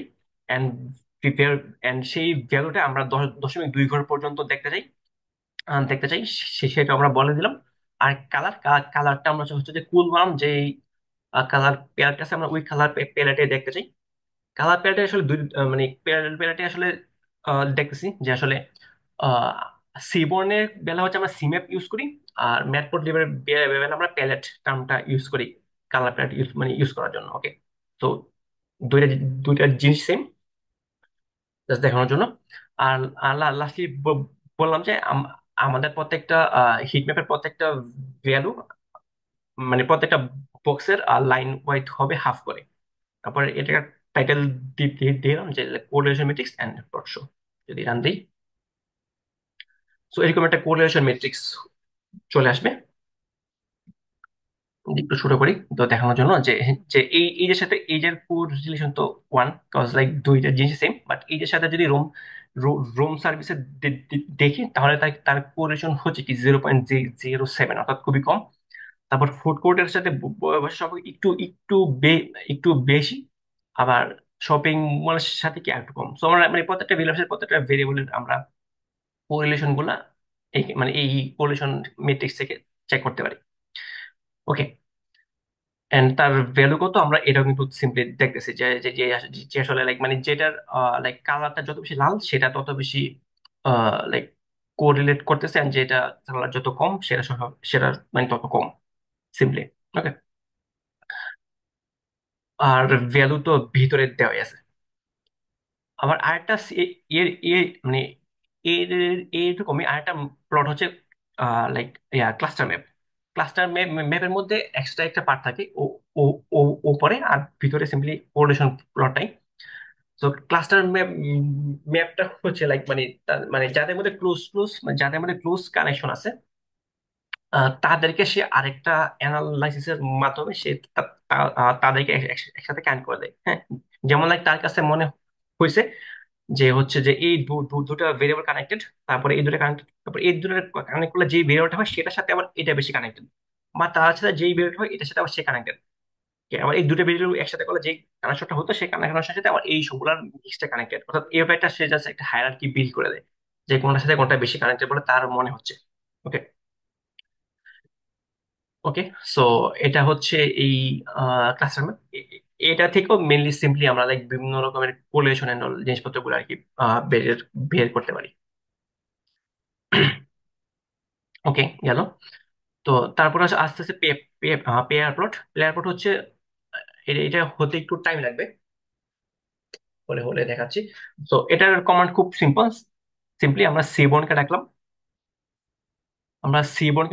এন্ড এন্ড সেই ভ্যালুটা আমরা 10.2 ঘর পর্যন্ত দেখতে চাই সেটা আমরা বলে দিলাম। আর কালারটা আমরা হচ্ছে যে কুল বানাম যে কালার প্যালেট আছে, আমরা ওই কালার প্যালেটে দেখতে চাই। কালার প্যালেটে আসলে মানে প্যালেটে আসলে দেখতেছি যে আসলে সিবর্নের বেলা হচ্ছে আমরা সিম্যাপ ইউজ করি, আর ম্যাটপ্লটলিবের বেলা আমরা প্যালেট টার্মটা ইউজ করি কালার প্যালেট ইউজ করার জন্য। ওকে, তো দুইটা দুইটা জিনিস সেম, জাস্ট দেখানোর জন্য। আর লাস্টলি বললাম যে আমাদের প্রত্যেকটা হিট ম্যাপের প্রত্যেকটা ভ্যালু, মানে প্রত্যেকটা বক্সের লাইন ওয়াইড হবে হাফ করে। তারপরে এটা টাইটেল দিলাম যে correlation matrix and plot show. যদি রান দিই, সো এরকম একটা কোরিলেশন ম্যাট্রিক্স চলে আসবে। একটু শুরু করি তো দেখানোর জন্য যে যে এই যে সাথে এই যে কোরিলেশন তো ওয়ান, কজ লাইক দুইটা জিনিস সেম, বাট এই যে সাথে যদি রোম রোম সার্ভিসে দেখি তাহলে তার তার কোরিলেশন হচ্ছে কি 0.007, অর্থাৎ খুবই কম। তারপর ফুড কোর্টের সাথে বয়স সম্পর্কে একটু একটু একটু বেশি। আবার শপিং মলের সাথে কি একটু কম। সো আমরা মানে প্রত্যেকটা ভ্যালুসের প্রত্যেকটা ভেরিয়েবলের আমরা কোরিলেশন গুলা মানে এই কোরিলেশন মেট্রিক্স থেকে চেক করতে পারি। ওকে, এন্ড তার ভ্যালু কত আমরা এটাও কিন্তু সিম্পলি দেখতেছি যে যে যে যে আসলে লাইক মানে যেটার লাইক কালারটা যত বেশি লাল সেটা তত বেশি লাইক কোরিলেট করতেছে, and যেটা কালার যত কম সেটা মানে তত কম, সিম্পলি। ওকে, আর ভ্যালু তো ভিতরে দেওয়াই আছে। আবার আরেকটা এর এর মানে এর এরকমই আরেকটা প্লট হচ্ছে লাইক ক্লাস্টার ম্যাপ। ক্লাস্টার ম্যাপের মধ্যে এক্সট্রা একটা পার্ট থাকে ও ও ও উপরে, আর ভিতরে সিম্পলি কোরিলেশন প্লটটাই। তো ক্লাস্টার ম্যাপটা হচ্ছে লাইক মানে মানে যাদের মধ্যে যাদের মধ্যে ক্লোজ কানেকশন আছে, তাদেরকে সে আরেকটা অ্যানালাইসিসের মাধ্যমে সে তাদেরকে একসাথে কানেক্ট করে দেয়। হ্যাঁ, যেমন লাইক তার কাছে মনে হয়েছে যে হচ্ছে যে এই দুটো ভেরিয়েবল কানেক্টেড, তারপরে এই দুটো কানেক্টেড, তারপরে এই দুটো কানেক্ট করলে যেই ভেরিয়েবলটা হয় সেটার সাথে আবার এটা বেশি কানেক্টেড, বা তার সাথে যেই ভেরিয়েবল হয় এটার সাথে আবার সে কানেক্টেড। আবার এই দুটো ভেরিয়েবল একসাথে করলে যে কানেকশনটা হতো সেই কানেকশনের সাথে আবার এই সবগুলোর মিক্সটা কানেক্টেড, অর্থাৎ এই ব্যাপারটা সে জাস্ট একটা হায়ারার্কি বিল্ড করে দেয় যে কোনটার সাথে কোনটা বেশি কানেক্টেড বলে তার মনে হচ্ছে। ওকে, ওকে, সো এটা হচ্ছে এই ক্লাসরুম। এটা থেকেও মেনলি সিম্পলি আমরা লাইক বিভিন্ন রকমের কোলেশন এন্ড অল জিনিসপত্রগুলো আর কি বের বের করতে পারি। ওকে, গেল। তো তারপর আস্তে আস্তে পেয়ার প্লেয়ার প্লট হচ্ছে এটা হতে একটু টাইম লাগবে, হলে হলে দেখাচ্ছি। তো এটার কমান্ড খুব সিম্পলি আমরা সিবনকে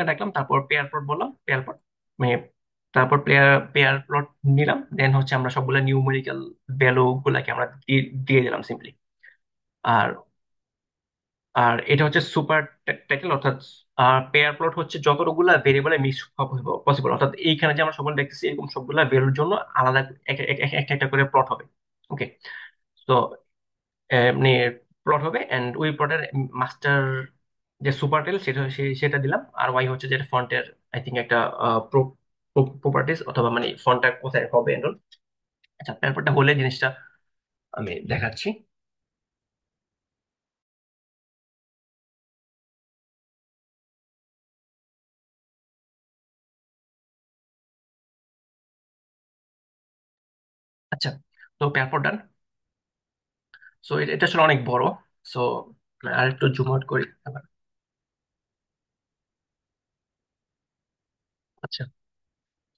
ডাকলাম, তারপর পেয়ার প্লট বললাম, পেয়ার প্লট মানে তারপর পেয়ার প্লট নিলাম, দেন হচ্ছে আমরা সবগুলা নিউমেরিক্যাল ভ্যালু গুলাকে আমরা দিয়ে দিলাম সিম্পলি। আর আর এটা হচ্ছে সুপার টাইটেল, অর্থাৎ পেয়ার প্লট হচ্ছে যতগুলা ভেরিয়েবলে মিক্স পসিবল, অর্থাৎ এইখানে যে আমরা সবগুলো দেখতেছি এরকম সবগুলা ভ্যালুর জন্য আলাদা একটা একটা করে প্লট হবে। ওকে, তো এমনি প্লট হবে, এন্ড ওই প্লটের মাস্টার যে সুপার টেল সেটা দিলাম, আর ওয়াই হচ্ছে যেটা ফন্টের আই থিঙ্ক একটা প্রপার্টিস, অথবা মানে ফন্টটা কোথায় হবে এন্ড। আচ্ছা, তারপরটা হলে জিনিসটা আমি দেখাচ্ছি। আচ্ছা, তো তারপর ডান। সো এটা আসলে অনেক বড়। সো আর একটু জুম আউট করি আবার। আচ্ছা,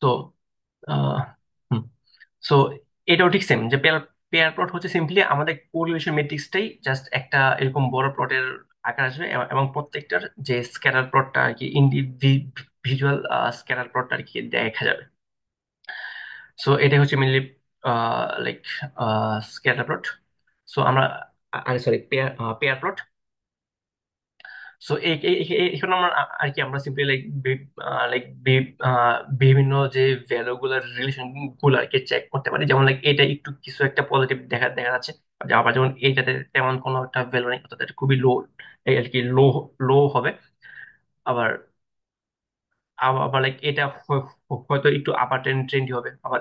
তো আহ হুম সো এটাও ঠিক সেম যে পেয়ার পেয়ার প্লট হচ্ছে সিম্পলি আমাদের কোরিলেশন ম্যাট্রিক্সটাই জাস্ট একটা এরকম বড় প্লটের আকার আসবে, এবং প্রত্যেকটার যে স্ক্যাটার প্লটটা আর কি ইন্ডিভিজুয়াল স্ক্যাটার প্লটটা আর কি দেখা যাবে। সো এটাই হচ্ছে mainly like scatter plot. So আমরা সরি পেয়ার প্লট। সো এখানে আমরা আর কি আমরা সিম্পলি লাইক লাইক বিভিন্ন যে ভ্যালু গুলার রিলেশন গুলো আর কি চেক করতে পারি, যেমন লাইক এটা একটু কিছু একটা পজিটিভ দেখা দেখা যাচ্ছে, আবার যেমন এইটাতে তেমন কোনো একটা ভ্যালু নেই, অর্থাৎ এটা খুবই লো আর কি লো লো হবে। আবার আবার লাইক এটা হয়তো একটু আপার ট্রেন্ডি হবে, আবার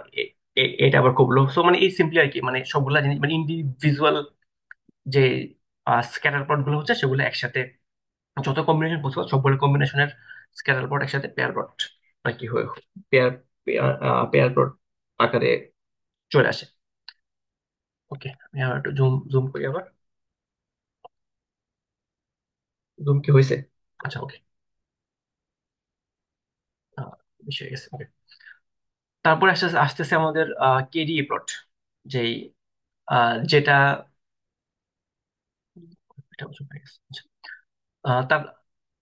এটা আবার খুব লো। সো মানে এই সিম্পলি আর কি, মানে সবগুলা জিনিস মানে ইন্ডিভিজুয়াল যে স্ক্যাটার প্লট গুলো হচ্ছে সেগুলো একসাথে, যত কম্বিনেশন পসিবল সবগুলো কম্বিনেশনের স্ক্যাটার প্লট একসাথে পেয়ার প্লট আর কি হয়ে পেয়ার পেয়ার প্লট আকারে চলে আসে। ওকে, আমি আবার একটু জুম জুম করি আবার। জুম কি হয়েছে? আচ্ছা ওকে, বেশি হয়ে গেছে ওকে। তারপর আসতেছে আসতেছে আমাদের কেডি প্লট, যেই যেটা এটা অবশ্য হয়ে গেছে। আচ্ছা। তার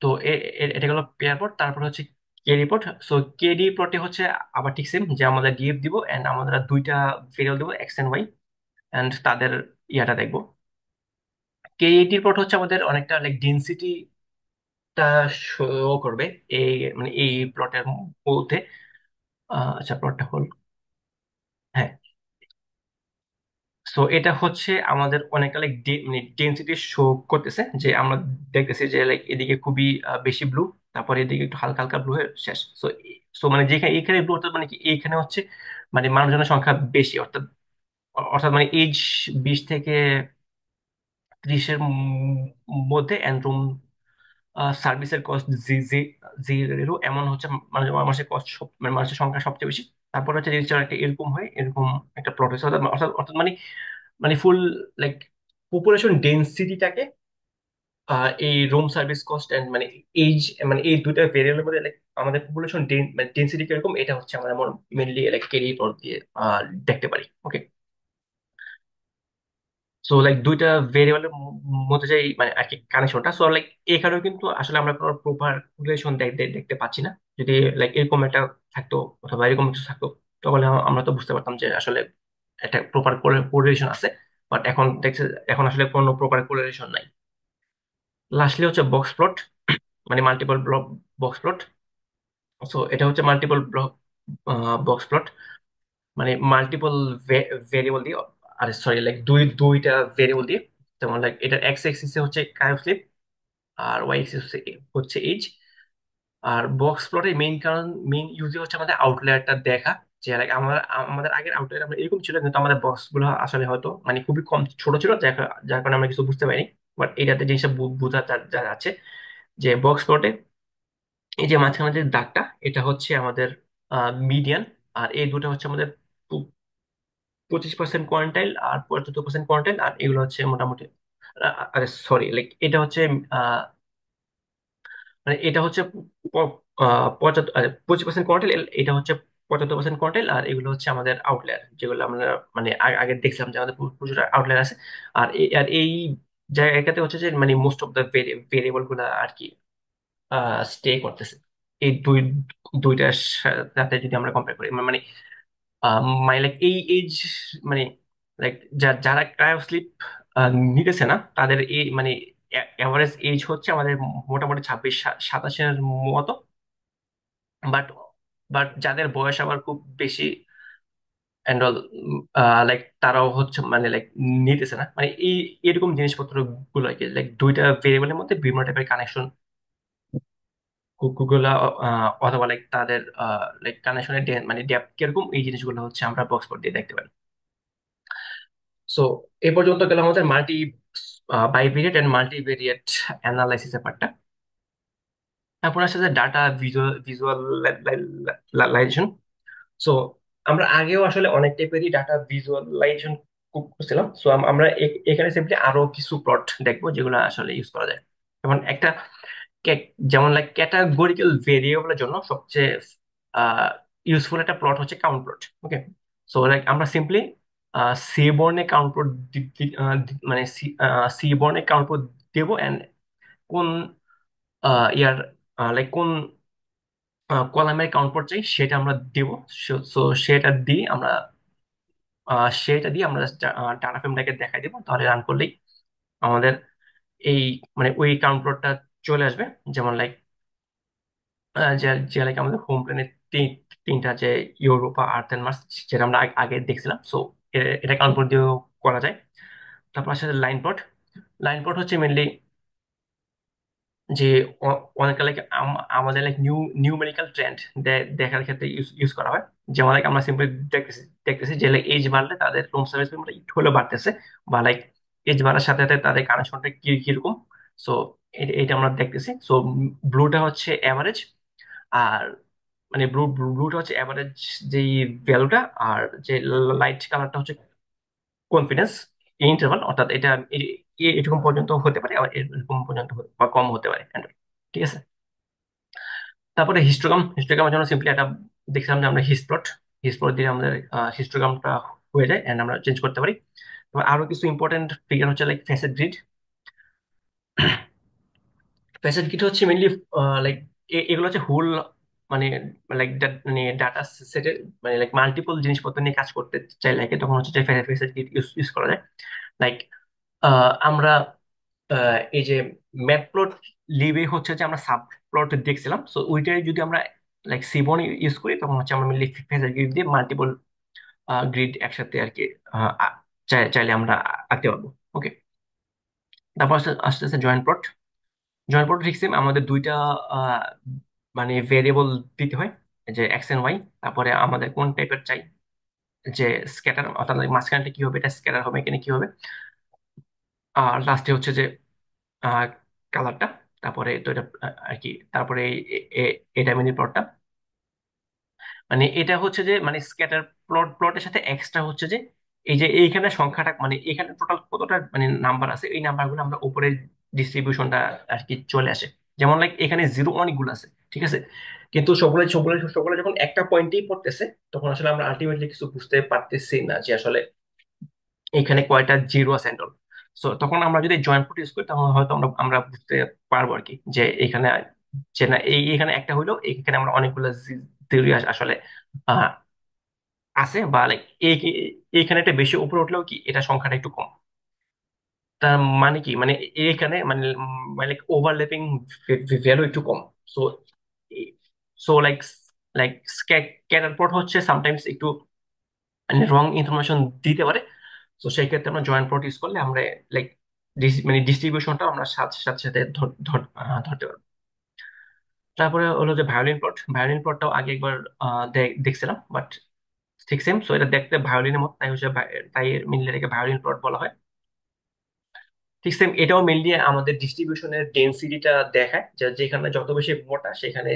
তো এটা গেল পেয়ার প্লট। তারপর হচ্ছে কেডি প্লট। সো কেডি প্লটে হচ্ছে আবার ঠিক সেম, যে আমাদের ডিএফ দিব এন্ড আমরা দুইটা ভেরিয়েবল দিব এক্স এন্ড ওয়াই, এন্ড তাদের ইয়াটা দেখবো। কেইটির প্লট হচ্ছে আমাদের অনেকটা লাইক ডেন্সিটিটা শো করবে এই, মানে এই প্লটের মধ্যে। আচ্ছা প্লটটা হল, হ্যাঁ। সো এটা হচ্ছে আমাদের অনেকটা লাইক মানে ডেন্সিটি শো করতেছে, যে আমরা দেখতেছি যে লাইক এদিকে খুবই বেশি ব্লু, তারপরে এদিকে একটু হালকা হালকা ব্লু হয়ে শেষ। সো সো মানে যেখানে এইখানে ব্লু, অর্থাৎ মানে কি এইখানে হচ্ছে মানে মানুষজনের সংখ্যা বেশি, অর্থাৎ অর্থাৎ মানে এজ 20 থেকে 30-এর মধ্যে, এন্ড রুম সার্ভিসের কস্ট জি জি জিরো, এমন হচ্ছে মানুষের কস্ট, মানে মানুষের সংখ্যা সবচেয়ে বেশি। তারপর হচ্ছে জিনিসটা একটা এরকম হয়, এরকম একটা প্লট হয়েছে, অর্থাৎ অর্থাৎ অর্থাৎ মানে মানে ফুল লাইক পপুলেশন ডেন্সিটিটাকে এই রুম সার্ভিস কস্ট এন্ড মানে এইজ, মানে এই দুইটা ভেরিয়েবলের মধ্যে like আমাদের পপুলেশন মানে ডেন্সিটি কিরকম, এটা হচ্ছে আমরা মেনলি লাইক কেরি প্লট দিয়ে দেখতে পারি। ওকে, সো লাইক দুইটা ভেরিয়েবলের মধ্যে যে মানে আর কি কানেকশনটা, সো লাইক এখানেও কিন্তু আসলে আমরা কোনো প্রপার রিলেশন দেখতে পাচ্ছি না। যদি লাইক এরকম একটা থাকতো অথবা এরকম কিছু থাকতো, তাহলে আমরা তো বুঝতে পারতাম যে আসলে একটা প্রপার কোরিলেশন আছে। বাট এখন দেখছে, এখন আসলে কোনো প্রপার কোরিলেশন নাই। লাস্টলি হচ্ছে বক্স প্লট, মানে multiple block box plot. So এটা হচ্ছে মাল্টিপল ব্লক বক্স প্লট, মানে মাল্টিপল ভেরিয়েবল দিয়ে, আরে সরি লাইক দুইটা ভেরিয়েবল দিয়ে। যেমন লাইক এটা এক্স এক্সিস হচ্ছে কায়োস্লিপ, আর ওয়াই এক্সিস হচ্ছে এজ। আর বক্স প্লটের মেইন কারণ, মেইন ইউজ হচ্ছে আমাদের আউটলায়ারটা দেখা, যে like আমাদের আগের আউটলায়ার আমরা এরকম ছিল, কিন্তু আমাদের বক্স গুলো আসলে হয়তো মানে খুবই কম ছোট ছিল, যার কারণে আমরা কিছু বুঝতে পারিনি। বাট এটাতে জিনিসটা বোঝা যা যাচ্ছে, যে বক্স প্লটে এই যে মাঝখানে যে দাগটা, এটা হচ্ছে আমাদের মিডিয়ান। আর এই দুটো হচ্ছে আমাদের 25% কোয়ান্টাইল আর 75% কোয়ান্টাইল, আর এগুলো হচ্ছে মোটামুটি আরে সরি লাইক এটা হচ্ছে মানে এটা হচ্ছে 25% কোয়ার্টাইল, এটা হচ্ছে 75% কোয়ার্টাইল, আর এগুলো হচ্ছে আমাদের আউটলায়ার, যেগুলো আমরা মানে আগে দেখছিলাম যে আমাদের প্রচুর আউটলায়ার আছে। আর এই জায়গাতে হচ্ছে যে মানে মোস্ট অফ দ্য ভেরিয়েবল গুলা আর কি স্টে করতেছে এই দুইটার সাথে, যদি আমরা কম্পেয়ার করি মানে মানে লাইক এই এজ, মানে লাইক যারা ক্রায়ো স্লিপ নিতেছে না, তাদের এই মানে এভারেজ এজ হচ্ছে আমাদের মোটামুটি 26-27-এর মতো। বাট বাট যাদের বয়স আবার খুব বেশি অ্যান্ড অল, লাইক তারাও হচ্ছে মানে লাইক নিতেছে না, মানে এই এরকম জিনিসপত্র গুলো লাইক দুইটা ভেরিয়েবলের মধ্যে বিভিন্ন টাইপের কানেকশন গুলা, অথবা লাইক তাদের লাইক কানেকশনের মানে ডেপথ কিরকম, এই জিনিসগুলো হচ্ছে আমরা বক্স দিয়ে দেখতে পারি। সো এ পর্যন্ত গেল আমাদের বাইভেরিয়েট এন্ড মাল্টিভেরিয়েট অ্যানালাইসিসের পার্টটা। তারপর আসছে যে ডাটা ভিজুয়ালাইজেশন। সো আমরা আগেও আসলে অনেক টাইপেরই ডাটা ভিজুয়ালাইজেশন করছিলাম। সো আমরা এখানে সিম্পলি আরো কিছু প্লট দেখবো যেগুলো আসলে ইউজ করা যায়। যেমন একটা যেমন লাইক ক্যাটাগরিক্যাল ভেরিয়েবলের জন্য সবচেয়ে ইউজফুল একটা প্লট হচ্ছে কাউন্ট প্লট। ওকে, সো লাইক আমরা সিম্পলি সি বর্ণে কাউন্ট প্লট মানে সি বর্ণে কাউন্ট প্লট দেবো, এন্ড কোন ইয়ার লাইক কোন কলামের কাউন্ট প্লট চাই সেটা আমরা দেবো। সো সেটা দিয়ে আমরা ডাটা ফ্রেমটাকে দেখাই দেবো, তাহলে রান করলেই আমাদের এই মানে ওই কাউন্ট প্লটটা চলে আসবে। যেমন লাইক যে যে লাইক আমাদের হোম প্ল্যানের তিনটা যে ইউরোপা, আর্থ এন্ড মার্স, যেটা আমরা আগে দেখছিলাম। সো এটা কাউন্ট প্লট দিয়েও করা যায়। তারপর আসলে লাইন প্লট। লাইন প্লট হচ্ছে মেনলি যে অনেকটা লাইক আমাদের লাইক নিউমেরিক্যাল ট্রেন্ড দেখার ক্ষেত্রে ইউজ ইউজ করা হয়। যেমন লাইক আমরা সিম্পলি দেখতেছি যে লাইক এজ বাড়লে তাদের রুম সার্ভিস একটু হলেও বাড়তেছে, বা লাইক এজ বাড়ার সাথে সাথে তাদের কানেকশনটা কিরকম। সো এটা আমরা দেখতেছি। সো ব্লুটা হচ্ছে অ্যাভারেজ, আর মানে ব্লুটা হচ্ছে অ্যাভারেজ যেই ভ্যালুটা, আর যে লাইট কালারটা হচ্ছে কনফিডেন্স ইন্টারভাল, অর্থাৎ এটা এরকম পর্যন্ত হতে পারে, আবার এরকম পর্যন্ত বা কম হতে পারে Android। ঠিক আছে। তারপরে হিস্টোগ্রামের জন্য সিম্পলি একটা দেখছিলাম যে আমরা হিস্প্লট দিয়ে আমাদের হিস্টোগ্রামটা হয়ে যায়, এন্ড আমরা চেঞ্জ করতে পারি। তবে আরো কিছু ইম্পর্টেন্ট ফিগার হচ্ছে like facet grid. Facet grid হচ্ছে মেনলি লাইক এগুলো হচ্ছে হোল, মানে লাইক মানে ডাটা সেটের, মানে লাইক মাল্টিপল জিনিসপত্র নিয়ে কাজ করতে চাই লাগে, তখন হচ্ছে যে ফেসেট গ্রিড ইউজ ইউজ করা যায়। লাইক আমরা এই যে ম্যাট প্লট লিভে হচ্ছে যে আমরা সাব প্লট দেখছিলাম, সো ওইটাই যদি আমরা লাইক সিবন ইউজ করি, তখন হচ্ছে আমরা মেনলি ফেজার গ্রিড দিয়ে মাল্টিপল গ্রিড একসাথে আর কি চাইলে আমরা আঁকতে পারবো। ওকে। তারপর আস্তে আস্তে জয়েন্ট প্লট ঠিক same, আমাদের দুইটা আহ, মানে ভেরিয়েবল দিতে হয়, যে এক্স এন্ড ওয়াই। তারপরে আমাদের কোন টাইপের চাই, যে স্ক্যাটার, অর্থাৎ মাঝখানটা কি হবে, এটা স্ক্যাটার হবে এখানে কি হবে, আর লাস্টে হচ্ছে যে কালারটা। তারপরে তো এটা আর কি, তারপরে এটা মিনি প্লটটা, মানে এটা হচ্ছে যে মানে স্ক্যাটার প্লটের সাথে এক্সট্রা হচ্ছে যে এই যে এইখানে সংখ্যাটা, মানে এখানে টোটাল কতটা মানে নাম্বার আছে, এই নাম্বারগুলো আমরা উপরে ডিস্ট্রিবিউশনটা আর কি চলে আসে। যেমন লাইক এখানে জিরো অনেকগুলো আছে, ঠিক আছে, কিন্তু সকলে যখন একটা পয়েন্টেই পড়তেছে, তখন আসলে আমরা আলটিমেটলি কিছু বুঝতে পারতেছি না যে আসলে এখানে কয়টা জিরো আছে and all। সো তখন আমরা যদি জয়েন্ট ফুট ইউজ করি, তখন হয়তো আমরা আমরা বুঝতে পারবো আর কি, যে এখানে, যে না এখানে একটা হইলো, এখানে আমরা অনেকগুলো জিরো আসলে আহ, আছে, বা লাইক এইখানে একটা বেশি উপরে উঠলেও কি এটা সংখ্যাটা একটু কম। তার মানে কি, মানে এখানে মানে মানে ওভারল্যাপিং ভ্যালু একটু কম। So so like like scatter plot হচ্ছে সামটাইমস একটু মানে রং ইনফরমেশন দিতে পারে। তো সেই ক্ষেত্রে আমরা জয়েন্ট প্লট ইউজ করলে আমরা লাইক মানে ডিস্ট্রিবিউশনটা আমরা সাথে সাথে সাথে ধরতে পারবো। তারপরে হলো যে ভায়োলিন প্লটটাও আগে একবার দেখছিলাম, বাট ঠিক সেম। সো এটা দেখতে ভায়োলিনের মতো, তাই হচ্ছে তাই মেনলি এটাকে ভায়োলিন প্লট বলা হয়। ঠিক সেম, এটাও মেনলি আমাদের ডিস্ট্রিবিউশনের ডেন্সিটিটা দেখায়, যে যেখানে যত বেশি মোটা সেখানে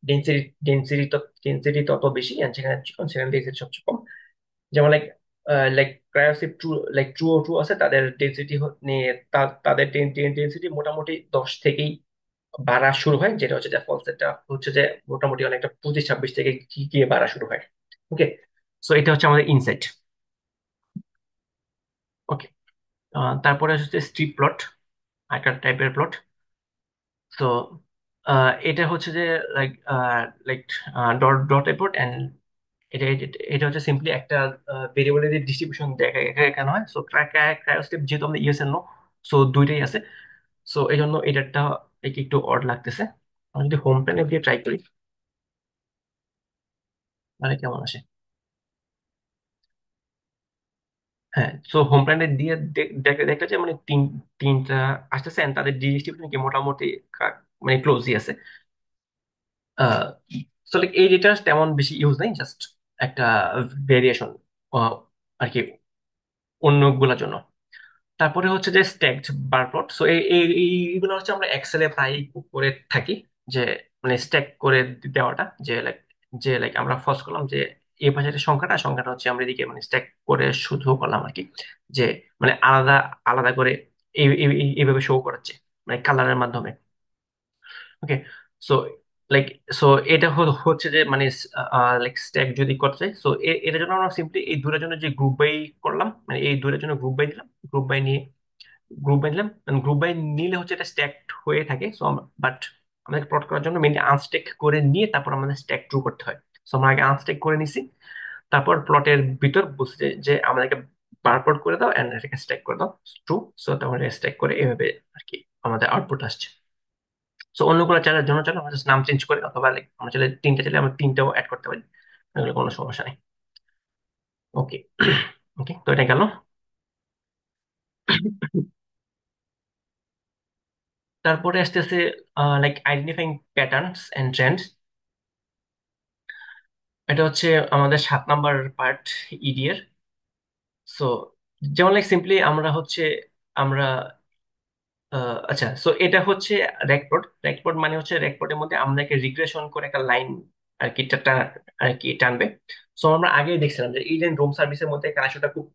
ডেন্সিটি ডেন্সিটি ডেন্সিটি তত বেশি, আর যেখানে চিকন সেখানে ডেন্সিটি সবচেয়ে কম। যেমন like like CryoSleep true, like true আছে, তাদের ডেন্সিটি নিয়ে তাদের ডেন্সিটি মোটামুটি 10 থেকেই বাড়া শুরু হয়, যেটা হচ্ছে যে ফলসেটটা হচ্ছে যে মোটামুটি অনেকটা 25-26 থেকে গিয়ে বাড়া শুরু হয়। ওকে। সো এটা হচ্ছে আমাদের ইনসাইট। ওকে। তারপরে হচ্ছে স্ট্রিপ প্লট, একটা টাইপের প্লট। তো এটা হচ্ছে যে like like dot dot plot, and এটা এটা এটা হচ্ছে সিম্পলি একটা ভেরিয়েবলের ডিস্ট্রিবিউশন দেখানো হয়। সো ক্রায়োস্টেপ যেহেতু আমাদের ইয়েস এন্ড নো, সো দুইটাই আছে। সো এই জন্য এটারটা একটু অড লাগতেছে। আমি যদি হোম প্যানেল দিয়ে ট্রাই করি, মানে কেমন আসে। হ্যাঁ, সো হোম প্ল্যানেট দিয়ে দেখতে দেখতে যে মানে তিনটা আসতেছে, and তাদের ডিস্ট্রিবিউশন কি মোটামুটি মানে ক্লোজই আছে। সো লাইক এই ডেটা তেমন বেশি ইউজ নেই, জাস্ট একটা ভেরিয়েশন আর কি অন্যগুলোর জন্য। তারপরে হচ্ছে যে স্ট্যাকড বার প্লট। সো এইগুলো হচ্ছে আমরা এক্সেলে প্রায় করে থাকি, যে মানে স্ট্যাক করে দেওয়াটা, যে লাইক আমরা ফার্স্ট করলাম যে এই পাশে যে সংখ্যাটা হচ্ছে আমরা এদিকে মানে স্ট্যাক করে শুধু করলাম আর কি, যে মানে আলাদা আলাদা করে এইভাবে শো করাচ্ছে, মানে কালারের মাধ্যমে। ওকে। সো লাইক সো এটা হচ্ছে যে মানে লাইক স্ট্যাক যদি করতে চাই, সো এটার জন্য আমরা সিম্পলি এই দূরের জন্য যে গ্রুপ বাই করলাম, মানে এই দূরের জন্য গ্রুপ বাই দিলাম, গ্রুপ বাই নিলাম। গ্রুপ বাই নিলে হচ্ছে এটা স্ট্যাকড হয়ে থাকে। সো বাট আমাদের প্লট করার জন্য মেনলি আনস্ট্যাক করে নিয়ে তারপর আমাদের স্ট্যাক ট্রু করতে হয়। সো আমরা আগে আনস্ট্যাক করে নিছি, তারপর প্লটের ভিতর বুঝতে যে আমাদেরকে বার প্লট করে দাও এন্ড এটাকে স্ট্যাক করে দাও ট্রু। সো তারপরে স্ট্যাক করে এভাবে আর কি আমাদের আউটপুট আসছে। সো অন্যগুলো চাইলে জন্য চাইলে আমরা just নাম চেঞ্জ করে, অথবা like আমরা চাইলে তিনটা চাইলে আমরা তিনটাও অ্যাড করতে পারি, এগুলো কোনো সমস্যা নেই। ওকে। ওকে, তো এটা গেল। তারপরে আসতেছে like identifying patterns and trends. এটা হচ্ছে আমাদের 7 নাম্বার পার্ট ইডি এর। সো যেমন লাইক সিম্পলি আমরা হচ্ছে আমরা আচ্ছা, সো এটা হচ্ছে রেকর্ড। রেকর্ড মানে হচ্ছে রেকর্ডের মধ্যে আপনাকে রিগ্রেশন করে একটা লাইন আর কি আর কি টানবে। সো আমরা আগেই দেখছিলাম যে এই যে রুম সার্ভিসের মধ্যে কানেকশনটা খুব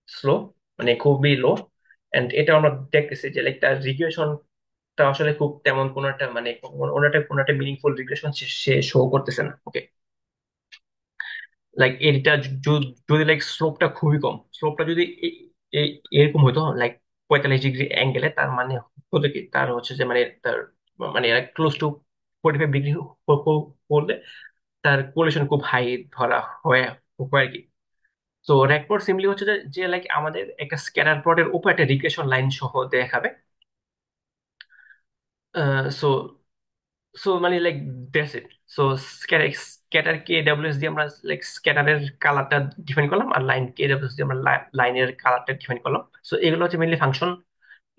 স্লো, মানে খুবই লো। এন্ড এটা আমরা দেখতেছি যে লাইক তার রিগ্রেশনটা আসলে খুব তেমন কোনো একটা মানে কোনো একটা মিনিংফুল রিগ্রেশন সে শো করতেছে না। ওকে, লাইক এটা যদি লাইক স্লোপটা খুবই কম, স্লোপটা যদি এরকম হতো লাইক 45 ডিগ্রি অ্যাঙ্গেলে, তার মানে হতো কি, তার হচ্ছে যে মানে তার মানে ক্লোজ টু 45 ডিগ্রি হলে তার কোলেশন খুব হাই ধরা হয় হয় আর কি। তো রেকর্ড সিম্পলি হচ্ছে যে লাইক আমাদের একটা স্ক্যাটার প্লটের উপর একটা রিগ্রেশন লাইন সহ দেখাবে। সো সো মানে like that's it. So scatter কে ডাব্লিউএস দিয়ে আমরা লাইক স্ক্যাটারের কালারটা ডিফাইন করলাম, আর লাইন কে ডাব্লিউএস দিয়ে আমরা লাইনের কালারটা ডিফাইন করলাম। সো এগুলো হচ্ছে মেনলি ফাংশন,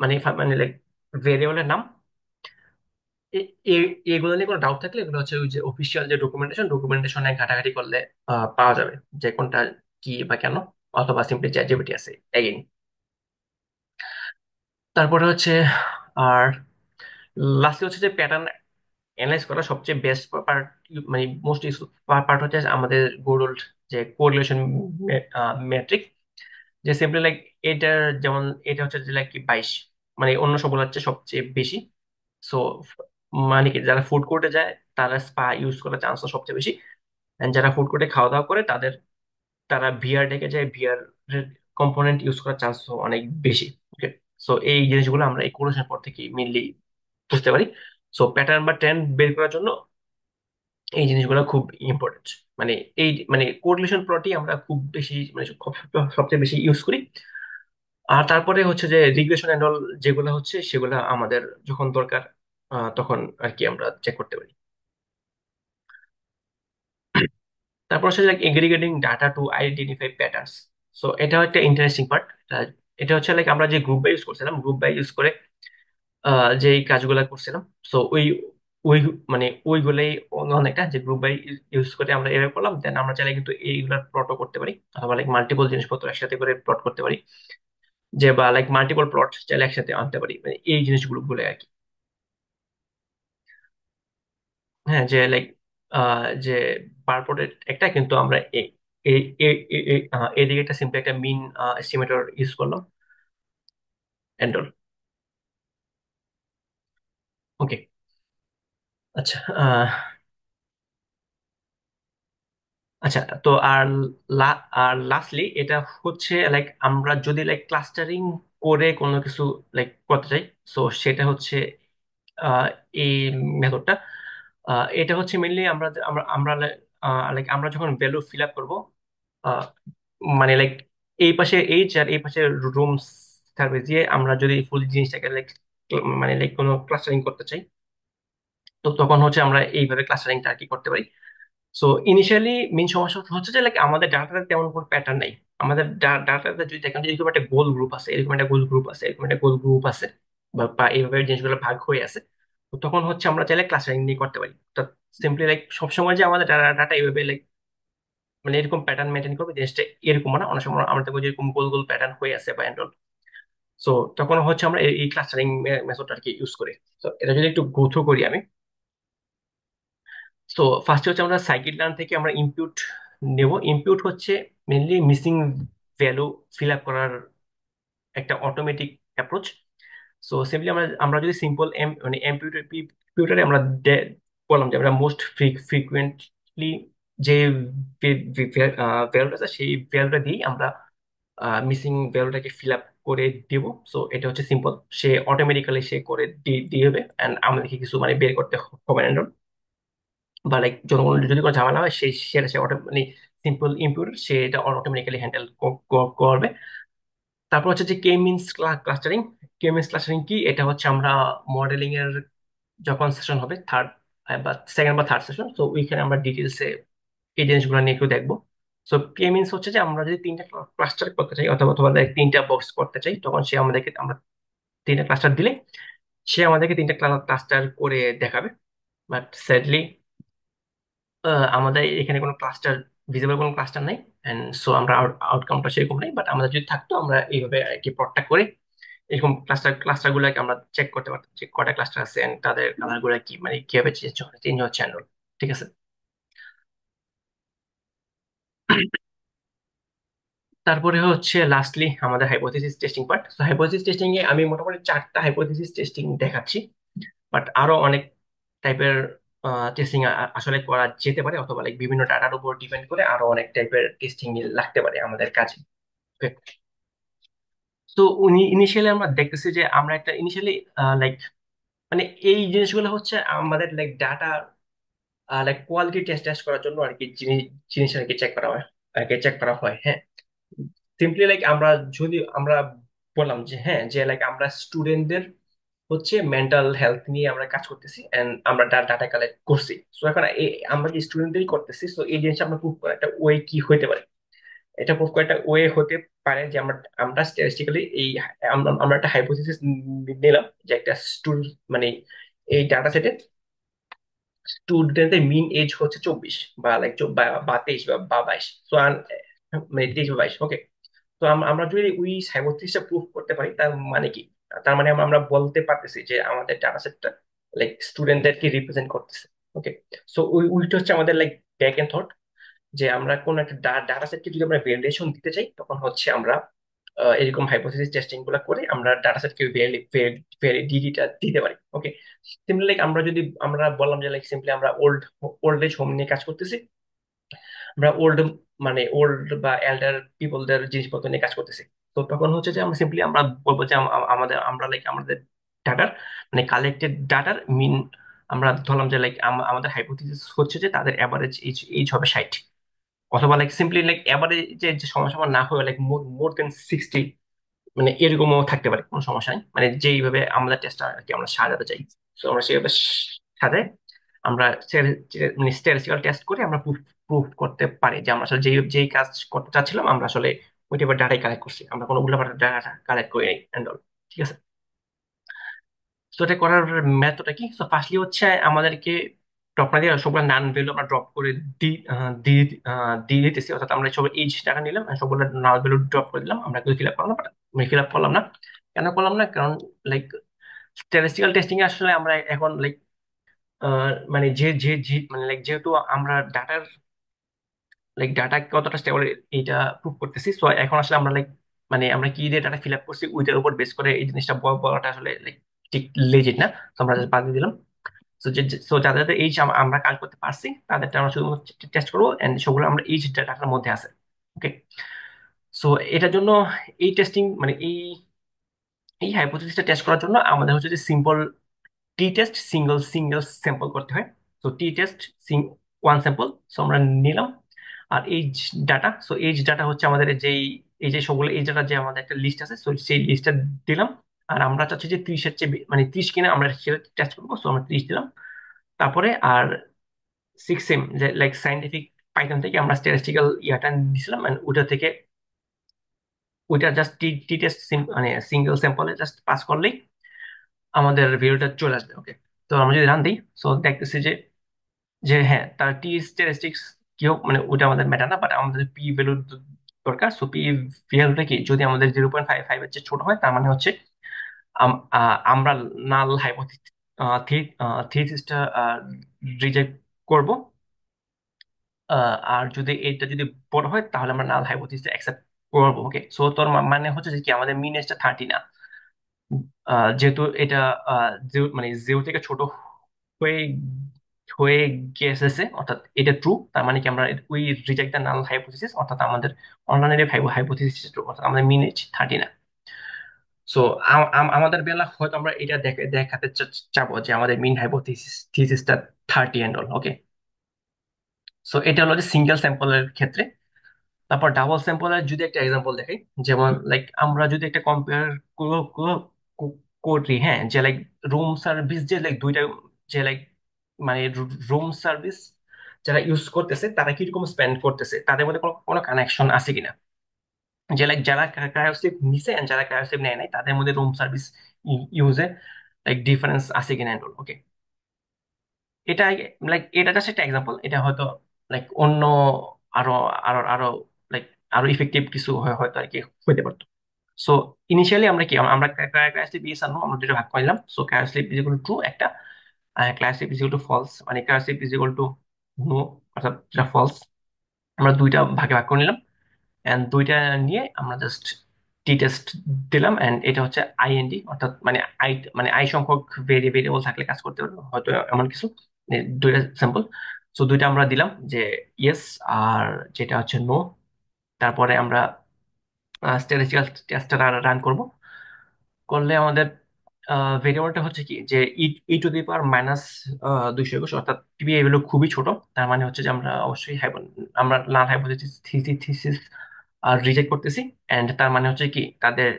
মানে লাইক ভেরিয়েবলের নাম। এগুলো নিয়ে কোনো ডাউট থাকলে এগুলো হচ্ছে ওই যে অফিসিয়াল যে ডকুমেন্টেশনে ঘাটাঘাটি করলে পাওয়া যাবে যে কোনটা কি বা কেন, অথবা সিম্পলি চ্যাট জিপিটি আছে এগেইন। তারপরে হচ্ছে আর লাস্টলি হচ্ছে যে প্যাটার্ন অ্যানালাইজ করা সবচেয়ে বেস্ট পার্ট, মানে মোস্ট ইউজফুল পার্ট হচ্ছে আমাদের গুড যে কোরিলেশন ম্যাট্রিক। যে সিম্পলি লাইক এটার যেমন এটা হচ্ছে যে লাইক কি 22, মানে অন্য সবগুলো হচ্ছে সবচেয়ে বেশি। সো মানে কি যারা ফুড কোর্টে যায় তারা স্পা ইউজ করার চান্স সবচেয়ে বেশি। And যারা ফুড কোর্টে খাওয়া দাওয়া করে তারা ভিআর ডেকে যায়, ভিআর কম্পোনেন্ট ইউজ করার চান্স অনেক বেশি। ওকে, সো এই জিনিসগুলো আমরা এই কোরিলেশন পর থেকে মেনলি বুঝতে পারি। সো প্যাটার্ন বা ট্রেন্ড বের করার জন্য এই জিনিসগুলো খুব ইম্পর্টেন্ট। মানে এই মানে কোরিলেশন প্লটই আমরা খুব বেশি মানে সবচেয়ে বেশি ইউজ করি। আর তারপরে হচ্ছে যে রিগ্রেশন এন্ড অল যেগুলো হচ্ছে সেগুলো আমাদের যখন দরকার তখন আর কি আমরা চেক করতে পারি। তারপর হচ্ছে like aggregating data to identify patterns. So এটা একটা ইন্টারেস্টিং পার্ট। এটা হচ্ছে লাইক আমরা যে গ্রুপ বাই ইউজ করছিলাম, গ্রুপ বাই ইউজ করে যে এই কাজগুলো করছিলাম। সো ওই মানে ওইগুলোই অনেকটা যে গ্রুপ বাই ইউজ করে আমরা এভাবে করলাম, দেন আমরা চাইলে কিন্তু এইগুলার প্লটও করতে পারি, অথবা লাইক মাল্টিপল জিনিসপত্র একসাথে করে প্লট করতে পারি, যে বা লাইক মাল্টিপল প্লট চাইলে একসাথে আনতে পারি, মানে এই জিনিসগুলো বলে আর কি। হ্যাঁ, যে লাইক যে পারপোর্টেড একটা, কিন্তু আমরা এদিকে একটা সিম্পল একটা মিন এস্টিমেটর ইউজ করলাম এন্ড ওকে। আচ্ছা, আচ্ছা, তো আর লাস্টলি এটা হচ্ছে লাইক আমরা যদি লাইক ক্লাস্টারিং করে কোনো কিছু লাইক করতে চাই, সো সেটা হচ্ছে আহ, এই মেথডটা। এটা হচ্ছে মেনলি আমরা আমরা আমরা লাইক আমরা যখন ভ্যালু ফিল আপ করবো, আহ, মানে লাইক এই পাশে এইচ আর এই পাশে রুম সার্ভিস দিয়ে আমরা যদি ফুল জিনিসটাকে লাইক মানে লাইক কোনো ক্লাস্টারিং করতে চাই, তো তখন হচ্ছে আমরা এইভাবে ক্লাস্টারিংটা আর কি করতে পারি। সো ইনিশিয়ালি মেন সমস্যা হচ্ছে যে লাইক আমাদের ডাটাতে তেমন কোনো প্যাটার্ন নাই। আমাদের ডাটাতে যদি দেখেন যে এরকম একটা গোল গ্রুপ আছে, এরকম একটা গোল গ্রুপ আছে, এরকম একটা গোল গ্রুপ আছে, বা এইভাবে জিনিসগুলো ভাগ হয়ে আছে, তো তখন হচ্ছে আমরা চাইলে ক্লাস্টারিং নিয়ে করতে পারি। তো সিম্পলি লাইক সবসময় যে আমাদের ডাটা এইভাবে লাইক মানে এরকম প্যাটার্ন মেনটেন করবে জিনিসটা এরকম না, অনেক সময় আমরা দেখবো যে এরকম গোল গোল প্যাটার্ন হয়ে আছে বা এন্ড। সো তখন হচ্ছে আমরা এই ক্লাস্টারিং মেথডটা আর কি ইউজ করি। তো এটা যদি একটু গো থ্রু করি আমি। তো ফার্স্টে হচ্ছে আমরা সাইকিট লার্ন থেকে আমরা ইনপুট নেব। ইনপুট হচ্ছে mainly missing value fill up করার একটা অটোমেটিক অ্যাপ্রোচ। সো সিম্পলি আমরা আমরা যদি সিম্পল মানে এমপিউটারে আমরা বললাম যে আমরা মোস্ট ফ্রিকুয়েন্টলি যে ভ্যালুটা আছে সেই ভ্যালুটা দিয়েই আমরা মিসিং ভ্যালুটাকে ফিল আপ করে দেব। সো এটা হচ্ছে সিম্পল, সে অটোমেটিক্যালি সে করে দিয়ে দেবে, অ্যান্ড আমাদেরকে কিছু মানে বের করতে হবে না। বা লাইক যদি কোনো ঝামেলা হয় সেটা সে মানে সিম্পল ইম্পিউটার সে এটা অটোমেটিক্যালি হ্যান্ডেল করবে। তারপর হচ্ছে যে কে মিনস ক্লাস্টারিং। কে মিনস ক্লাস্টারিং কি, এটা হচ্ছে আমরা মডেলিং এর যখন সেশন হবে থার্ড বা সেকেন্ড বা থার্ড সেশন, তো ওইখানে আমরা ডিটেলসে এই জিনিসগুলো নিয়ে একটু দেখবো। সো কে মিনস হচ্ছে যে আমরা যদি 3টা ক্লাস্টার করতে চাই, অথবা অথবা like 3টা বক্স করতে চাই, তখন সে আমাদেরকে আমরা 3টা ক্লাস্টার দিলে সে আমাদেরকে তিনটা ক্লাস্টার করে দেখাবে, বাট স্যাডলি আমাদের এখানে কোনো ক্লাস্টার, ভিজিবল কোনো ক্লাস্টার নাই। এন্ড সো আমরা আউটকামটা সেরকম নেই, বাট আমাদের যদি থাকতো আমরা এইভাবে আর কি প্লটটা করে এরকম ক্লাস্টার গুলাকে আমরা চেক করতে পারতাম যে কটা ক্লাস্টার আছে and তাদের কালার গুলা কি, মানে কিভাবে চেঞ্জ হচ্ছে and all। ঠিক আছে। তারপরে হচ্ছে লাস্টলি আমাদের হাইপোথিসিস টেস্টিং পার্ট। তো হাইপোথিসিস টেস্টিং এ আমি মোটামুটি চারটা হাইপোথিসিস টেস্টিং দেখাচ্ছি, বাট আরো অনেক টাইপের টেস্টিং আসলে করা যেতে পারে, অথবা লাইক বিভিন্ন ডাটার উপর ডিপেন্ড করে আরো অনেক টাইপের টেস্টিং লাগতে পারে আমাদের কাছে। তো উনি ইনিশিয়ালি আমরা দেখতেছি যে আমরা একটা ইনিশিয়ালি লাইক, মানে এই জিনিসগুলো হচ্ছে আমাদের like data like quality test test করার জন্য আর কি জিনিস আর কি চেক করা হয়, আর কি চেক করা হয়, হ্যাঁ। সিম্পলি লাইক আমরা যদি আমরা বললাম যে হ্যাঁ, যে লাইক আমরা স্টুডেন্টদের হচ্ছে মেন্টাল হেলথ নিয়ে আমরা কাজ করতেছি এন্ড আমরা ডাটা কালেক্ট করছি। তো এখন আমরা যে স্টুডেন্টদেরই করতেছি, তো এই জিনিসটা আমরা প্রুভ করার একটা ওয়ে কি হতে পারে? এটা প্রুভ করার একটা ওয়ে হতে পারে যে আমরা আমরা স্ট্যাটিস্টিক্যালি এই আমরা একটা হাইপোথিসিস নিলাম যে একটা স্টুডেন্ট, মানে এই ডাটা সেটে স্টুডেন্টদের মিন এজ হচ্ছে 24, বা লাইক বা 23 বা 22। তো মানে 23 বা 22, ওকে। তো আমরা যদি ওই হাইপোথিসিসটা প্রুভ করতে পারি, তার মানে কি? তার মানে আমরা আমরা বলতে পারতেছি যে আমাদের ডাটা সেটটা লাইক স্টুডেন্টদেরকে রিপ্রেজেন্ট করতেছে। ওকে। সো ওই উইটা হচ্ছে আমাদের লাইক ব্যাক এন্ড থট, যে আমরা কোন একটা ডাটা সেটকে যদি আমরা ভ্যালিডেশন দিতে চাই, তখন হচ্ছে আমরা এরকম হাইপোথিসিস টেস্টিং গুলো করে আমরা ডাটা সেটকে ভ্যালিডিটিটা দিতে পারি। ওকে। সিম্পলি লাইক আমরা যদি আমরা বললাম যে লাইক সিম্পলি আমরা ওল্ড এজ হোম নিয়ে কাজ করতেছি, আমরা মানে ওল্ড বা এল্ডার পিপলদের জিনিসপত্র নিয়ে কাজ করতেছি। তো তখন হচ্ছে যে আমরা সিম্পলি আমরা বলবো যে আমাদের আমরা লাইক আমাদের ডাটার, মানে কালেক্টেড ডাটার মিন আমরা ধরলাম যে লাইক আমাদের হাইপোথিসিস হচ্ছে যে তাদের অ্যাভারেজ এজ এজ হবে 60, অথবা লাইক সিম্পলি লাইক অ্যাভারেজে যে সময় সময় না হয়ে লাইক মোর মোর দেন 60, মানে এরকমও থাকতে পারে, কোনো সমস্যা নেই। মানে যেইভাবে আমাদের টেস্টটা আর কি আমরা সাজাতে চাই, তো আমরা সেইভাবে সাজাই। আমরা মানে স্ট্যাটিস্টিক্যাল টেস্ট করে আমরা প্রুফ প্রুফ করতে পারি যে আমরা আসলে যেই যেই কাজ করতে চাচ্ছিলাম আমরা আসলে ওই টাইপের ডাটাই কালেক্ট করছি, আমরা কোনো উল্টাপাল্টা ডাটা কালেক্ট করি নাই এন্ড অল। ঠিক আছে। তো এটা করার মেথডটা কি? তো ফার্স্টলি হচ্ছে আমাদেরকে ড্রপ না দিয়ে সবগুলো নান ভ্যালু আমরা ড্রপ করে দিয়ে দিতেছি, অর্থাৎ আমরা সব এইচ টাকা নিলাম আর সবগুলো নাল ভ্যালু ড্রপ করে দিলাম। আমরা কিছু ফিল আপ করলাম না, আমি ফিল আপ করলাম না। কেন করলাম না? কারণ লাইক স্ট্যাটিস্টিক্যাল টেস্টিং এ আসলে আমরা এখন লাইক মানে মানে লাইক যেহেতু আমরা ডাটার লাইক ডাটা কতটা স্টেবল এটা প্রুভ করতেছি, সো এখন আসলে আমরা লাইক মানে আমরা কি দিয়ে ডাটা ফিল আপ করছি ওইটার উপর বেস করে এই জিনিসটা বলাটা আসলে লাইক ঠিক লেজিট না। তো আমরা just বাদ দিয়ে দিলাম। সো সো যাদের এই যে আমরা কাজ করতে পারছি তাদেরটা আমরা শুধুমাত্র টেস্ট করবো, এন্ড সেগুলো আমরা এই ডাটার মধ্যে আছে। ওকে। সো এটার জন্য এই টেস্টিং মানে এই হাইপোথিসিসটা টেস্ট করার জন্য আমাদের হচ্ছে যে simple t test single single sample করতে হয়। তো t test one sample, so আমরা নিলাম। আর H data, so H data হচ্ছে আমাদের যেই এই যে সবগুলো এইচ ডাটা যে আমাদের একটা লিস্ট আছে, সো সেই লিস্টটা দিলাম। আর আমরা চাচ্ছি যে 30-এর চেয়ে মানে 30 কিনা আমরা সেটা টেস্ট করবো, সো আমরা 30 দিলাম। তারপরে আর 6M যে লাইক সাইন্টিফিক পাইথন থেকে আমরা স্ট্যাটিস্টিক্যাল ইয়াটা দিছিলাম, and ওটা থেকে ওইটা জাস্ট টি টি টেস্ট মানে সিঙ্গেল স্যাম্পলে জাস্ট পাস করলেই আমাদের ভিডিওটা চলে আসবে। ওকে। তো আমরা যদি রান দিই, সো দেখতেছি যে যে হ্যাঁ তার টি স্ট্যাটিস্টিক্স কি হোক, মানে ওটা আমাদের ম্যাটার না, বাট আমাদের পি ভ্যালু দরকার। সো পি ভ্যালুটা কি, যদি আমাদের 0.55 এর চেয়ে ছোট হয় তার মানে হচ্ছে আমরা নাল হাইপোথিসিস থিসিসটা রিজেক্ট করব। আর যদি এটা যদি বড় হয় তাহলে আমরা নাল হাইপোথিসিস অ্যাকসেপ্ট করবো। ওকে। সো তোর মানে হচ্ছে যে কি আমাদের মিন এজটা 30 না। যেহেতু এটা মানে 0 থেকে ছোট হয়ে হয়ে গেছে, অর্থাৎ এটা ট্রু, তার মানে কি আমরা we reject the null hypothesis, অর্থাৎ আমাদের অল্টারনেটিভ হাইপোথিসিস ট্রু, অর্থাৎ আমাদের মিন এজ 30 না। সো আমাদের বেলা হয়তো আমরা এটা দেখাতে চাবো যে আমাদের মিন হাইপোথিসিস থিসিসটা 30 এন্ড অল। ওকে। সো এটা হলো যে সিঙ্গেল স্যাম্পলের ক্ষেত্রে। তারপর ডাবল স্যাম্পলের যদি একটা এক্সাম্পল দেখাই, যেমন লাইক আমরা যদি একটা কম্পেয়ার করি, হ্যাঁ, যে লাইক রুম সার্ভিস যে লাইক দুইটা, যে লাইক মানে রুম সার্ভিস যারা ইউজ করতেছে তারা কিরকম স্পেন্ড করতেছে, তাদের মধ্যে কোনো কোনো কানেকশন আছে কিনা। যে লাইক যারা ক্রায়োস্লিপ নিছে and যারা ক্রায়োস্লিপ নেয় নাই তাদের মধ্যে রুম সার্ভিস ইউজে লাইক ডিফারেন্স আছে কিনা এন্ড ওকে। এটা লাইক এটা জাস্ট একটা এক্সাম্পল, এটা হয়তো লাইক অন্য আরো আরো আরো লাইক আরো ইফেক্টিভ কিছু হয়তো আর কি হইতে পারতো। সো ইনিশিয়ালি আমরা কি আমরা ক্লাস স্লিপ ইয়েস আর নো আমরা দুটো ভাগ করলাম। So class sleep is equal to একটা, class sleep is equal to false, মানে class sleep is equal to no, অর্থাৎ যেটা ফলস। আমরা দুইটা ভাগে ভাগ করে নিলাম, এন্ড দুইটা নিয়ে আমরা জাস্ট টি টেস্ট দিলাম, এন্ড এটা হচ্ছে আইএনডি, অর্থাৎ মানে আই, মানে আই সংখ্যক ভেরিয়েবল থাকলে কাজ করতে পারবে হয়তো এমন কিছু। দুইটা স্যাম্পল। সো দুইটা আমরা দিলাম যে ইয়েস আর যেটা হচ্ছে নো। তারপরে আমরা স্ট্যাটিস্টিক্যাল টেস্টটা রান করব। করলে আমাদের ভেরিয়েবলটা হচ্ছে কি যে ই টু দি পাওয়ার মাইনাস 221, অর্থাৎ পি এ ভ্যালু খুবই ছোট। তার মানে হচ্ছে যে আমরা অবশ্যই আমরা লাল হাইপোথিসিস থিসিস আর রিজেক্ট করতেছি। এন্ড তার মানে হচ্ছে কি তাদের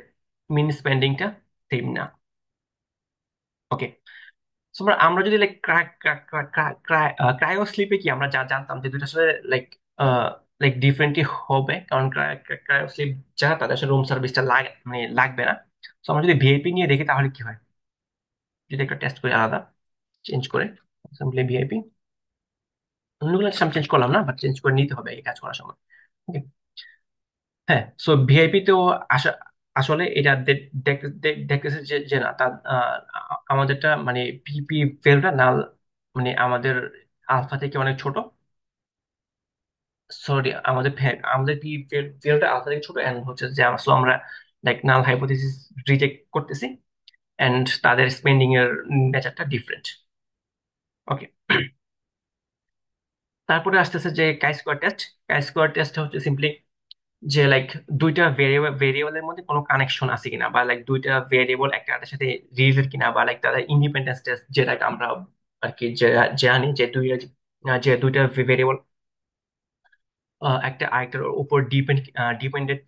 মিন স্পেন্ডিংটা সেম না। ওকে। আমরা আমরা যদি লাইক ক্রায়ো স্লিপে কি আমরা যা জানতাম যে দুইটা আসলে লাইক লাইক ডিফারেন্টই হবে, কারণ ক্রায়ো স্লিপ যারা তাদের আসলে রুম সার্ভিসটা মানে লাগবে না। তো আমরা যদি ভিআইপি নিয়ে দেখি তাহলে কি হয়, যদি একটা টেস্ট করি আলাদা চেঞ্জ করে, সিম্পলি ভিআইপি, অন্যগুলো আমি চেঞ্জ করলাম না, বাট চেঞ্জ করে নিতে হবে এই কাজ করার সময়। Okay? হ্যাঁ, সো ভিআইপি তো আসা আসলে এটা দেখতেছে যে যে না তার আমাদেরটা মানে পিপি ভ্যালুটা না, মানে আমাদের আলফা থেকে অনেক ছোট। সরি, আমাদের পি ভ্যালুটা আলফা থেকে ছোট, এন্ড হচ্ছে যে so আমরা লাইক নাল হাইপোথিসিস রিজেক্ট করতেছি, এন্ড তাদের স্পেন্ডিং এর নেচারটা ডিফারেন্ট। ওকে। তারপরে আসতেছে যে কাই স্কোয়ার টেস্ট। কাই স্কোয়ার টেস্ট হচ্ছে সিম্পলি যে লাইক দুইটা ভেরিয়েবলের মধ্যে কোনো কানেকশন আছে কিনা, বা লাইক দুইটা ভেরিয়েবল একটা আরেকটার সাথে রিলেটেড কিনা, বা লাইক তাদের ইন্ডিপেন্ডেন্স টেস্ট, যেটা আমরা আর কি জানি যে দুইটা ভেরিয়েবল একটা আরেকটার উপর ডিপেন্ডেন্ট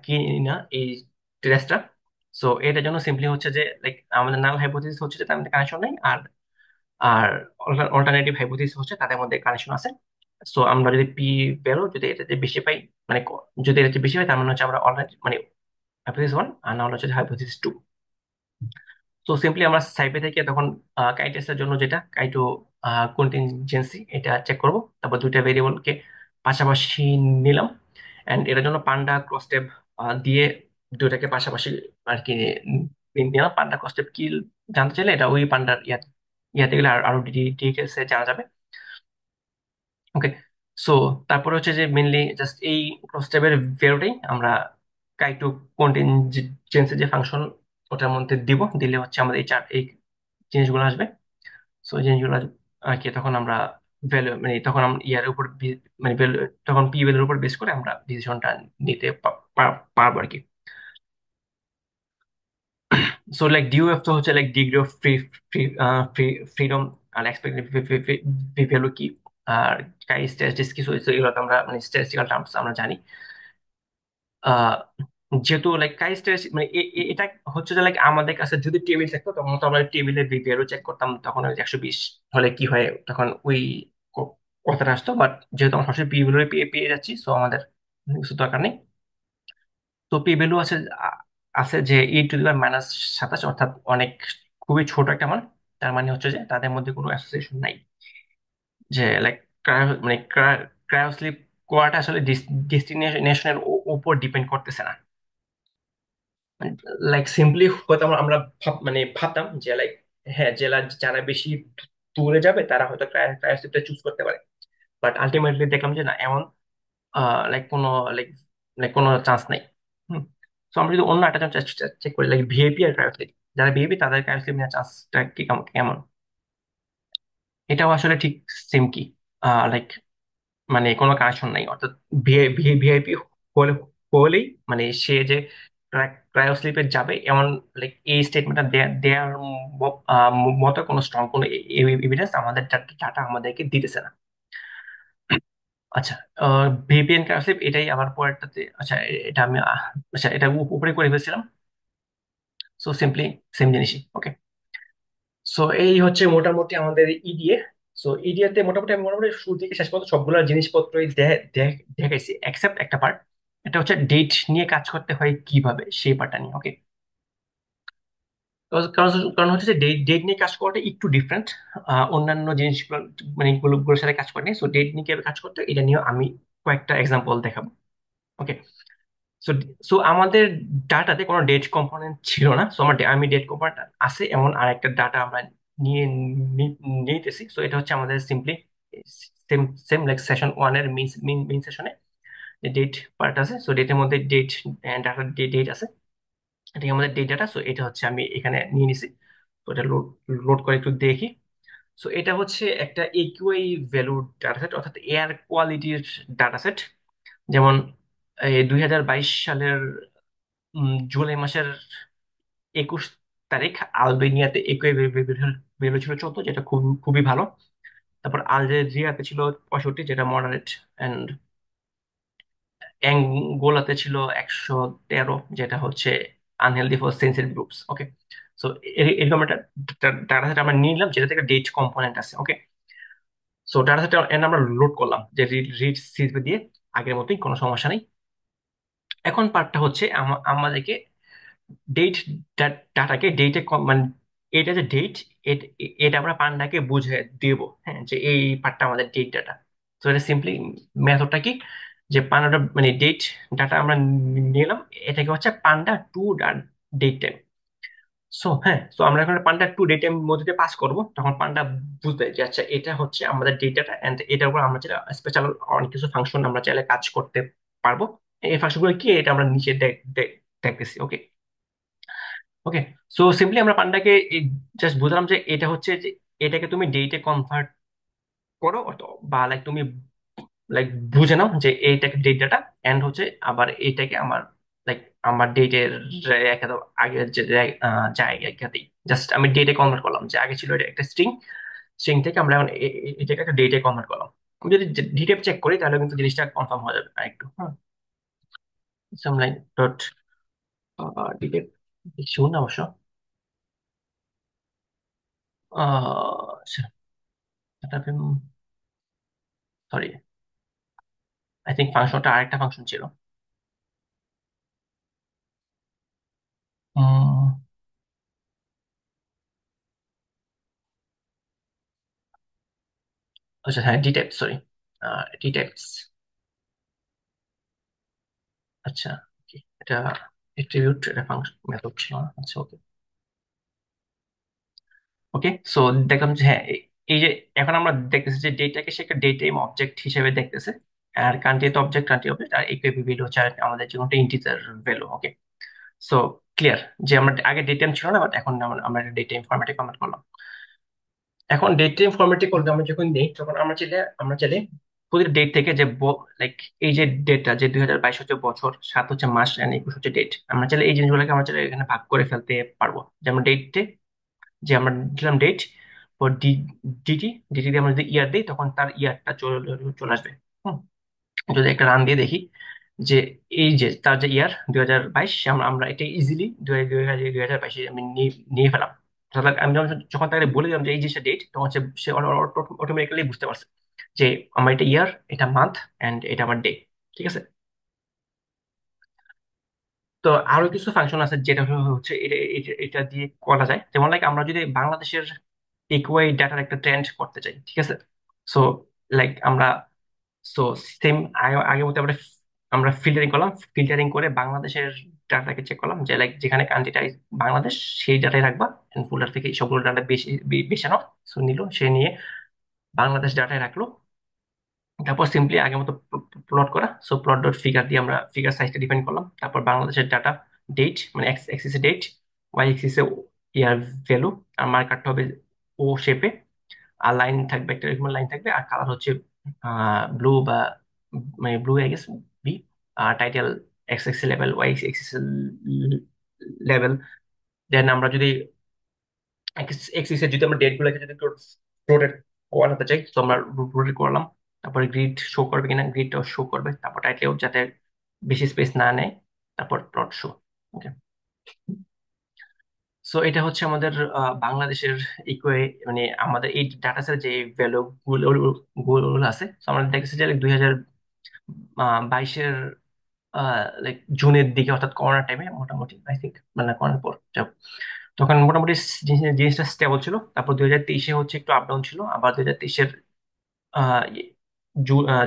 কি না এই টেস্টটা। সো এটার জন্য সিম্পলি হচ্ছে যে লাইক আমাদের নাল হাইপোথিসিস হচ্ছে যে তার মধ্যে কানেকশন নেই, আর আর অল্টারনেটিভ হাইপোথিসিস হচ্ছে তাদের মধ্যে কানেকশন আছে। সো আমরা যদি পি ভ্যালু যদি এটাতে বেশি পাই, মানে যদি এটাতে বেশি পাই তার মানে হচ্ছে আমরা অল্টারনেটিভ মানে হাইপোথিসিস ওয়ান, আর না হলে হচ্ছে হাইপোথিসিস টু। তো সিম্পলি আমরা সাইপে থেকে তখন কাই টেস্টের জন্য যেটা কাইটো কন্টিনজেন্সি এটা চেক করব, তারপর দুইটা ভেরিয়েবলকে পাশাপাশি নিলাম, এন্ড এটার জন্য পান্ডা ক্রস টেপ দিয়ে দুইটাকে পাশাপাশি আর কি নিলাম। পান্ডা ক্রস টেপ কি জানতে চাইলে এটা ওই পান্ডার ইয়াতে গেলে আরো ডিটেলসে জানা যাবে। ওকে। সো তারপরে হচ্ছে যে মেনলি জাস্ট এই ক্রস টেপের ভ্যালুটাই আমরা কাইটো কন্টিনজেন্সি যে ফাংশন ওটার মধ্যে দিব, দিলে হচ্ছে আমাদের এই জিনিসগুলো আসবে। সো এই জিনিসগুলো আর কি তখন আমরা ভ্যালু মানে তখন আমরা ইয়ার উপর মানে value, তখন পি ভ্যালুর উপর বেস করে আমরা ডিসিশনটা নিতে পারবো আর কি। সো লাইক ডিউএফ তো হচ্ছে like degree of free freedom, আর এক্সপেক্টেড ভ্যালু কি, আর কাই স্ট্যাটিস্টিক্স কিছু এগুলো তো আমরা মানে স্ট্যাটিস্টিক্যাল টার্মস আমরা জানি। আহ যেহেতু লাইক কাই স্ট্যাটিস্টিক্স মানে এটা হচ্ছে যে লাইক আমাদের কাছে যদি টেবিল থাকতো তখন তো আমরা টেবিলের ভ্যালু চেক করতাম, তখন ওই 120 হলে কি হয় তখন ওই কথাটা আসতো। বাট যেহেতু আমরা সরাসরি পি ভ্যালু পেয়ে পেয়ে যাচ্ছি, সো আমাদের কিছু দরকার নেই। তো পি ভ্যালু আছে আছে যে ই টু দি পাওয়ার মাইনাস 27, অর্থাৎ অনেক খুবই ছোট একটা মান। তার মানে হচ্ছে যে তাদের মধ্যে কোনো অ্যাসোসিয়েশন নাই, যে লাইক মানে ক্রায়োস্লিপ কোয়াটা আসলে ডেস্টিনেশনের উপর ডিপেন্ড করতেছে না। লাইক সিম্পলি হয়তো আমরা মানে ভাবতাম যে লাইক হ্যাঁ যারা বেশি দূরে যাবে তারা হয়তো ক্রায়োস্লিপটা চুজ করতে পারে, বাট আলটিমেটলি দেখলাম যে না, এমন লাইক কোনো লাইক লাইক কোনো চান্স নাই। হুম। তো আমরা যদি অন্য একটা চেক করি লাইক ভিএপি আর ক্রায়োস্লিপ, যারা ভিএপি তাদের ক্রায়োস্লিপ নেওয়ার চান্সটা কি কেমন, এটাও আসলে ঠিক সেম কি লাইক মানে কোনো কানেকশন নাই, অর্থাৎ ভিআইপি হলে হলেই মানে সে যে ক্রায়োস্লিপে যাবে এমন লাইক এই স্টেটমেন্টটা দেওয়ার মতো কোনো স্ট্রং কোনো এভিডেন্স আমাদের ডাটা আমাদেরকে দিতেছে না। আচ্ছা, ভিপিএন ক্রায়োস্লিপ এটাই আবার পরেরটাতে। আচ্ছা এটা আমি আচ্ছা এটা উপরে করে ফেলছিলাম। সো সিম্পলি সেম জিনিসই। ওকে। সো এই হচ্ছে মোটামুটি আমাদের ইডিএ। সো ইডিএতে মোটামুটি আমি মোটামুটি শুরু থেকে শেষ পর্যন্ত সবগুলো জিনিসপত্রই দেখাইছি এক্সেপ্ট একটা পার্ট, এটা হচ্ছে ডেট নিয়ে কাজ করতে হয় কিভাবে সেই পার্টটা নিয়ে। ওকে। কারণ কারণ হচ্ছে যে ডেট ডেট নিয়ে কাজ করাটা একটু ডিফারেন্ট অন্যান্য জিনিসগুলো, মানে গুলোর সাথে কাজ করেনি। সো ডেট নিয়ে কিভাবে কাজ করতে হয়, এটা নিয়ে আমি কয়েকটা এক্সাম্পল দেখাবো। ওকে। সো সো আমাদের ডাটাতে কোনো ডেট কম্পোনেন্ট ছিল না। সো আমি ডেট কম্পোনেন্ট আছে এমন আর একটা ডাটা আমরা নিয়ে নিতেছি। সো এটা হচ্ছে আমাদের simply same same like session one এর মেইন সেশনে যে ডেট পার্ট আছে। সো ডেটের মধ্যে ডেট ডাটা ডেট আছে, এটাই আমাদের ডেট ডাটা। সো এটা হচ্ছে আমি এখানে নিয়ে নিছি। তো এটা লোড লোড করে একটু দেখি। সো এটা হচ্ছে একটা একিউআই ভ্যালুর ডাটা সেট, অর্থাৎ এয়ার কোয়ালিটির ডাটা সেট। যেমন এই 2022 সালের জুলাই মাসের 21 তারিখ আলবেনিয়াতে একিউআই ভ্যালু ছিল 14, যেটা খুবই ভালো। তারপর আলজেরিয়াতে ছিল 65, যেটা মডারেট। অ্যান্ড অ্যাঙ্গোলাতে ছিল 113, যেটা হচ্ছে unhealthy for sensitive groups. Okay. So এরকম একটা ডাটা সেট আমরা নিয়ে নিলাম, যেটা থেকে ডেট কম্পোনেন্ট আছে। ওকে। সো ডাটা সেট আমরা লোড করলাম যে রিড রিড সিসভি দিয়ে, আগের মতোই, কোনো সমস্যা নেই। এখন পার্টটা হচ্ছে আমাদেরকে ডেট ডাটাকে ডেটে মানে এটা যে ডেট, এটা আমরা পান্ডাকে বুঝে দেব, হ্যাঁ, যে এই পার্টটা আমাদের ডেট ডাটা। তো এটা সিম্পলি মেথডটা কি, যে পান্ডাটা মানে ডেট ডাটা আমরা নিলাম, এটাকে হচ্ছে পান্ডা টু ডেট টাইম। সো হ্যাঁ, তো আমরা এখন পান্ডা টু ডেট টাইম মধ্যে পাস করব, তখন পান্ডা বুঝবে যে আচ্ছা এটা হচ্ছে আমাদের ডেটাটা। এন্ড এটার উপর আমরা চাইলে স্পেশাল অনেক কিছু ফাংশন আমরা চাইলে কাজ করতে পারবো। এই ফাংশনগুলো কি, এটা আমরা নিচে দেখতেছি। ওকে। ওকে। সো সিম্পলি আমরা পান্ডাকে জাস্ট বুঝলাম যে এটা হচ্ছে যে এটাকে তুমি ডেটে কনভার্ট করো, বা লাইক তুমি লাইক বুঝে নাও যে এইটাকে ডেট ডাটা, এন্ড হচ্ছে আবার এইটাকে আমার লাইক আমার ডেটের রেখে দাও আগের যে জায়গাতেই। জাস্ট আমি ডেটে কনভার্ট করলাম, যে আগে ছিল এটা একটা স্ট্রিং, স্ট্রিং থেকে আমরা এখন এটাকে একটা ডেটে কনভার্ট করলাম। আমি যদি ডিটেল চেক করি তাহলে কিন্তু জিনিসটা কনফার্ম হয়ে যাবে আরেকটু। হ্যাঁ, সামলাইন ডট ডিটেল শুনুন অবশ্য। আচ্ছা, সরি, আই থিঙ্ক ফাংশনটা আরেকটা ফাংশন ছিল। উম, আচ্ছা হ্যাঁ, ডিটাইপ, সরি, ডিটাইপস। আচ্ছা, okay, এটা এট্রিবিউট, এটা ফাংশন মেথড ছিল না। আচ্ছা, ওকে। ওকে। সো দেখলাম যে হ্যাঁ, এই যে এখন আমরা দেখতেছি যে ডেটাকে সে একটা ডেটা অবজেক্ট হিসেবে দেখতেছে। আর কান্ট্রি তো অবজেক্ট, কান্ট্রি অবজেক্ট, আর ইকুইপি ভ্যালু হচ্ছে আমাদের যে কোনটা ইন্টিজার ভ্যালু। ওকে। সো ক্লিয়ার যে আমরা আগে ডেটা ছিল না, বাট এখন আমরা ডেটা ফরম্যাটে কনভার্ট করলাম। এখন ডেট টাইম ফরম্যাটে করতে আমরা যখন নেই, তখন আমরা চাইলে প্রতিটা ডেট থেকে যে লাইক এই যে ডেটটা, যে 2022 হচ্ছে বছর, 7 হচ্ছে মাস, এন্ড 21 হচ্ছে ডেট, আমরা চাইলে এই জিনিসগুলোকে আমরা চাইলে এখানে ভাগ করে ফেলতে পারবো। যেমন ডেটে যে আমরা দিলাম ডেট, পর ডিটি ডিটি দিয়ে আমরা যদি ইয়ার দিই, তখন তার ইয়ারটা চলে চলে আসবে। হুম। যদি একটা রান দিয়ে দেখি যে এই যে তার যে ইয়ার 2022, আমরা আমরা এটা ইজিলি 2022 আমি নিয়ে নিয়ে ফেলাম। তাহলে আমি যখন তাকে বলে দিলাম যে এই জিনিসটা ডেট, তখন সে অটোমেটিক্যালি বুঝতে পারছে যে আমার এটা ইয়ার, এটা মান্থ, এন্ড এটা আমার ডে। ঠিক আছে। তো আরো কিছু ফাংশন আছে যেটা হচ্ছে এটা দিয়ে করা যায়। যেমন লাইক আমরা যদি বাংলাদেশের ইকুয়াই ডাটার একটা ট্রেন্ড করতে চাই, ঠিক আছে। সো লাইক আমরা, সো সেম আগের মতো আমরা আমরা ফিল্টারিং করলাম, ফিল্টারিং করে বাংলাদেশের ডাটাকে চেক করলাম, যে লাইক যেখানে কান্ট্রিটা বাংলাদেশ, সেই ডাটাই রাখবা। ফোল্ডার থেকে সবগুলো ডাটা বেশি বেছে নাও। সো নিল, সে নিয়ে বাংলাদেশ ডাটায় রাখলো। তারপর সিম্পলি আগের মতো প্লট করা। সো প্লট ডট ফিগার দিয়ে আমরা ফিগার সাইজটা ডিফাইন করলাম। তারপর বাংলাদেশের ডাটা ডেট, মানে এক্স এক্সিসে ডেট, ওয়াই এক্সিসে ইয়ার ভ্যালু, আর মার্কারটা হবে ও শেপে। আর লাইন থাকবে, একটা এরকম লাইন থাকবে, আর কালার হচ্ছে ব্লু বা মানে ব্লু আই গেস, বি। আর টাইটেল এক্স এক্স লেভেল, ওয়াই এক্সিস লেভেল। দেন আমরা যদি এক্সিসে যদি আমরা ডেট গুলোকে যদি রোটেট করাতে চাই, তো আমরা রোটেট করলাম। তারপরে গ্রিড শো করবে কিনা, গ্রিডটাও শো করবে। তারপর টাইটেল যাতে বেশি স্পেস না নেয়। তারপর প্লট শো। ওকে। সো এটা হচ্ছে আমাদের বাংলাদেশের ইকুয়ে, মানে আমাদের এই ডাটা সেট যে ভ্যালু গুলো গুলো আছে। তো আমরা দেখেছি যে 2022-এর লাইক জুনের দিকে, অর্থাৎ করোনা টাইমে মোটামুটি, আই থিঙ্ক, মানে করোনার পর, যাক। তখন মোটামুটি জিনিসটা স্টেবল ছিল। তারপর 2023-এ হচ্ছে একটু আপ ডাউন ছিল, আবার 2023-এর আহ, জু- আহ,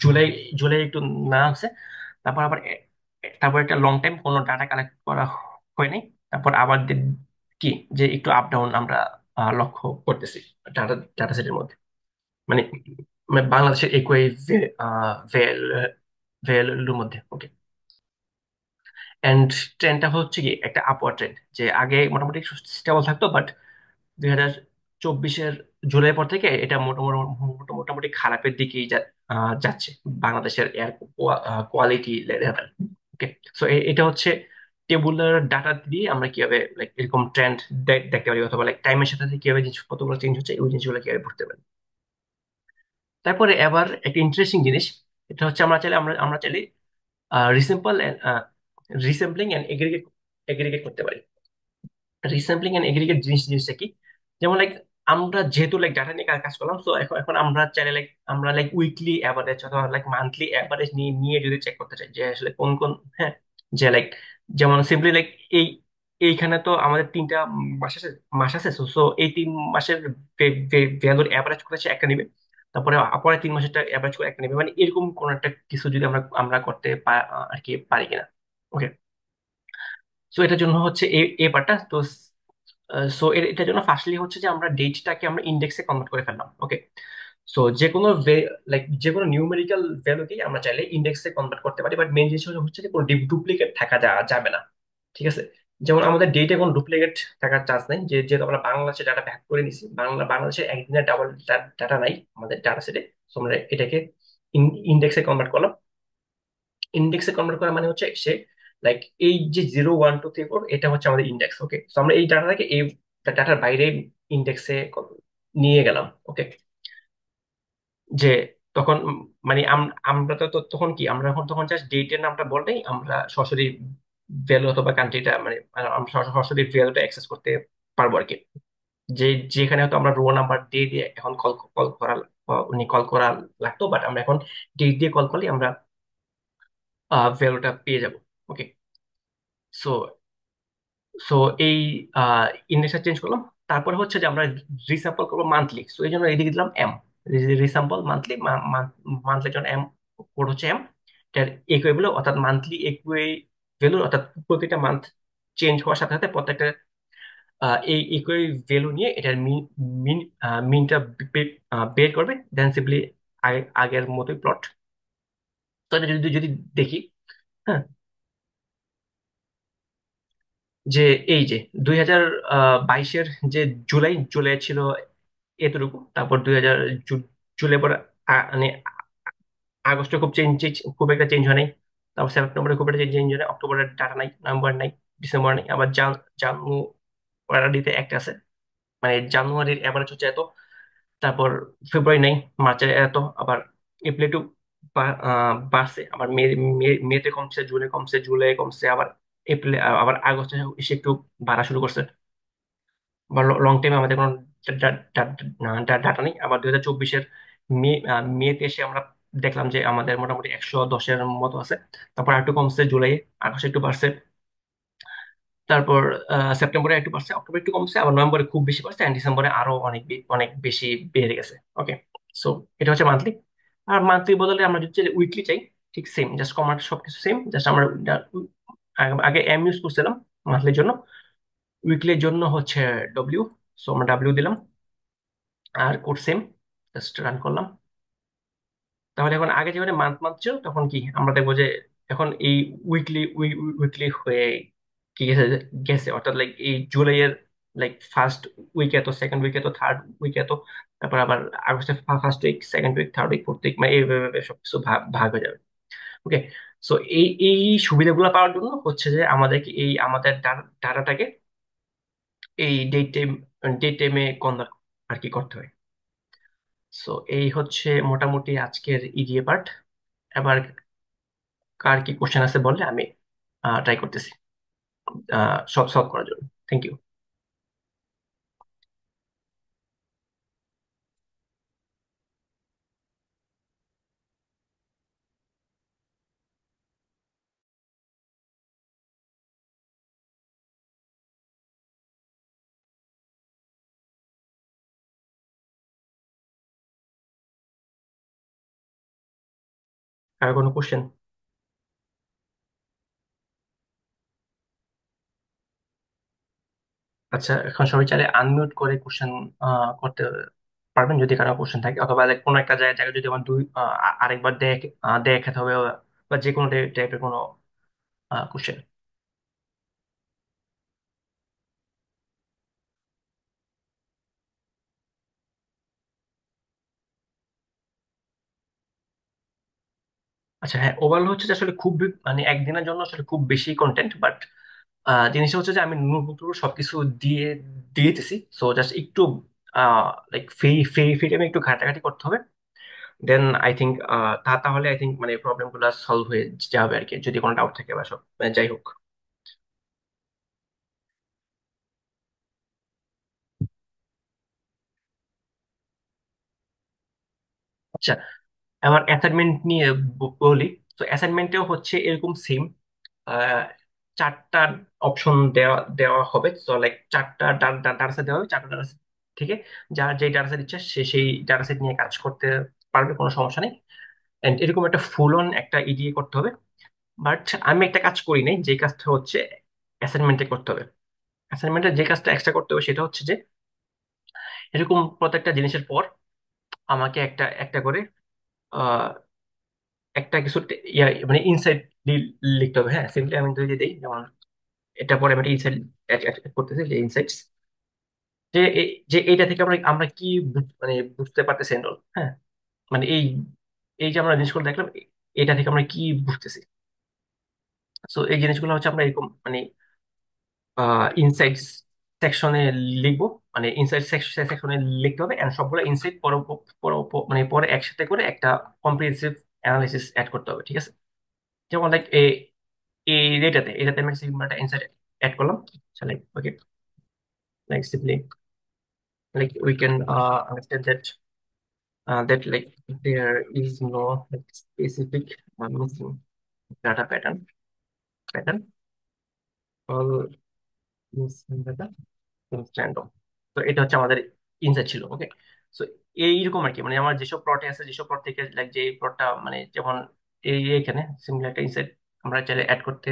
জুলাই জুলাই একটু না আছে। তারপর আবার তারপর একটা লং টাইম কোনো ডাটা কালেক্ট করা হয়নি। তারপর আবার কি যে একটু আপ ডাউন আমরা লক্ষ্য করতেছি ডাটা ডাটা সেটের মধ্যে, মানে মানে বাংলাদেশের একই ভ্যালুর মধ্যে। ওকে। এন্ড ট্রেন্ডটা হচ্ছে কি একটা আপওয়ার্ড ট্রেন্ড, যে আগে মোটামুটি স্টেবল থাকতো, বাট 2024-এর জুলাই পর থেকে এটা মোটামুটি মোটামুটি খারাপের দিকেই যাচ্ছে বাংলাদেশের এয়ার কোয়ালিটি লেভেল। ওকে। সো এটা হচ্ছে টেবুলার ডাটা দিয়ে আমরা কিভাবে লাইক এরকম ট্রেন্ড দেখতে পারি, অথবা লাইক টাইমের সাথে সাথে কিভাবে জিনিসপত্রগুলো চেঞ্জ হচ্ছে, ওই জিনিসগুলো কিভাবে পড়তে পারি। তারপরে এবার একটা ইন্টারেস্টিং জিনিস, এটা হচ্ছে আমরা চাইলে রিসেম্পল রিসেম্পলিং এন্ড এগ্রিগেট করতে পারি। রিস্যাম্পলিং এন্ড এগ্রিগেট জিনিসটা কি? যেমন লাইক আমরা যেহেতু লাইক ডাটা নিয়ে কাজ কাজ করলাম, তো এখন এখন আমরা চাইলে লাইক আমরা লাইক উইকলি অ্যাভারেজ অথবা লাইক মান্থলি অ্যাভারেজ নিয়ে নিয়ে যদি চেক করতে চাই যে আসলে কোন কোন, হ্যাঁ, যে লাইক যেমন সিম্পলি লাইক এই এইখানে তো আমাদের 3টা মাস আছে। সো এই 3 মাসের ভ্যালুর অ্যাভারেজ করেছে একটা নিবে, তারপরে পরে 3 মাসেরটা অ্যাভারেজ করে একটা নিবে, মানে এরকম কোন একটা কিছু যদি আমরা আমরা করতে আর কি পারি কিনা। ওকে। সো এটার জন্য হচ্ছে এই পার্টটা তো। সো এটার জন্য ফার্স্টলি হচ্ছে যে আমরা ডেটটাকে আমরা ইন্ডেক্সে কনভার্ট করে ফেললাম। ওকে। সো যে কোনো লাইক যে কোনো নিউমেরিক্যাল ভ্যালুকেই আমরা চাইলে ইন্ডেক্সে কনভার্ট করতে পারি, বাট মেইন জিনিস হচ্ছে যে কোনো ডুপ্লিকেট থাকা যাবে না। ঠিক আছে। যেমন আমাদের ডেটে কোনো ডুপ্লিকেট থাকার চান্স নেই, যেহেতু আমরা বাংলাদেশে ডাটা ভ্যাক করে নিছি, বাংলাদেশে একদিনের ডাবল ডাটা নাই আমাদের ডাটা সেটে। সো আমরা এটাকে ইন্ডেক্সে কনভার্ট করলাম। ইন্ডেক্সে কনভার্ট করা মানে হচ্ছে সে লাইক এই যে 0 1 2 3 4 এটা হচ্ছে আমাদের ইন্ডেক্স। ওকে। তো আমরা এই ডাটাটাকে এই ডাটার বাইরে ইন্ডেক্সে নিয়ে গেলাম। ওকে। যে তখন মানে আমরা তখন কি আমরা এখন তখন জাস্ট ডেটের নামটা বললেই আমরা সরাসরি ভ্যালু অথবা কান্ট্রিটা মানে আমরা সরাসরি ভ্যালুটা অ্যাক্সেস করতে পারবো আর কি। যে যেখানে হয়তো আমরা রো নাম্বার দিয়ে দিয়ে এখন কল কল করা উনি কল করা লাগতো, বাট আমরা এখন ডেট দিয়ে কল করলে আমরা ভ্যালুটা পেয়ে যাব। ওকে। সো সো এই ইন্ডেক্সটা চেঞ্জ করলাম। তারপরে হচ্ছে যে আমরা রিস্যাম্পল করবো মান্থলি, সো এই জন্য এদিকে দিলাম এম। রিস্যাম্পল মান্থলি, মান্থলির জন্য এম কোড হচ্ছে এম। এটার একই ভ্যালু অর্থাৎ মান্থলি একই ভ্যালু, অর্থাৎ প্রতিটা মান্থ চেঞ্জ হওয়ার সাথে সাথে প্রত্যেকটা এই একই ভ্যালু নিয়ে এটার মিন মিন মিনটা বের করবে, দেন সিম্পলি আগের মতোই প্লট। তো এটা যদি যদি দেখি, হ্যাঁ, যে এই যে 2022-এর যে জুলাই ছিল এতটুকু, তারপর জুলাই পর মানে আগস্টে খুব খুব একটা চেঞ্জ হয় নাই, তারপর সেপ্টেম্বরে খুব একটা চেঞ্জ চেঞ্জ হয় নাই, অক্টোবরের ডাটা নাই, নভেম্বর নাই, ডিসেম্বর নাই, আবার জানুয়ারিতে একটা আছে, মানে জানুয়ারির এভারেজ হচ্ছে এত। তারপর ফেব্রুয়ারি নাই, মার্চের এত, আবার এপ্রিল একটু বাড়ছে, আবার মেতে কমছে, জুনে কমছে, জুলাই কমছে, আবার এপ্রিলে আবার আগস্টে এসে একটু বাড়া শুরু করছে। বা লং টাইমে আমাদের কোনো ডাটা নেই। আবার 2024-এর মেতে এসে আমরা দেখলাম যে আমাদের মোটামুটি 110-এর মতো আছে। তারপর একটু কমছে জুলাই, আগস্টে একটু বাড়ছে, তারপর সেপ্টেম্বরে একটু বাড়ছে, অক্টোবর একটু কমছে, আবার নভেম্বরে খুব বেশি বাড়ছে, এন্ড ডিসেম্বরে আরো অনেক অনেক বেশি বেড়ে গেছে। ওকে। সো এটা হচ্ছে মান্থলি। আর মান্থলি বদলে আমরা যদি উইকলি চাই, ঠিক সেম, জাস্ট কমান্ড সবকিছু সেম, জাস্ট আমরা আগে এম ইউজ করছিলাম মান্থলির জন্য, উইকলির জন্য হচ্ছে ডব্লিউ। সো আমরা ডাব্লিউ দিলাম, আর কোড সেম, জাস্ট রান করলাম। তাহলে এখন আগে যেখানে মান্থ মান্থ ছিল, তখন কি আমরা দেখবো যে এখন এই উইকলি উইকলি হয়ে কি গেছে গেছে, অর্থাৎ লাইক এই জুলাইয়ের লাইক ফার্স্ট উইক এত, সেকেন্ড উইক এত, থার্ড উইক এত, তারপর আবার আগস্টের first week, second week, third week, fourth week, মানে এইভাবে সবকিছু ভাগ ভাগ হয়ে যাবে। ওকে। সো এই সুবিধাগুলো পাওয়ার জন্য হচ্ছে যে আমাদেরকে এই আমাদের ডাটাটাকে এই ডেট টাইমে কনভার্ট আর কি করতে হয়। সো এই হচ্ছে মোটামুটি আজকের ইডিএ পার্ট। এবার কার কি কোশ্চেন আছে বললে আমি ট্রাই করতেছি সব সলভ করার জন্য। Thank you. আর কোনো কোশ্চেন? আচ্ছা, এখন সবাই চাইলে আনমিউট করে কোশ্চেন করতে পারবেন যদি কারো কোশ্চেন থাকে, অথবা like কোনো একটা জায়গায় জায়গায় যদি আমার আরেকবার দেখাতে হবে, বা যে কোনো টাইপের কোনো কোশ্চেন। আচ্ছা, হ্যাঁ, ওভারঅল হচ্ছে যে আসলে খুব মানে একদিনের জন্য আসলে খুব বেশি কন্টেন্ট, বাট জিনিসটা হচ্ছে যে আমি নতুন সবকিছু দিয়ে দিয়ে দিতেছি। সো জাস্ট একটু লাইক ফ্রি ফ্রি ফ্রি টাইমে একটু ঘাটাঘাটি করতে হবে। দেন আই থিঙ্ক তাহলে আই থিঙ্ক মানে প্রবলেম গুলো সলভ হয়ে যাবে আর কি, যদি কোনো ডাউট থাকে বা সব যাই হোক। আচ্ছা, আমার অ্যাসাইনমেন্ট নিয়ে বলি। তো অ্যাসাইনমেন্টেও হচ্ছে এরকম সেম, চারটা অপশন দেওয়া দেওয়া হবে। তো লাইক চারটা ডাটা সেট দেওয়া হবে, চারটা ডাটা সেট থেকে যার যেই ডাটা সেট ইচ্ছা সে সেই ডাটা সেট নিয়ে কাজ করতে পারবে, কোনো সমস্যা নেই। এন্ড এরকম একটা ফুল অন একটা ইডিএ করতে হবে। বাট আমি একটা কাজ করি নাই, যে কাজটা হচ্ছে অ্যাসাইনমেন্টে করতে হবে। অ্যাসাইনমেন্টে যে কাজটা এক্সট্রা করতে হবে সেটা হচ্ছে যে এরকম প্রত্যেকটা জিনিসের পর আমাকে একটা একটা করে আহ, একটা কিছু মানে ইনসাইট লিখতে হবে। হ্যাঁ, সিম্পলি আমি যদি দিই, যেমন এটা পরে আমি একটা ইনসাইট করতেছি, যে ইনসাইটস, যে যে এইটা থেকে আমরা আমরা কি মানে বুঝতে পারতেছি and all। হ্যাঁ, মানে এই এই যে আমরা জিনিসগুলো দেখলাম, এটা থেকে আমরা কি বুঝতেছি। সো এই জিনিসগুলো হচ্ছে আমরা এরকম মানে ইনসাইটস সেকশনে লিখবো। মানে ইনসাইট সেকশনে লিখতে হবে, এন্ড সবগুলো ইনসাইট মানে পরে একসাথে করে একটা কম্প্রিহেন্সিভ অ্যানালাইসিস অ্যাড করতে হবে, ঠিক আছে? যেমন লাইক এই এটাতে আমি সিম্পল একটা ইনসাইট অ্যাড করলাম। Like okay, like simply like we can understand that like there is no like specific missing data pattern, all missing data is random। তো এটা হচ্ছে আমাদের ইনসাইট ছিল, ওকে। সো এইরকম আর কি, মানে আমার যেসব প্লটে আছে, যেসব প্লট থেকে লাইক যে প্লটটা মানে যেমন এখানে সিমিলার একটা ইনসাইট আমরা চাইলে অ্যাড করতে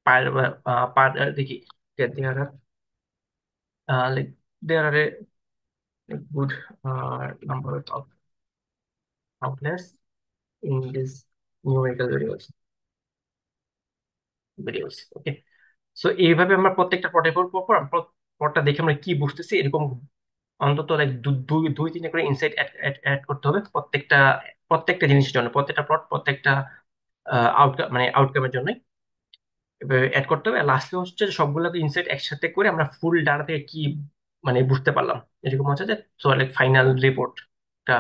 পার দেখি। There are like there are good number of outlets in this numerical variables, okay. So এইভাবে আমরা প্রত্যেকটা পটের পর আমরা পটটা দেখে আমরা কি বুঝতেছি, এরকম অন্তত লাইক দুই দুই তিনটা করে ইনসাইট অ্যাড করতে হবে প্রত্যেকটা প্রত্যেকটা জিনিসের জন্য, প্রত্যেকটা প্লট, প্রত্যেকটা আউটকাম মানে আউটকামের জন্য অ্যাড করতে হবে। লাস্টে হচ্ছে যে সবগুলোকে ইনসাইট একসাথে করে আমরা ফুল ডাটা থেকে কি মানে বুঝতে পারলাম, এরকম হচ্ছে যে সো লাইক ফাইনাল রিপোর্টটা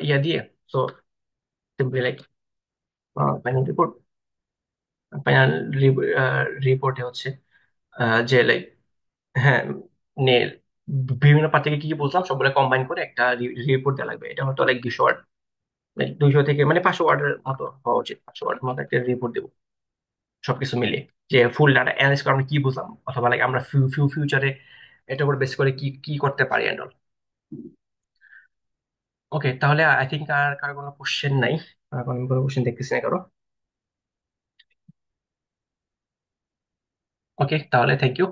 ইয়া দিয়ে। So simply like final final রিপোর্টে হচ্ছে যে লাইক, হ্যাঁ, মানে বিভিন্ন পার্ট থেকে কি কি বুঝলাম সবগুলো কম্বাইন করে একটা রিপোর্ট দেওয়া লাগবে। এটা হয়তো লাইক 200 ওয়ার্ড, লাইক 200 থেকে মানে 500 ওয়ার্ডের মতো হওয়া উচিত। 500 ওয়ার্ডের মতো একটা রিপোর্ট দেবো সবকিছু মিলিয়ে, যে ফুল ডাটা অ্যানালাইজ করে আমরা কি বুঝলাম, অথবা লাইক আমরা ফিউচারে এটার উপর বেস করে কি কি করতে পারি এন্ড অল। ওকে, তাহলে আই থিঙ্ক আর কারো কোনো কোশ্চেন নাই। আর কোনো কোশ্চেন দেখতেছি না কারো। ওকে, তাহলে থ্যাংক ইউ।